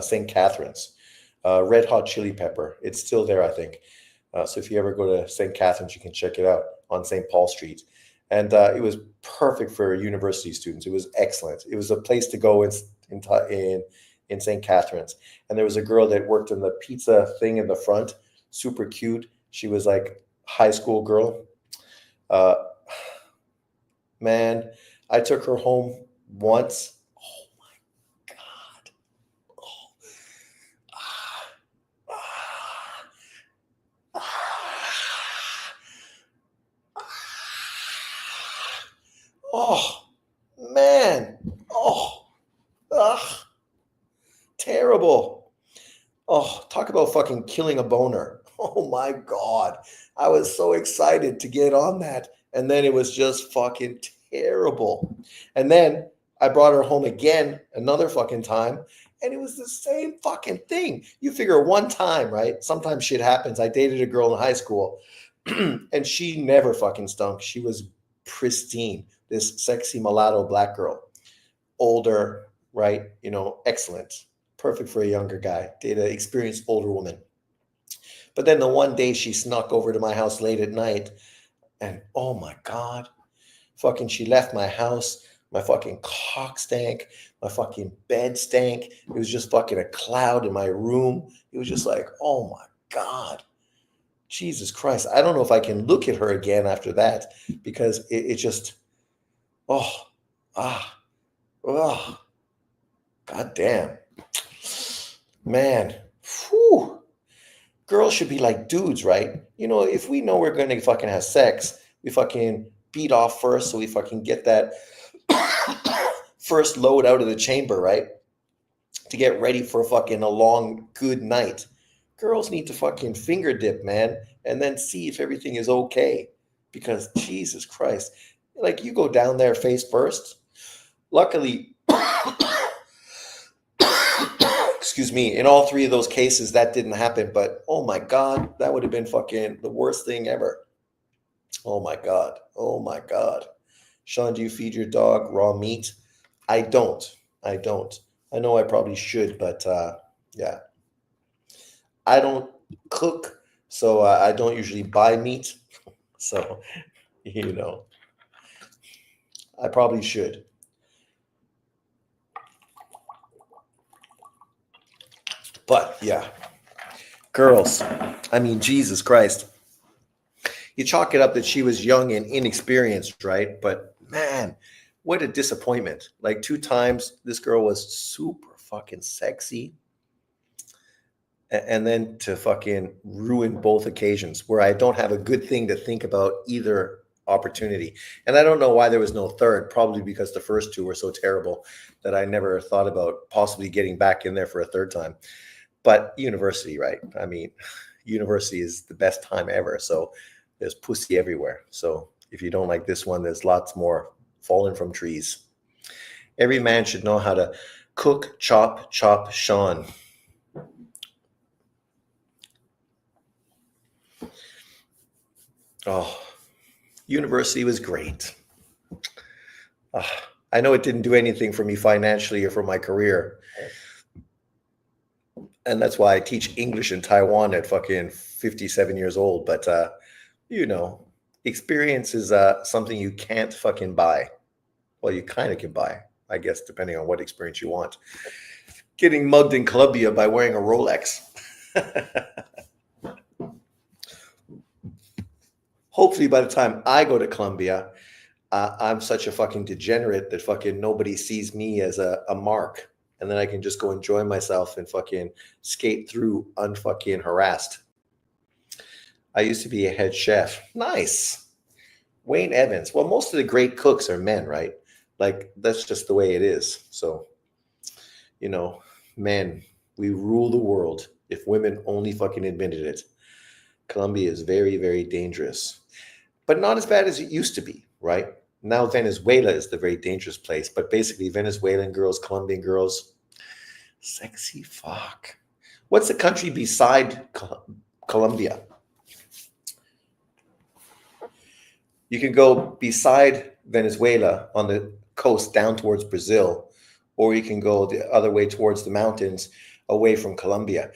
St. Catharines. Red Hot Chili Pepper. It's still there, I think. So if you ever go to St. Catharines, you can check it out on St. Paul Street. And it was perfect for university students. It was excellent. It was a place to go in St. Catharines. And there was a girl that worked in the pizza thing in the front, super cute. She was like high school girl. Man, I took her home once. Oh, man. Oh, ugh. Terrible. Oh, talk about fucking killing a boner. Oh my God. I was so excited to get on that. And then it was just fucking terrible. And then I brought her home again another fucking time, and it was the same fucking thing. You figure one time, right? Sometimes shit happens. I dated a girl in high school and she never fucking stunk. She was pristine. This sexy mulatto black girl, older, right? Excellent, perfect for a younger guy. Date an experienced older woman. But then the one day she snuck over to my house late at night, and oh my God, fucking she left my house. My fucking cock stank. My fucking bed stank. It was just fucking a cloud in my room. It was just like, oh my God. Jesus Christ. I don't know if I can look at her again after that because it just, oh, God damn. Man, whew. Girls should be like dudes, right? If we know we're gonna fucking have sex, we fucking beat off first, so we fucking get that first load out of the chamber, right? To get ready for fucking a long, good night. Girls need to fucking finger dip, man, and then see if everything is okay. Because Jesus Christ, like you go down there face first. Luckily, excuse me, in all three of those cases, that didn't happen. But oh my God, that would have been fucking the worst thing ever. Oh my God. Oh my God. Sean, do you feed your dog raw meat? I don't. I don't. I know I probably should, but yeah. I don't cook, so I don't usually buy meat. So, you know, I probably should. But yeah, girls, I mean, Jesus Christ. You chalk it up that she was young and inexperienced, right? But man, what a disappointment. Like 2 times, this girl was super fucking sexy. And then to fucking ruin both occasions where I don't have a good thing to think about either opportunity. And I don't know why there was no third, probably because the first two were so terrible that I never thought about possibly getting back in there for a third time. But university, right? I mean, university is the best time ever. So there's pussy everywhere. So if you don't like this one, there's lots more falling from trees. Every man should know how to cook, chop, Sean. Oh, university was great. I know it didn't do anything for me financially or for my career. And that's why I teach English in Taiwan at fucking 57 years old. But, you know, experience is something you can't fucking buy. Well, you kind of can buy, I guess, depending on what experience you want. Getting mugged in Colombia by wearing a Rolex. Hopefully, by the time I go to Colombia, I'm such a fucking degenerate that fucking nobody sees me as a mark. And then I can just go enjoy myself and fucking skate through unfucking harassed. I used to be a head chef. Nice. Wayne Evans. Well, most of the great cooks are men, right? Like, that's just the way it is. So, you know, men, we rule the world if women only fucking admitted it. Colombia is very, very dangerous, but not as bad as it used to be, right? Now Venezuela is the very dangerous place, but basically Venezuelan girls, Colombian girls, sexy fuck. What's the country beside Colombia? You can go beside Venezuela on the coast down towards Brazil, or you can go the other way towards the mountains away from Colombia.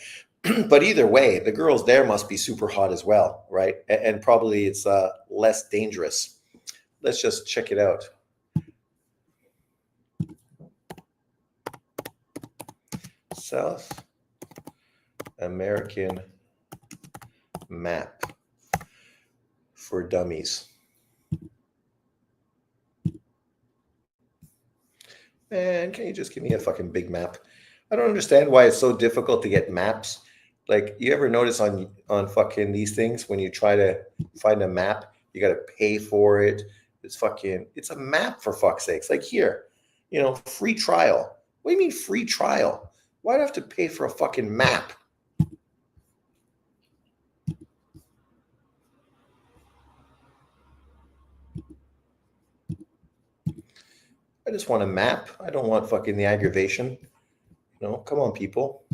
But either way, the girls there must be super hot as well, right? And probably it's less dangerous. Let's just check it out. South American map for dummies. Man, can you just give me a fucking big map? I don't understand why it's so difficult to get maps. Like, you ever notice on fucking these things when you try to find a map, you got to pay for it. It's a map for fuck's sakes. Like here, free trial. What do you mean free trial? Why do I have to pay for a fucking map? I just want a map. I don't want fucking the aggravation. Come on, people.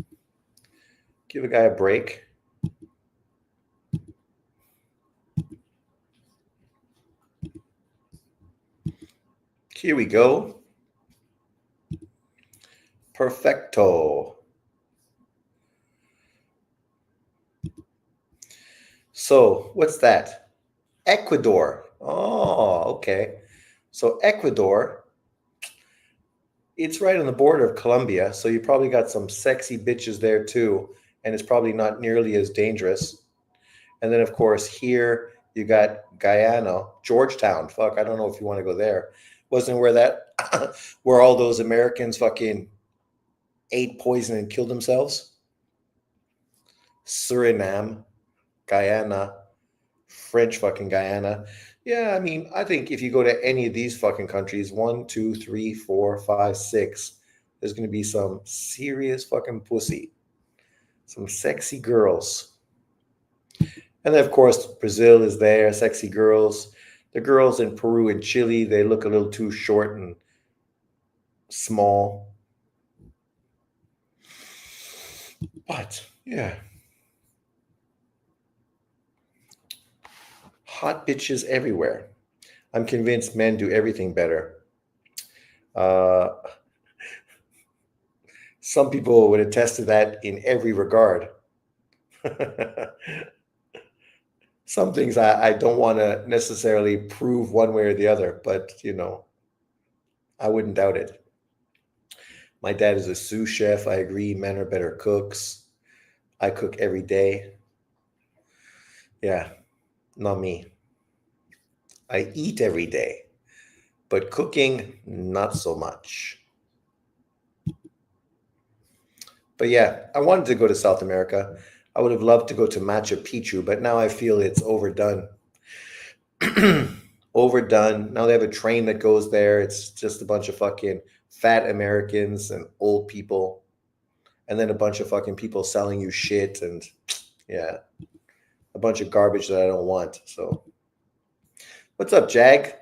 Give a guy a break. Here we go. Perfecto. So what's that? Ecuador. Oh, okay. So Ecuador, it's right on the border of Colombia. So you probably got some sexy bitches there too. And it's probably not nearly as dangerous. And then, of course, here you got Guyana, Georgetown. Fuck, I don't know if you want to go there. Wasn't where all those Americans fucking ate poison and killed themselves? Suriname, Guyana, French fucking Guyana. Yeah, I mean, I think if you go to any of these fucking countries, one, two, three, four, five, six, there's going to be some serious fucking pussy, some sexy girls. And then, of course, Brazil is there, sexy girls. The girls in Peru and Chile, they look a little too short and small. But, yeah. Hot bitches everywhere. I'm convinced men do everything better. Uh, some people would attest to that in every regard. Some things I don't want to necessarily prove one way or the other, but I wouldn't doubt it. My dad is a sous chef. I agree, men are better cooks. I cook every day. Yeah, not me. I eat every day, but cooking, not so much. But yeah, I wanted to go to South America. I would have loved to go to Machu Picchu, but now I feel it's overdone. Overdone. Now they have a train that goes there. It's just a bunch of fucking fat Americans and old people, and then a bunch of fucking people selling you shit, and yeah, a bunch of garbage that I don't want. So, what's up, Jag?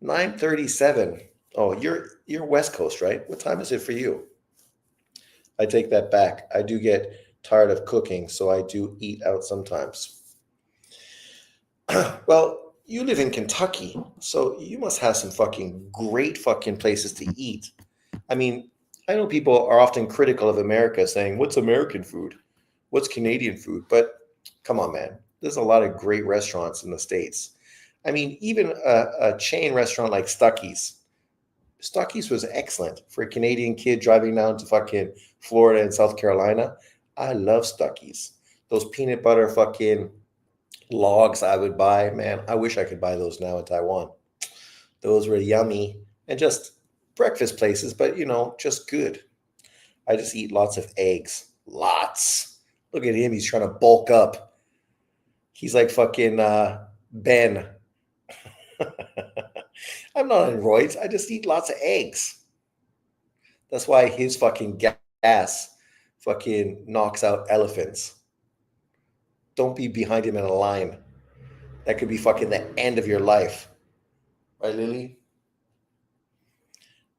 9:37. Oh, you're West Coast, right? What time is it for you? I take that back. I do get tired of cooking, so I do eat out sometimes. Well, you live in Kentucky, so you must have some fucking great fucking places to eat. I mean, I know people are often critical of America, saying, "What's American food? What's Canadian food?" But come on, man. There's a lot of great restaurants in the States. I mean, even a chain restaurant like Stuckey's. Stuckey's was excellent for a Canadian kid driving down to fucking Florida and South Carolina. I love Stuckey's. Those peanut butter fucking logs I would buy, man, I wish I could buy those now in Taiwan. Those were yummy and just breakfast places, but just good. I just eat lots of eggs. Lots. Look at him. He's trying to bulk up. He's like fucking Ben. I'm not on roids. I just eat lots of eggs. That's why his fucking gas fucking knocks out elephants. Don't be behind him in a line. That could be fucking the end of your life. Right, Lily?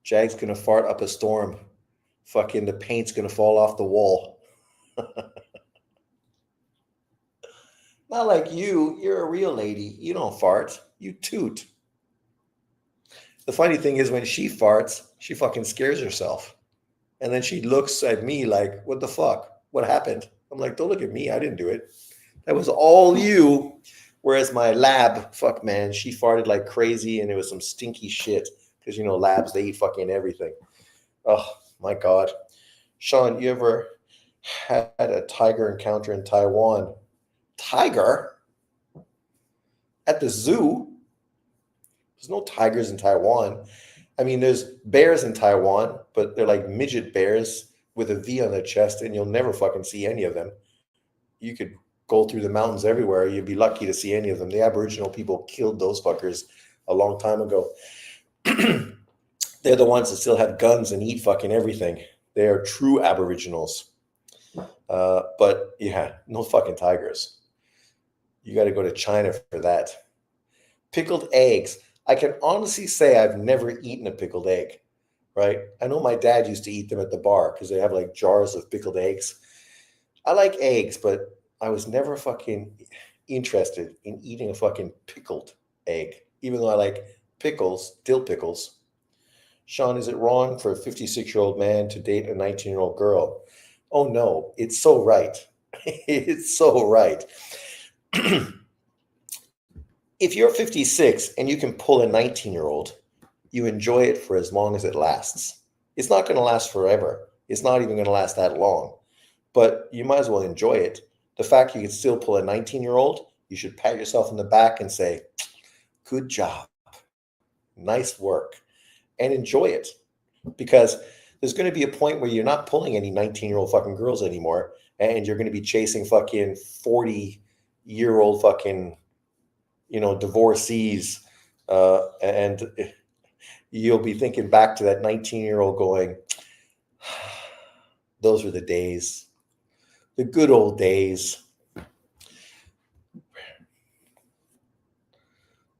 Jag's gonna fart up a storm. Fucking the paint's gonna fall off the wall. Not like you. You're a real lady. You don't fart. You toot. The funny thing is when she farts, she fucking scares herself. And then she looks at me like, what the fuck? What happened? I'm like, don't look at me. I didn't do it. That was all you. Whereas my lab, fuck man, she farted like crazy and it was some stinky shit. Because labs, they eat fucking everything. Oh my God. Sean, you ever had a tiger encounter in Taiwan? Tiger? At the zoo? There's no tigers in Taiwan. I mean, there's bears in Taiwan, but they're like midget bears with a V on their chest, and you'll never fucking see any of them. You could go through the mountains everywhere. You'd be lucky to see any of them. The Aboriginal people killed those fuckers a long time ago. They're the ones that still have guns and eat fucking everything. They are true Aboriginals. But yeah, no fucking tigers. You got to go to China for that. Pickled eggs. I can honestly say I've never eaten a pickled egg, right? I know my dad used to eat them at the bar because they have like jars of pickled eggs. I like eggs, but I was never fucking interested in eating a fucking pickled egg, even though I like pickles, dill pickles. Sean, is it wrong for a 56-year-old man to date a 19-year-old girl? Oh no, it's so right. It's so right. If you're 56 and you can pull a 19-year-old, you enjoy it for as long as it lasts. It's not going to last forever. It's not even going to last that long. But you might as well enjoy it. The fact you can still pull a 19-year-old, you should pat yourself in the back and say, good job. Nice work. And enjoy it. Because There's going to be a point where you're not pulling any 19-year-old fucking girls anymore, and you're going to be chasing fucking 40-year-old fucking, divorcees, and you'll be thinking back to that 19-year-old going, those were the days, the good old days.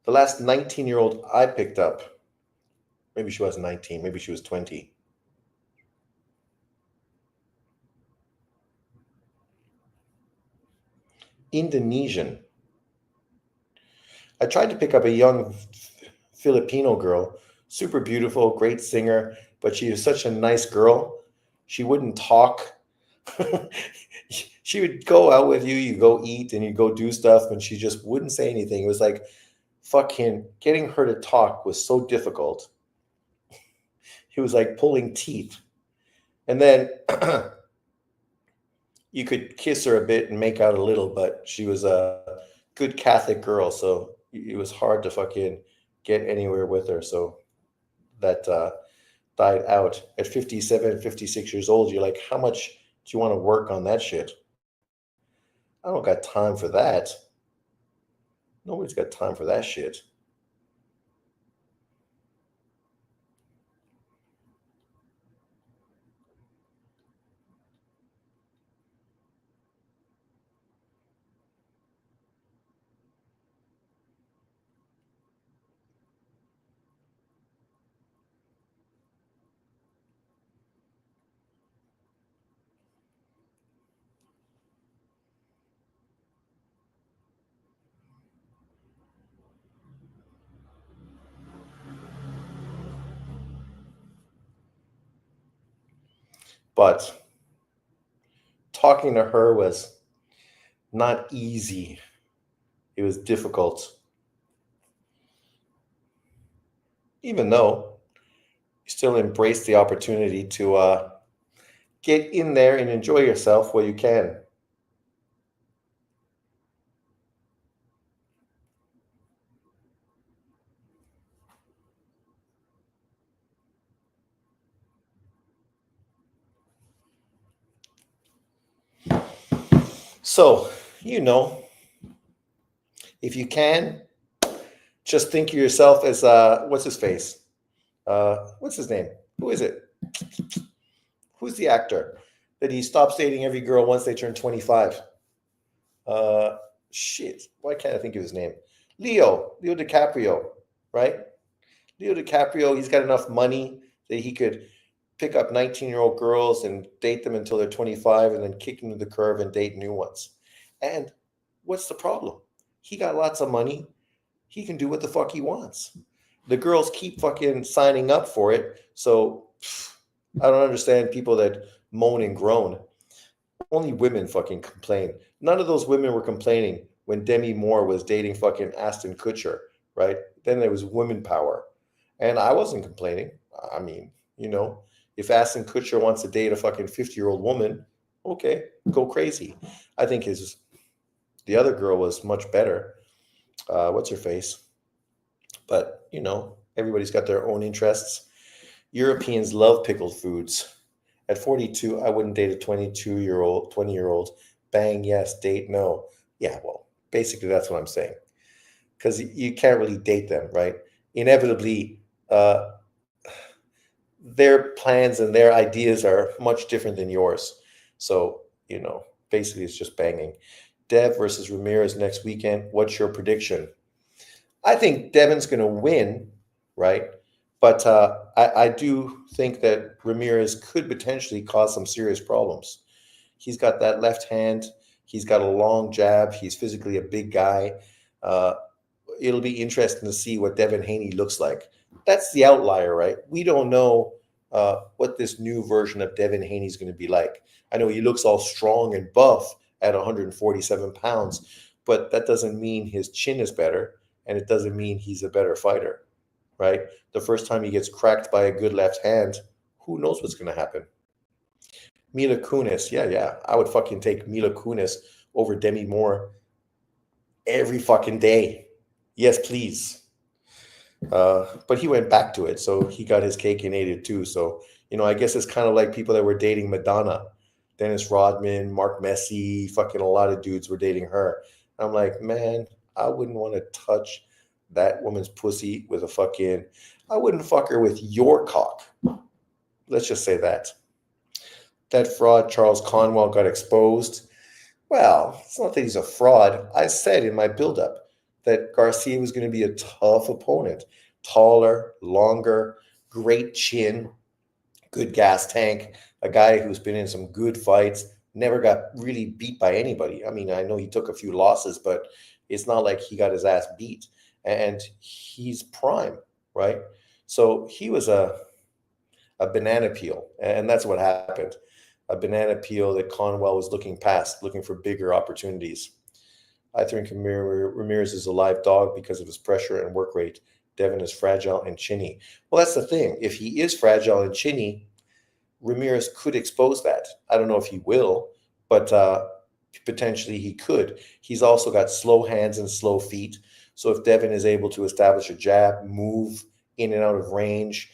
The last 19-year-old I picked up, maybe she wasn't 19, maybe she was 20. Indonesian. I tried to pick up a young Filipino girl, super beautiful, great singer, but she was such a nice girl. She wouldn't talk. She would go out with you, you go eat and you go do stuff, and she just wouldn't say anything. It was like fucking getting her to talk was so difficult. It was like pulling teeth. And then you could kiss her a bit and make out a little, but she was a good Catholic girl, so it was hard to fucking get anywhere with her. So that died out at 57, 56 years old. You're like, how much do you want to work on that shit? I don't got time for that. Nobody's got time for that shit. But talking to her was not easy. It was difficult. Even though you still embrace the opportunity to get in there and enjoy yourself while you can. So, if you can, just think of yourself as what's his face? What's his name? Who is it? Who's the actor that he stops dating every girl once they turn 25? Shit. Why can't I think of his name? Leo DiCaprio, right? Leo DiCaprio, he's got enough money that he could pick up 19-year-old girls and date them until they're 25 and then kick them to the curb and date new ones. And what's the problem? He got lots of money. He can do what the fuck he wants. The girls keep fucking signing up for it. So I don't understand people that moan and groan. Only women fucking complain. None of those women were complaining when Demi Moore was dating fucking Ashton Kutcher, right? Then there was women power. And I wasn't complaining. I mean, if Ashton Kutcher wants to date a fucking 50-year-old woman, okay, go crazy. I think the other girl was much better. What's her face? But, everybody's got their own interests. Europeans love pickled foods. At 42, I wouldn't date a 22-year-old, 20-year-old. Bang, yes, date, no. Yeah, well, basically that's what I'm saying. Because you can't really date them, right? Inevitably, their plans and their ideas are much different than yours. So, basically it's just banging. Dev versus Ramirez next weekend. What's your prediction? I think Devin's going to win, right? But I do think that Ramirez could potentially cause some serious problems. He's got that left hand. He's got a long jab. He's physically a big guy. It'll be interesting to see what Devin Haney looks like. That's the outlier, right? We don't know what this new version of Devin Haney is going to be like. I know he looks all strong and buff at 147 pounds, but that doesn't mean his chin is better, and it doesn't mean he's a better fighter, right? The first time he gets cracked by a good left hand, who knows what's going to happen? Mila Kunis, yeah. I would fucking take Mila Kunis over Demi Moore every fucking day. Yes, please. But he went back to it, so he got his cake and ate it too. So I guess it's kind of like people that were dating Madonna, Dennis Rodman, Mark Messi, fucking a lot of dudes were dating her. I'm like, man, I wouldn't want to touch that woman's pussy with a fucking, I wouldn't fuck her with your cock. Let's just say that. That fraud, Charles Conwell, got exposed. Well, it's not that he's a fraud. I said in my buildup that Garcia was going to be a tough opponent. Taller, longer, great chin, good gas tank, a guy who's been in some good fights, never got really beat by anybody. I mean, I know he took a few losses, but it's not like he got his ass beat. And he's prime, right? So he was a banana peel, and that's what happened. A banana peel that Conwell was looking past, looking for bigger opportunities. I think Ramirez is a live dog because of his pressure and work rate. Devin is fragile and chinny. Well, that's the thing. If he is fragile and chinny, Ramirez could expose that. I don't know if he will, but potentially he could. He's also got slow hands and slow feet. So if Devin is able to establish a jab, move in and out of range,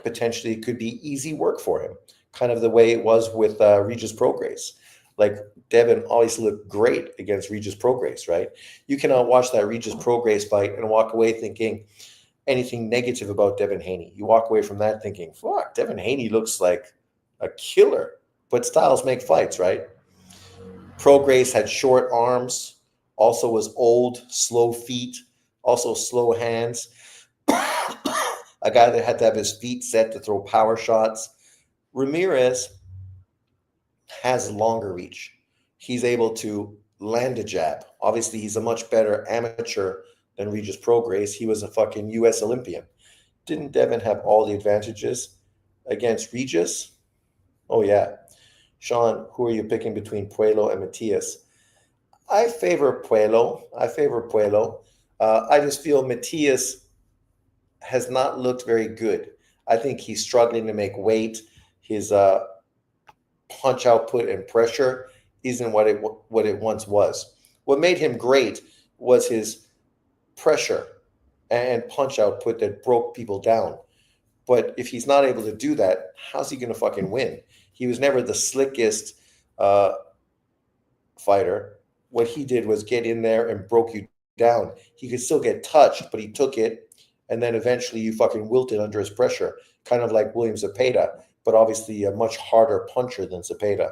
potentially it could be easy work for him, kind of the way it was with Regis Prograis. Like Devin always looked great against Regis Prograis, right? You cannot watch that Regis Prograis fight and walk away thinking anything negative about Devin Haney. You walk away from that thinking, fuck, Devin Haney looks like a killer. But styles make fights, right? Prograis had short arms, also was old, slow feet, also slow hands. A guy that had to have his feet set to throw power shots. Ramirez has longer reach. He's able to land a jab. Obviously, he's a much better amateur than Regis Prograis. He was a fucking US Olympian. Didn't Devin have all the advantages against Regis? Oh, yeah. Sean, who are you picking between Puello and Matias? I favor Puello. I just feel Matias has not looked very good. I think he's struggling to make weight. His punch output and pressure isn't what it once was. What made him great was his pressure and punch output that broke people down. But if he's not able to do that, how's he going to fucking win? He was never the slickest fighter. What he did was get in there and broke you down. He could still get touched, but he took it, and then eventually you fucking wilted under his pressure, kind of like William Zepeda, but obviously a much harder puncher than Zepeda.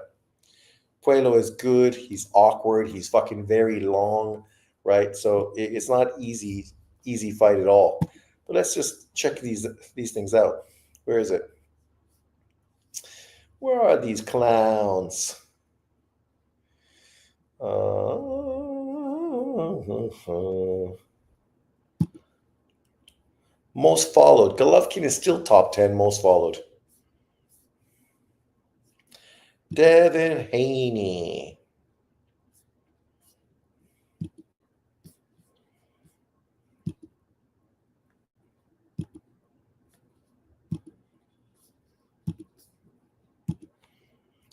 Puello is good. He's awkward. He's fucking very long, right? So it's not easy fight at all. But let's just check these things out. Where is it? Where are these clowns? Most followed. Golovkin is still top 10 most followed. Devin Haney.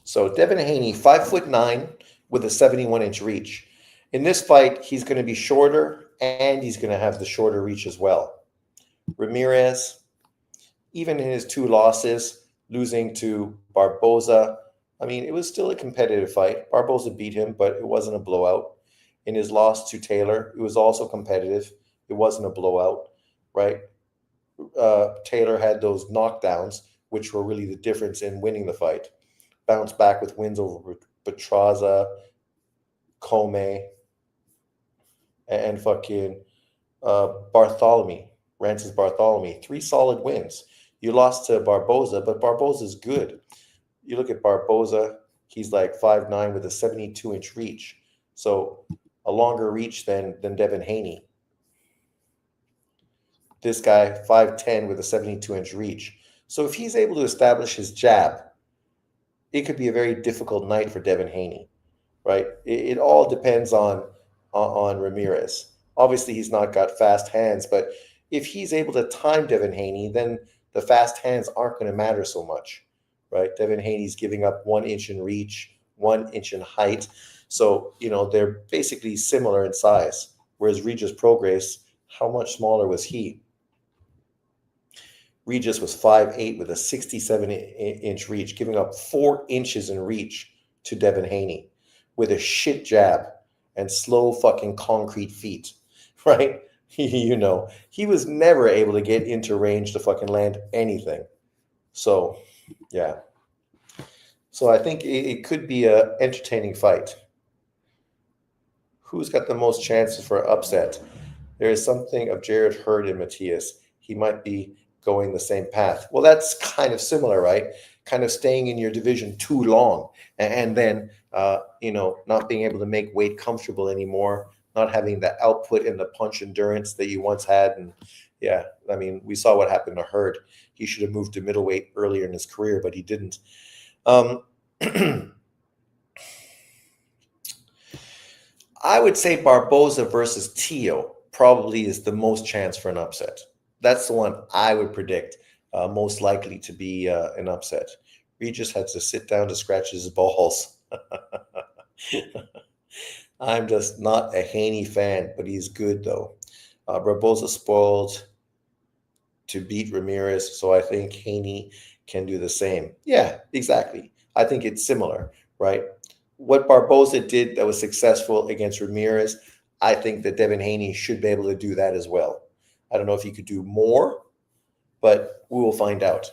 So Devin Haney, 5'9" with a 71-inch reach. In this fight, he's going to be shorter and he's going to have the shorter reach as well. Ramirez, even in his two losses, losing to Barboza, I mean, it was still a competitive fight. Barboza beat him, but it wasn't a blowout. In his loss to Taylor, it was also competitive. It wasn't a blowout, right? Taylor had those knockdowns, which were really the difference in winning the fight. Bounced back with wins over Petraza, Comey, and fucking Bartholomew, Rances Bartholomew. 3 solid wins. You lost to Barboza, but Barboza's good. You look at Barboza, he's like 5'9" with a 72-inch reach. So a longer reach than Devin Haney. This guy, 5'10" with a 72-inch reach. So if he's able to establish his jab, it could be a very difficult night for Devin Haney, right? It all depends on Ramirez. Obviously, he's not got fast hands, but if he's able to time Devin Haney, then the fast hands aren't going to matter so much, right? Devin Haney's giving up 1 inch in reach, 1 inch in height. So, they're basically similar in size. Whereas Regis Prograis, how much smaller was he? Regis was 5'8" with a 67-inch reach, giving up 4 inches in reach to Devin Haney with a shit jab and slow fucking concrete feet, right? He was never able to get into range to fucking land anything. So, yeah. So I think it could be a entertaining fight. Who's got the most chances for upset? There is something of Jared Hurd and Matthias. He might be going the same path. Well, that's kind of similar, right? Kind of staying in your division too long, and then not being able to make weight comfortable anymore, not having the output and the punch endurance that you once had. And yeah, I mean, we saw what happened to Hurd. He should have moved to middleweight earlier in his career, but he didn't. I would say Barboza versus Tio probably is the most chance for an upset. That's the one I would predict most likely to be an upset. Regis had to sit down to scratch his balls. I'm just not a Haney fan, but he's good though. Barboza spoiled to beat Ramirez, so I think Haney can do the same. Yeah, exactly. I think it's similar, right? What Barboza did that was successful against Ramirez, I think that Devin Haney should be able to do that as well. I don't know if he could do more, but we will find out.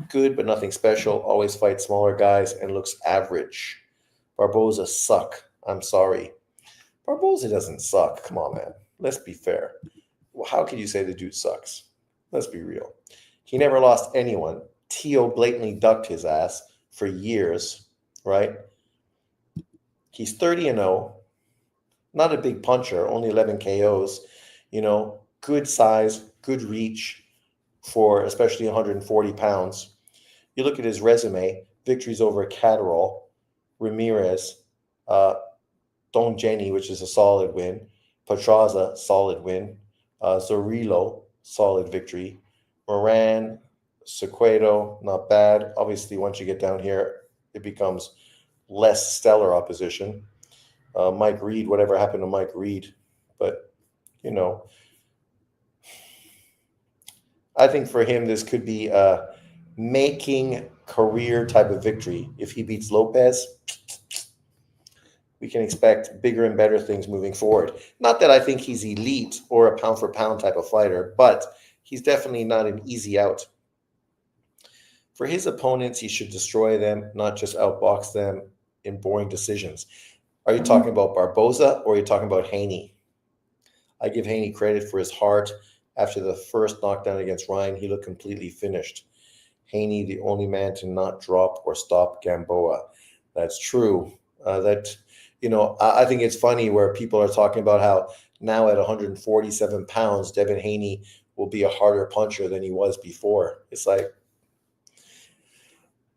Good, but nothing special. Always fights smaller guys and looks average. Barboza suck. I'm sorry. Barboza doesn't suck. Come on, man. Let's be fair. Well, how can you say the dude sucks? Let's be real. He never lost anyone. Tio blatantly ducked his ass for years, right? He's 30-0, not a big puncher, only 11 KOs. Good size, good reach for especially 140 pounds. You look at his resume: victories over Catterall, Ramirez, Don Jenny, which is a solid win, Petraza, solid win, Zorillo, solid victory, Moran, Sequedo, not bad. Obviously, once you get down here, it becomes less stellar opposition. Mike Reed, whatever happened to Mike Reed. But, I think for him, this could be a making career type of victory. If he beats Lopez, we can expect bigger and better things moving forward. Not that I think he's elite or a pound for pound type of fighter, but he's definitely not an easy out. For his opponents, he should destroy them, not just outbox them in boring decisions. Are you talking about Barboza or are you talking about Haney? I give Haney credit for his heart. After the first knockdown against Ryan, he looked completely finished. Haney, the only man to not drop or stop Gamboa. That's true. I think it's funny where people are talking about how now at 147 pounds, Devin Haney will be a harder puncher than he was before. It's like,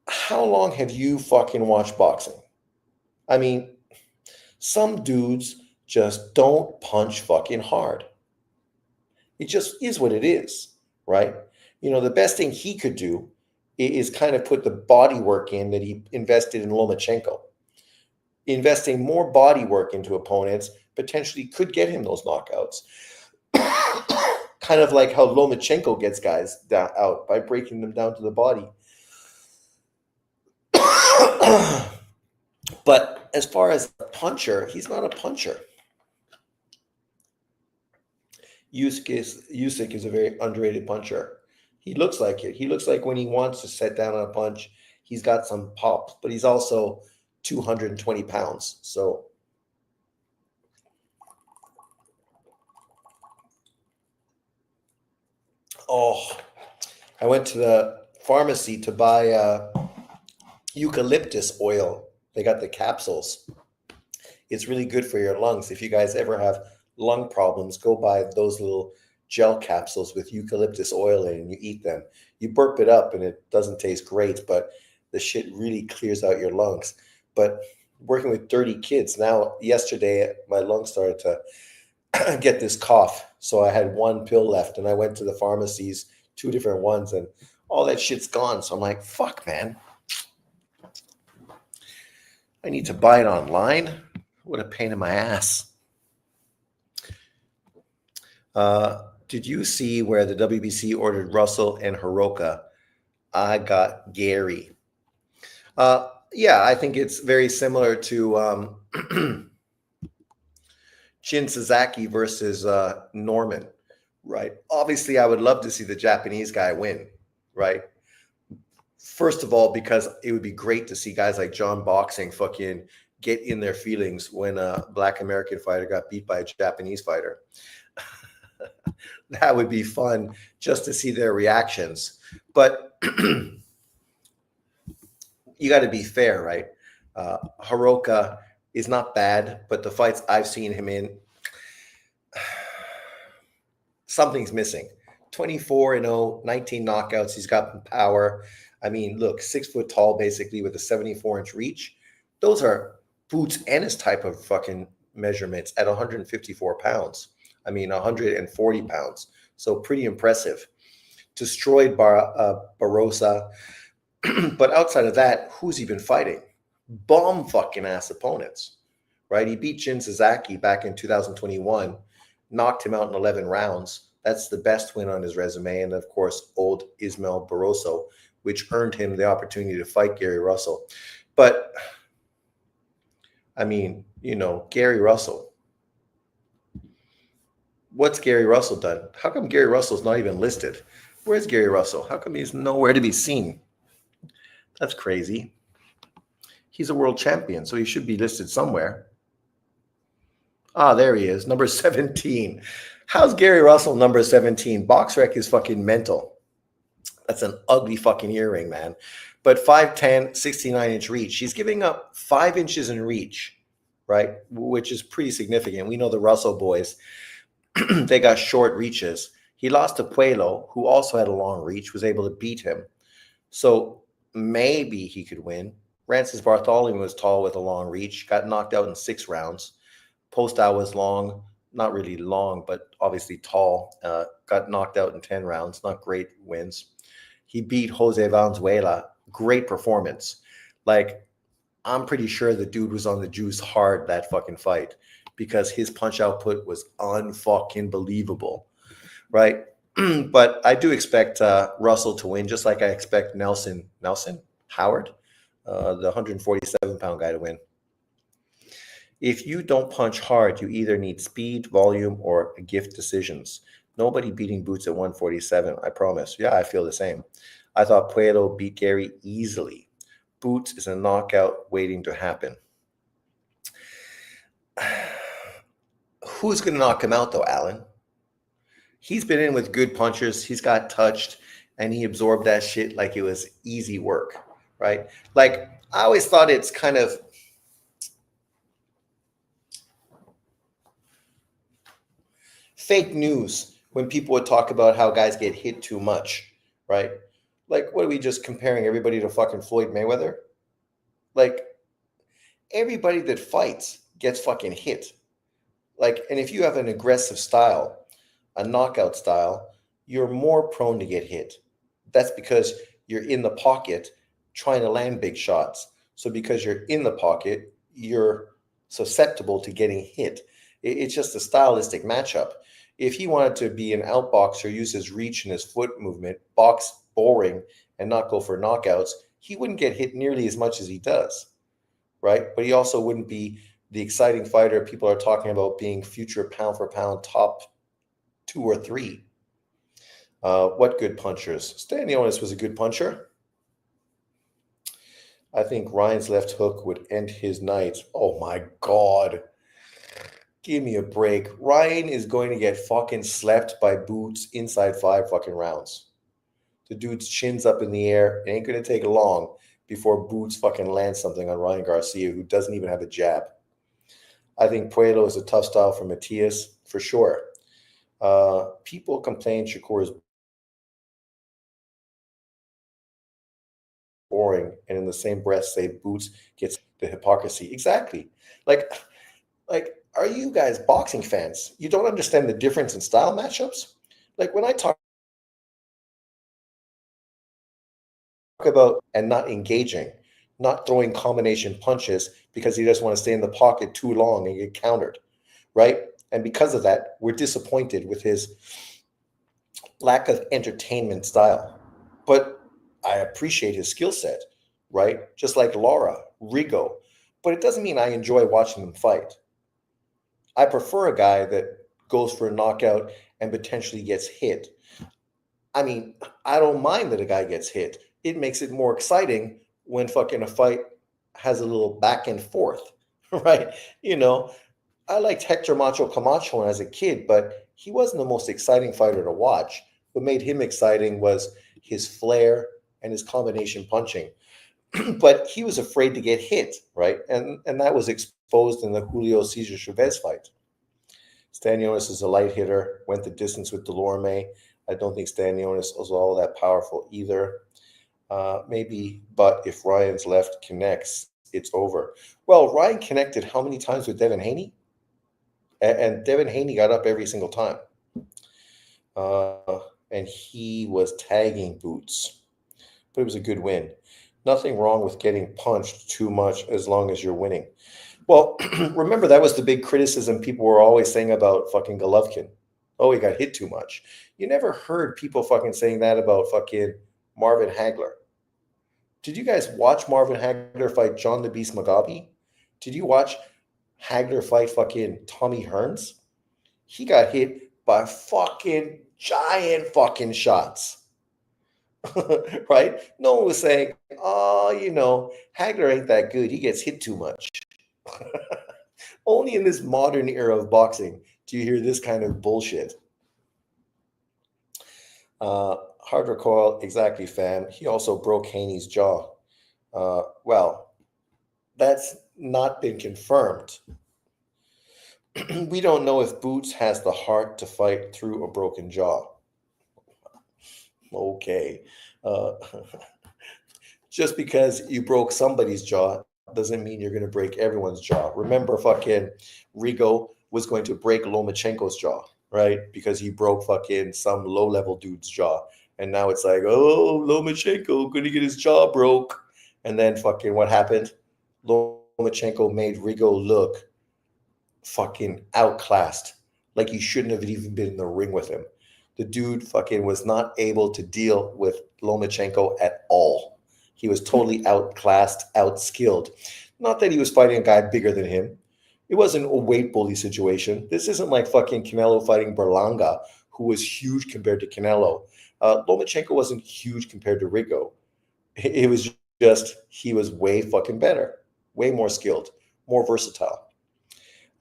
how long have you fucking watched boxing? I mean, some dudes just don't punch fucking hard. It just is what it is, right? The best thing he could do is kind of put the body work in that he invested in Lomachenko. Investing more body work into opponents potentially could get him those knockouts. Kind of like how Lomachenko gets guys out by breaking them down to the body. But as far as a puncher, he's not a puncher. Usyk is a very underrated puncher. He looks like it. He looks like when he wants to set down on a punch, he's got some pop, but he's also 220 pounds. So I went to the pharmacy to buy eucalyptus oil. They got the capsules. It's really good for your lungs. If you guys ever have lung problems, go buy those little gel capsules with eucalyptus oil in and you eat them. You burp it up and it doesn't taste great, but the shit really clears out your lungs. But working with dirty kids, now yesterday my lungs started to get this cough. So I had one pill left and I went to the pharmacies, 2 different ones, and all that shit's gone. So I'm like, fuck, man. I need to buy it online. What a pain in my ass. Did you see where the WBC ordered Russell and Hiroka? I got Gary. Yeah, I think it's very similar to Shin Sasaki versus Norman, right? Obviously, I would love to see the Japanese guy win, right? First of all, because it would be great to see guys like John Boxing fucking get in their feelings when a Black American fighter got beat by a Japanese fighter. That would be fun just to see their reactions. But you got to be fair, right? Hiroka is not bad, but the fights I've seen him in, something's missing. 24-0, 19 knockouts. He's got power. I mean, look, 6 foot tall, basically with a 74-inch reach. Those are Boots Ennis type of fucking measurements at 154 pounds. I mean, 140 pounds. So pretty impressive. Destroyed Barbosa. But outside of that, who's he been fighting? Bomb fucking ass opponents, right? He beat Jin Sasaki back in 2021, knocked him out in 11 rounds. That's the best win on his resume. And of course, old Ismael Barroso, which earned him the opportunity to fight Gary Russell. But I mean, Gary Russell. What's Gary Russell done? How come Gary Russell's not even listed? Where's Gary Russell? How come he's nowhere to be seen? That's crazy. He's a world champion, so he should be listed somewhere. Ah, there he is, number 17. How's Gary Russell number 17? BoxRec is fucking mental. That's an ugly fucking earring, man. But 5'10", 69-inch reach. He's giving up 5 inches in reach, right? Which is pretty significant. We know the Russell boys, they got short reaches. He lost to Puelo, who also had a long reach, was able to beat him. So maybe he could win. Francis Bartholomew was tall with a long reach, got knocked out in 6 rounds. Postau was long, not really long, but obviously tall, got knocked out in 10 rounds, not great wins. He beat Jose Valenzuela, great performance. Like, I'm pretty sure the dude was on the juice hard that fucking fight because his punch output was unfucking believable, right? But I do expect Russell to win, just like I expect Nelson Howard, the 147-pound guy, to win. If you don't punch hard, you either need speed, volume, or gift decisions. Nobody beating Boots at 147, I promise. Yeah, I feel the same. I thought Puelo beat Gary easily. Boots is a knockout waiting to happen. Who's going to knock him out, though, Alan? He's been in with good punchers. He's got touched, and he absorbed that shit like it was easy work, right? Like, I always thought it's kind of fake news when people would talk about how guys get hit too much, right? Like, what are we just comparing everybody to fucking Floyd Mayweather? Like, everybody that fights gets fucking hit. Like, and if you have an aggressive style, a knockout style, you're more prone to get hit. That's because you're in the pocket trying to land big shots. So because you're in the pocket, you're susceptible to getting hit. It's just a stylistic matchup. If he wanted to be an outboxer, use his reach and his foot movement, box boring, and not go for knockouts, he wouldn't get hit nearly as much as he does, right? But he also wouldn't be the exciting fighter people are talking about being future pound for pound top 2 or 3. What good punchers? Stanionis was a good puncher. I think Ryan's left hook would end his night. Oh my God. Give me a break. Ryan is going to get fucking slept by Boots inside 5 fucking rounds. The dude's chin's up in the air. It ain't going to take long before Boots fucking lands something on Ryan Garcia, who doesn't even have a jab. I think Puelo is a tough style for Matias, for sure. People complain Shakur is boring, and in the same breath say Boots gets the hypocrisy. Exactly. Like, are you guys boxing fans? You don't understand the difference in style matchups? Like, when I talk about and not engaging, not throwing combination punches because he doesn't want to stay in the pocket too long and get countered, right? And because of that, we're disappointed with his lack of entertainment style. But I appreciate his skill set, right? Just like Laura, Rigo. But it doesn't mean I enjoy watching them fight. I prefer a guy that goes for a knockout and potentially gets hit. I mean, I don't mind that a guy gets hit. It makes it more exciting when fucking a fight has a little back and forth, right? You know, I liked Hector Macho Camacho as a kid, but he wasn't the most exciting fighter to watch. What made him exciting was his flair and his combination punching. But he was afraid to get hit, right? And that was exposed in the Julio Cesar Chavez fight. Stanionis is a light hitter, went the distance with Delorme. I don't think Stanionis was all that powerful either. Maybe, but if Ryan's left connects, it's over. Well, Ryan connected how many times with Devin Haney? And Devin Haney got up every single time. And he was tagging Boots. But it was a good win. Nothing wrong with getting punched too much as long as you're winning. Well, remember that was the big criticism people were always saying about fucking Golovkin. Oh, he got hit too much. You never heard people fucking saying that about fucking Marvin Hagler. Did you guys watch Marvin Hagler fight John the Beast Mugabe? Did you watch Hagler fight fucking Tommy Hearns? He got hit by fucking giant fucking shots. Right? No one was saying, oh, Hagler ain't that good. He gets hit too much. Only in this modern era of boxing do you hear this kind of bullshit. Hard recoil, exactly, fam. He also broke Haney's jaw. Well, that's not been confirmed. We don't know if Boots has the heart to fight through a broken jaw. Okay. Uh, just because you broke somebody's jaw doesn't mean you're going to break everyone's jaw. Remember, fucking Rigo was going to break Lomachenko's jaw, right? Because he broke fucking some low level dude's jaw. And now it's like, oh, Lomachenko going to get his jaw broke. And then fucking what happened? Lomachenko made Rigo look fucking outclassed. Like he shouldn't have even been in the ring with him. The dude fucking was not able to deal with Lomachenko at all. He was totally outclassed, outskilled. Not that he was fighting a guy bigger than him. It wasn't a weight bully situation. This isn't like fucking Canelo fighting Berlanga, who was huge compared to Canelo. Lomachenko wasn't huge compared to Rigo. It was just he was way fucking better, way more skilled, more versatile.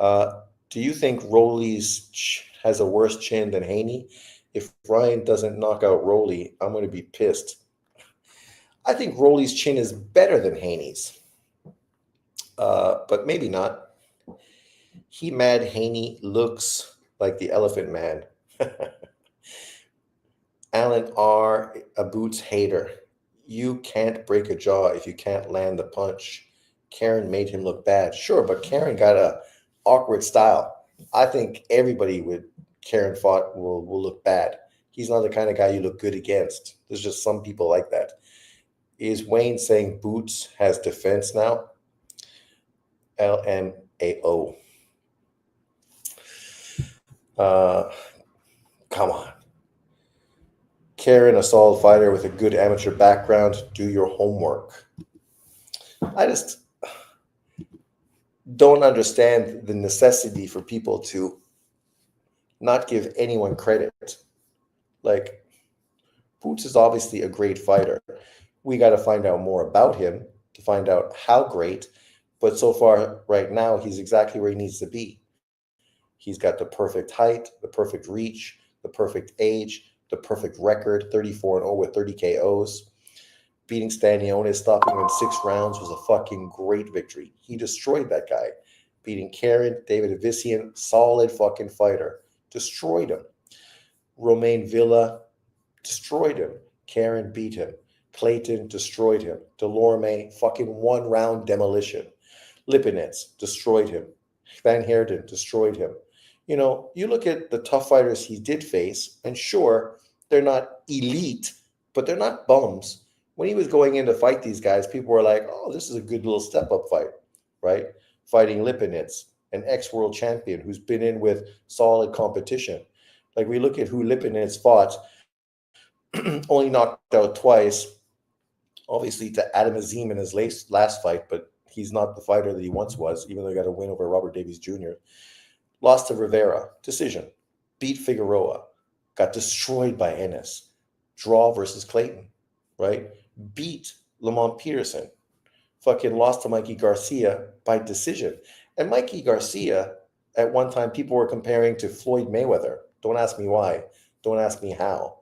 Do you think Rolly's has a worse chin than Haney? If Ryan doesn't knock out Rolly, I'm going to be pissed. I think Rolly's chin is better than Haney's, but maybe not. He mad Haney looks like the Elephant Man. Alan R., a Boots hater. You can't break a jaw if you can't land the punch. Karen made him look bad. Sure, but Karen got a awkward style. I think everybody with Karen fought will look bad. He's not the kind of guy you look good against. There's just some people like that. Is Wayne saying Boots has defense now? LMAO. Come on. Karen, a solid fighter with a good amateur background, do your homework. I just don't understand the necessity for people to not give anyone credit. Like, Boots is obviously a great fighter. We got to find out more about him to find out how great. But so far, right now, he's exactly where he needs to be. He's got the perfect height, the perfect reach, the perfect age, the perfect record, 34-0 with 30 KOs. Beating Stanionis, stopping him in 6 rounds was a fucking great victory. He destroyed that guy. Beating Karen, David Avician, solid fucking fighter. Destroyed him. Romain Villa, destroyed him. Karen beat him. Clayton destroyed him. Delorme, fucking 1-round demolition. Lipinets destroyed him. Van Heerden destroyed him. You look at the tough fighters he did face, and sure, they're not elite, but they're not bums. When he was going in to fight these guys, people were like, oh, this is a good little step-up fight, right? Fighting Lipinets, an ex-world champion who's been in with solid competition. Like we look at who Lipinets fought, only knocked out twice, obviously to Adam Azim in his last fight, but he's not the fighter that he once was, even though he got a win over Robert Davies Jr. Lost to Rivera, decision. Beat Figueroa, got destroyed by Ennis. Draw versus Clayton, right? Beat Lamont Peterson. Fucking lost to Mikey Garcia by decision. And Mikey Garcia, at one time, people were comparing to Floyd Mayweather. Don't ask me why. Don't ask me how.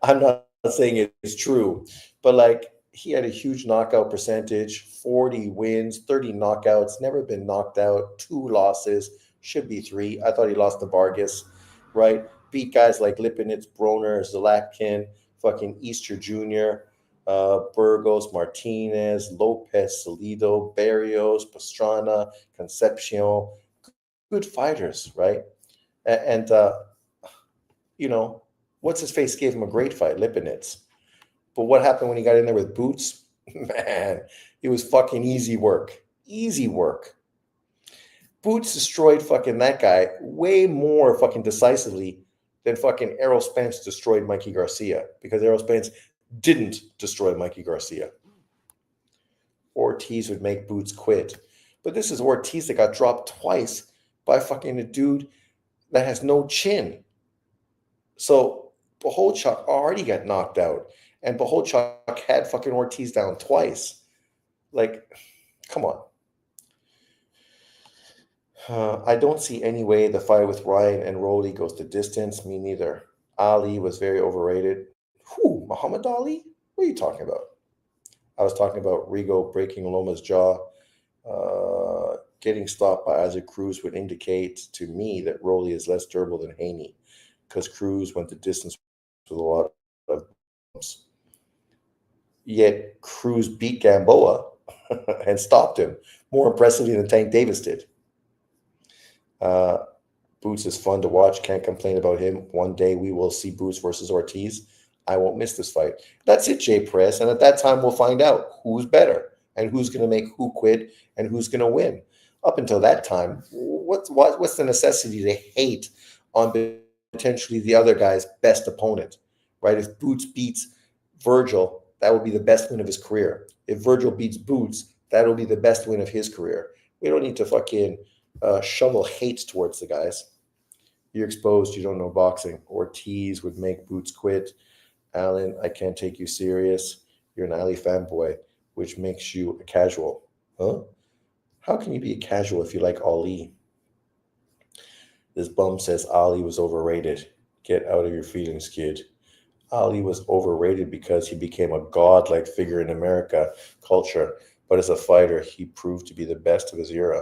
I'm not saying it's true, but like he had a huge knockout percentage, 40 wins, 30 knockouts, never been knocked out, 2 losses, should be 3. I thought he lost to Vargas, right? Beat guys like Lipinets, Broner, Zlatkin, fucking Easter Jr., Burgos, Martinez, Lopez, Salido, Barrios, Pastrana, Concepcion, good fighters, right? And you know, what's his face gave him a great fight, Lipinets. But what happened when he got in there with Boots? Man, it was fucking easy work. Easy work. Boots destroyed fucking that guy way more fucking decisively than fucking Errol Spence destroyed Mikey Garcia, because Errol Spence didn't destroy Mikey Garcia. Ortiz would make Boots quit. But this is Ortiz that got dropped twice by fucking a dude that has no chin. So Bohocuk already got knocked out, and Bohocuk had fucking Ortiz down twice. Like, come on. I don't see any way the fight with Ryan and Rolly goes the distance. Me neither. Ali was very overrated. Who? Muhammad Ali? What are you talking about? I was talking about Rigo breaking Loma's jaw. Getting stopped by Isaac Cruz would indicate to me that Rolly is less durable than Haney, because Cruz went the distance with a lot of bumps. Yet Cruz beat Gamboa and stopped him more impressively than Tank Davis did. Boots is fun to watch. Can't complain about him. One day we will see Boots versus Ortiz. I won't miss this fight. That's it, Jay Press. And at that time, we'll find out who's better and who's going to make who quit and who's going to win. Up until that time, what's the necessity to hate on potentially the other guy's best opponent, right? If Boots beats Virgil, that will be the best win of his career. If Virgil beats Boots, that will be the best win of his career. We don't need to fucking shovel hate towards the guys. You're exposed. You don't know boxing. Ortiz would make Boots quit. Alan, I can't take you serious. You're an Ali fanboy, which makes you a casual. Huh? How can you be a casual if you like Ali? This bum says Ali was overrated. Get out of your feelings, kid. Ali was overrated because he became a godlike figure in America culture, but as a fighter, he proved to be the best of his era.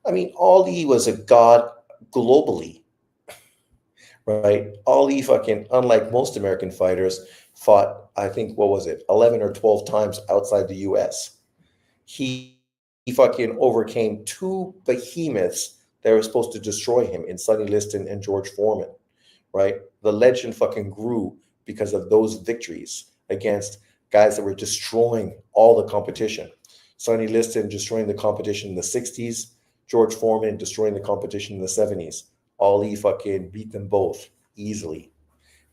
I mean, Ali was a god globally, right? Ali fucking, unlike most American fighters, fought, I think, what was it, 11 or 12 times outside the U.S. He fucking overcame 2 behemoths that were supposed to destroy him in Sonny Liston and George Foreman, right? The legend fucking grew because of those victories against guys that were destroying all the competition. Sonny Liston destroying the competition in the 60s, George Foreman destroying the competition in the 70s. Ali fucking beat them both easily.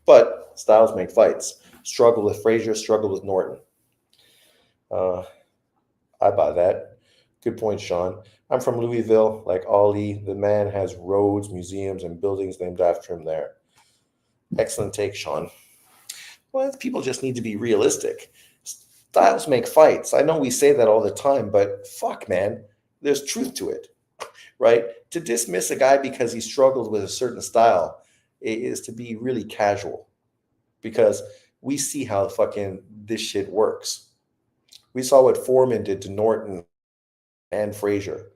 But styles make fights. Struggle with Frazier, struggle with Norton. I buy that. Good point, Sean. I'm from Louisville. Like Ali, the man has roads, museums, and buildings named after him there. Excellent take, Sean. Well, people just need to be realistic. Styles make fights. I know we say that all the time, but fuck, man, there's truth to it, right? To dismiss a guy because he struggled with a certain style is to be really casual, because we see how fucking this shit works. We saw what Foreman did to Norton and Frazier.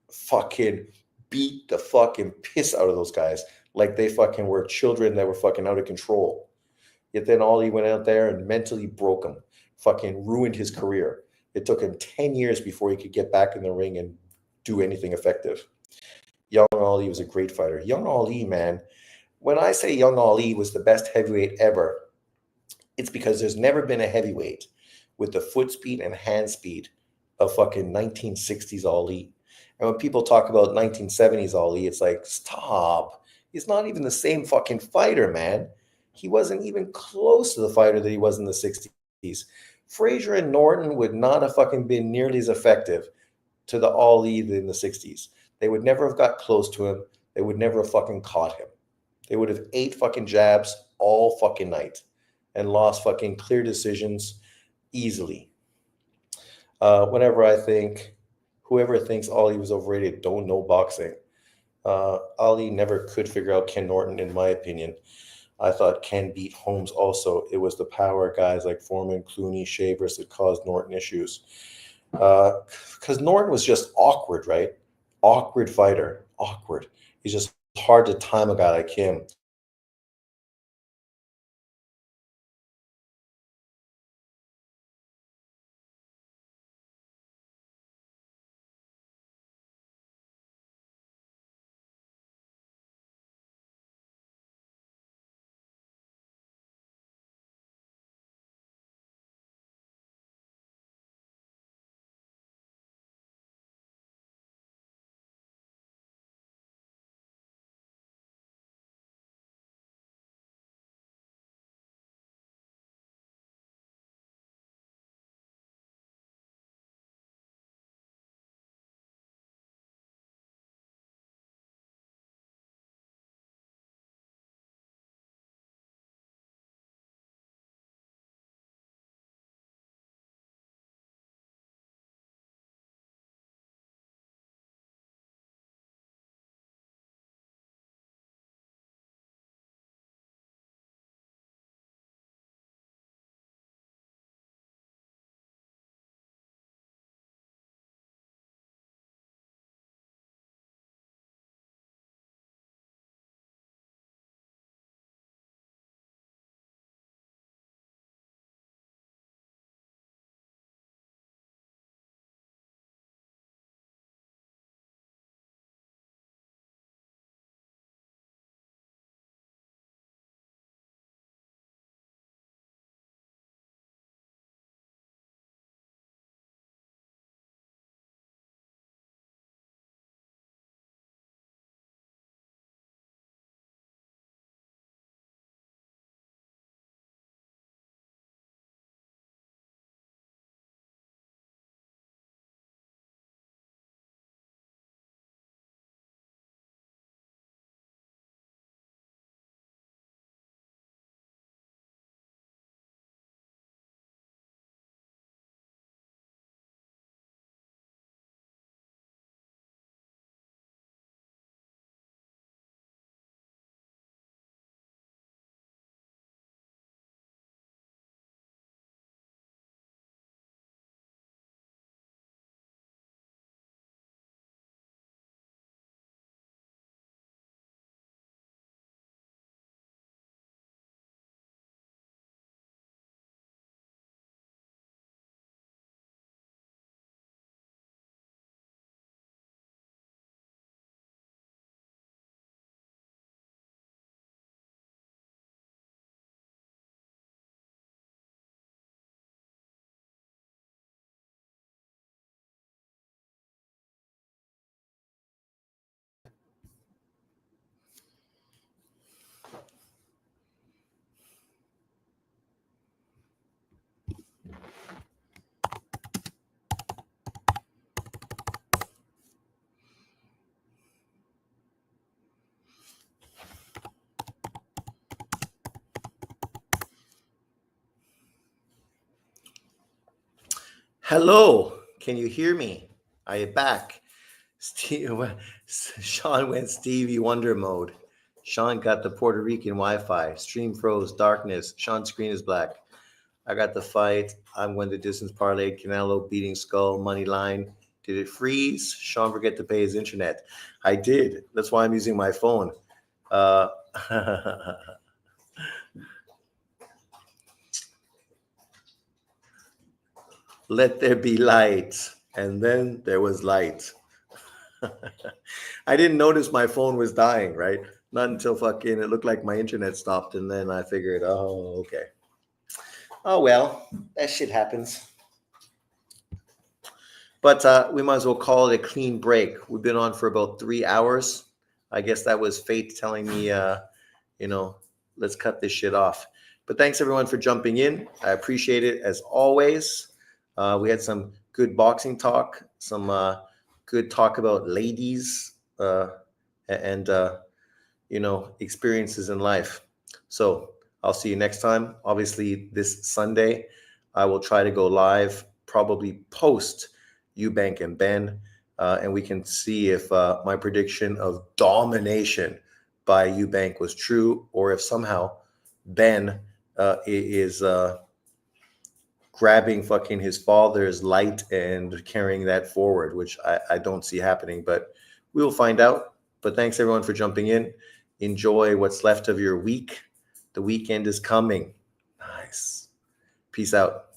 Fucking beat the fucking piss out of those guys like they fucking were children that were fucking out of control. Yet then Ali went out there and mentally broke him, fucking ruined his career. It took him 10 years before he could get back in the ring and do anything effective. Young Ali was a great fighter. Young Ali, man, when I say Young Ali was the best heavyweight ever, it's because there's never been a heavyweight with the foot speed and hand speed of fucking 1960s Ali. And when people talk about 1970s Ali, it's like, stop. He's not even the same fucking fighter, man. He wasn't even close to the fighter that he was in the 60s. Frazier and Norton would not have fucking been nearly as effective to the Ali in the 60s. They would never have got close to him. They would never have fucking caught him. They would have ate fucking jabs all fucking night and lost fucking clear decisions easily. Whenever I think, whoever thinks Ali was overrated don't know boxing. Ali never could figure out Ken Norton, in my opinion. I thought Ken beat Holmes also. It was the power guys like Foreman, Clooney, Shavers that caused Norton issues. Because Norton was just awkward, right? Awkward fighter. Awkward. He's just hard to time a guy like him. Hello, can you hear me? Are you back? Steve, Sean went Stevie Wonder mode. Sean got the Puerto Rican Wi-Fi. Stream froze. Darkness. Sean's screen is black. I got the fight. I'm going the distance parlay. Canelo beating Skull. Money line. Did it freeze? Sean forget to pay his internet. I did. That's why I'm using my phone. Uh, Let there be light. And then there was light. I didn't notice my phone was dying, right? Not until fucking it looked like my internet stopped, and then I figured, oh, okay. Oh well, that shit happens. But we might as well call it a clean break. We've been on for about 3 hours. I guess that was fate telling me, let's cut this shit off. But thanks everyone for jumping in. I appreciate it as always. We had some good boxing talk, some good talk about ladies and experiences in life. So I'll see you next time. Obviously, this Sunday, I will try to go live, probably post Eubank and Ben, and we can see if my prediction of domination by Eubank was true, or if somehow Ben is grabbing fucking his father's light and carrying that forward, which I don't see happening, but we will find out. But thanks everyone for jumping in. Enjoy what's left of your week. The weekend is coming. Nice. Peace out.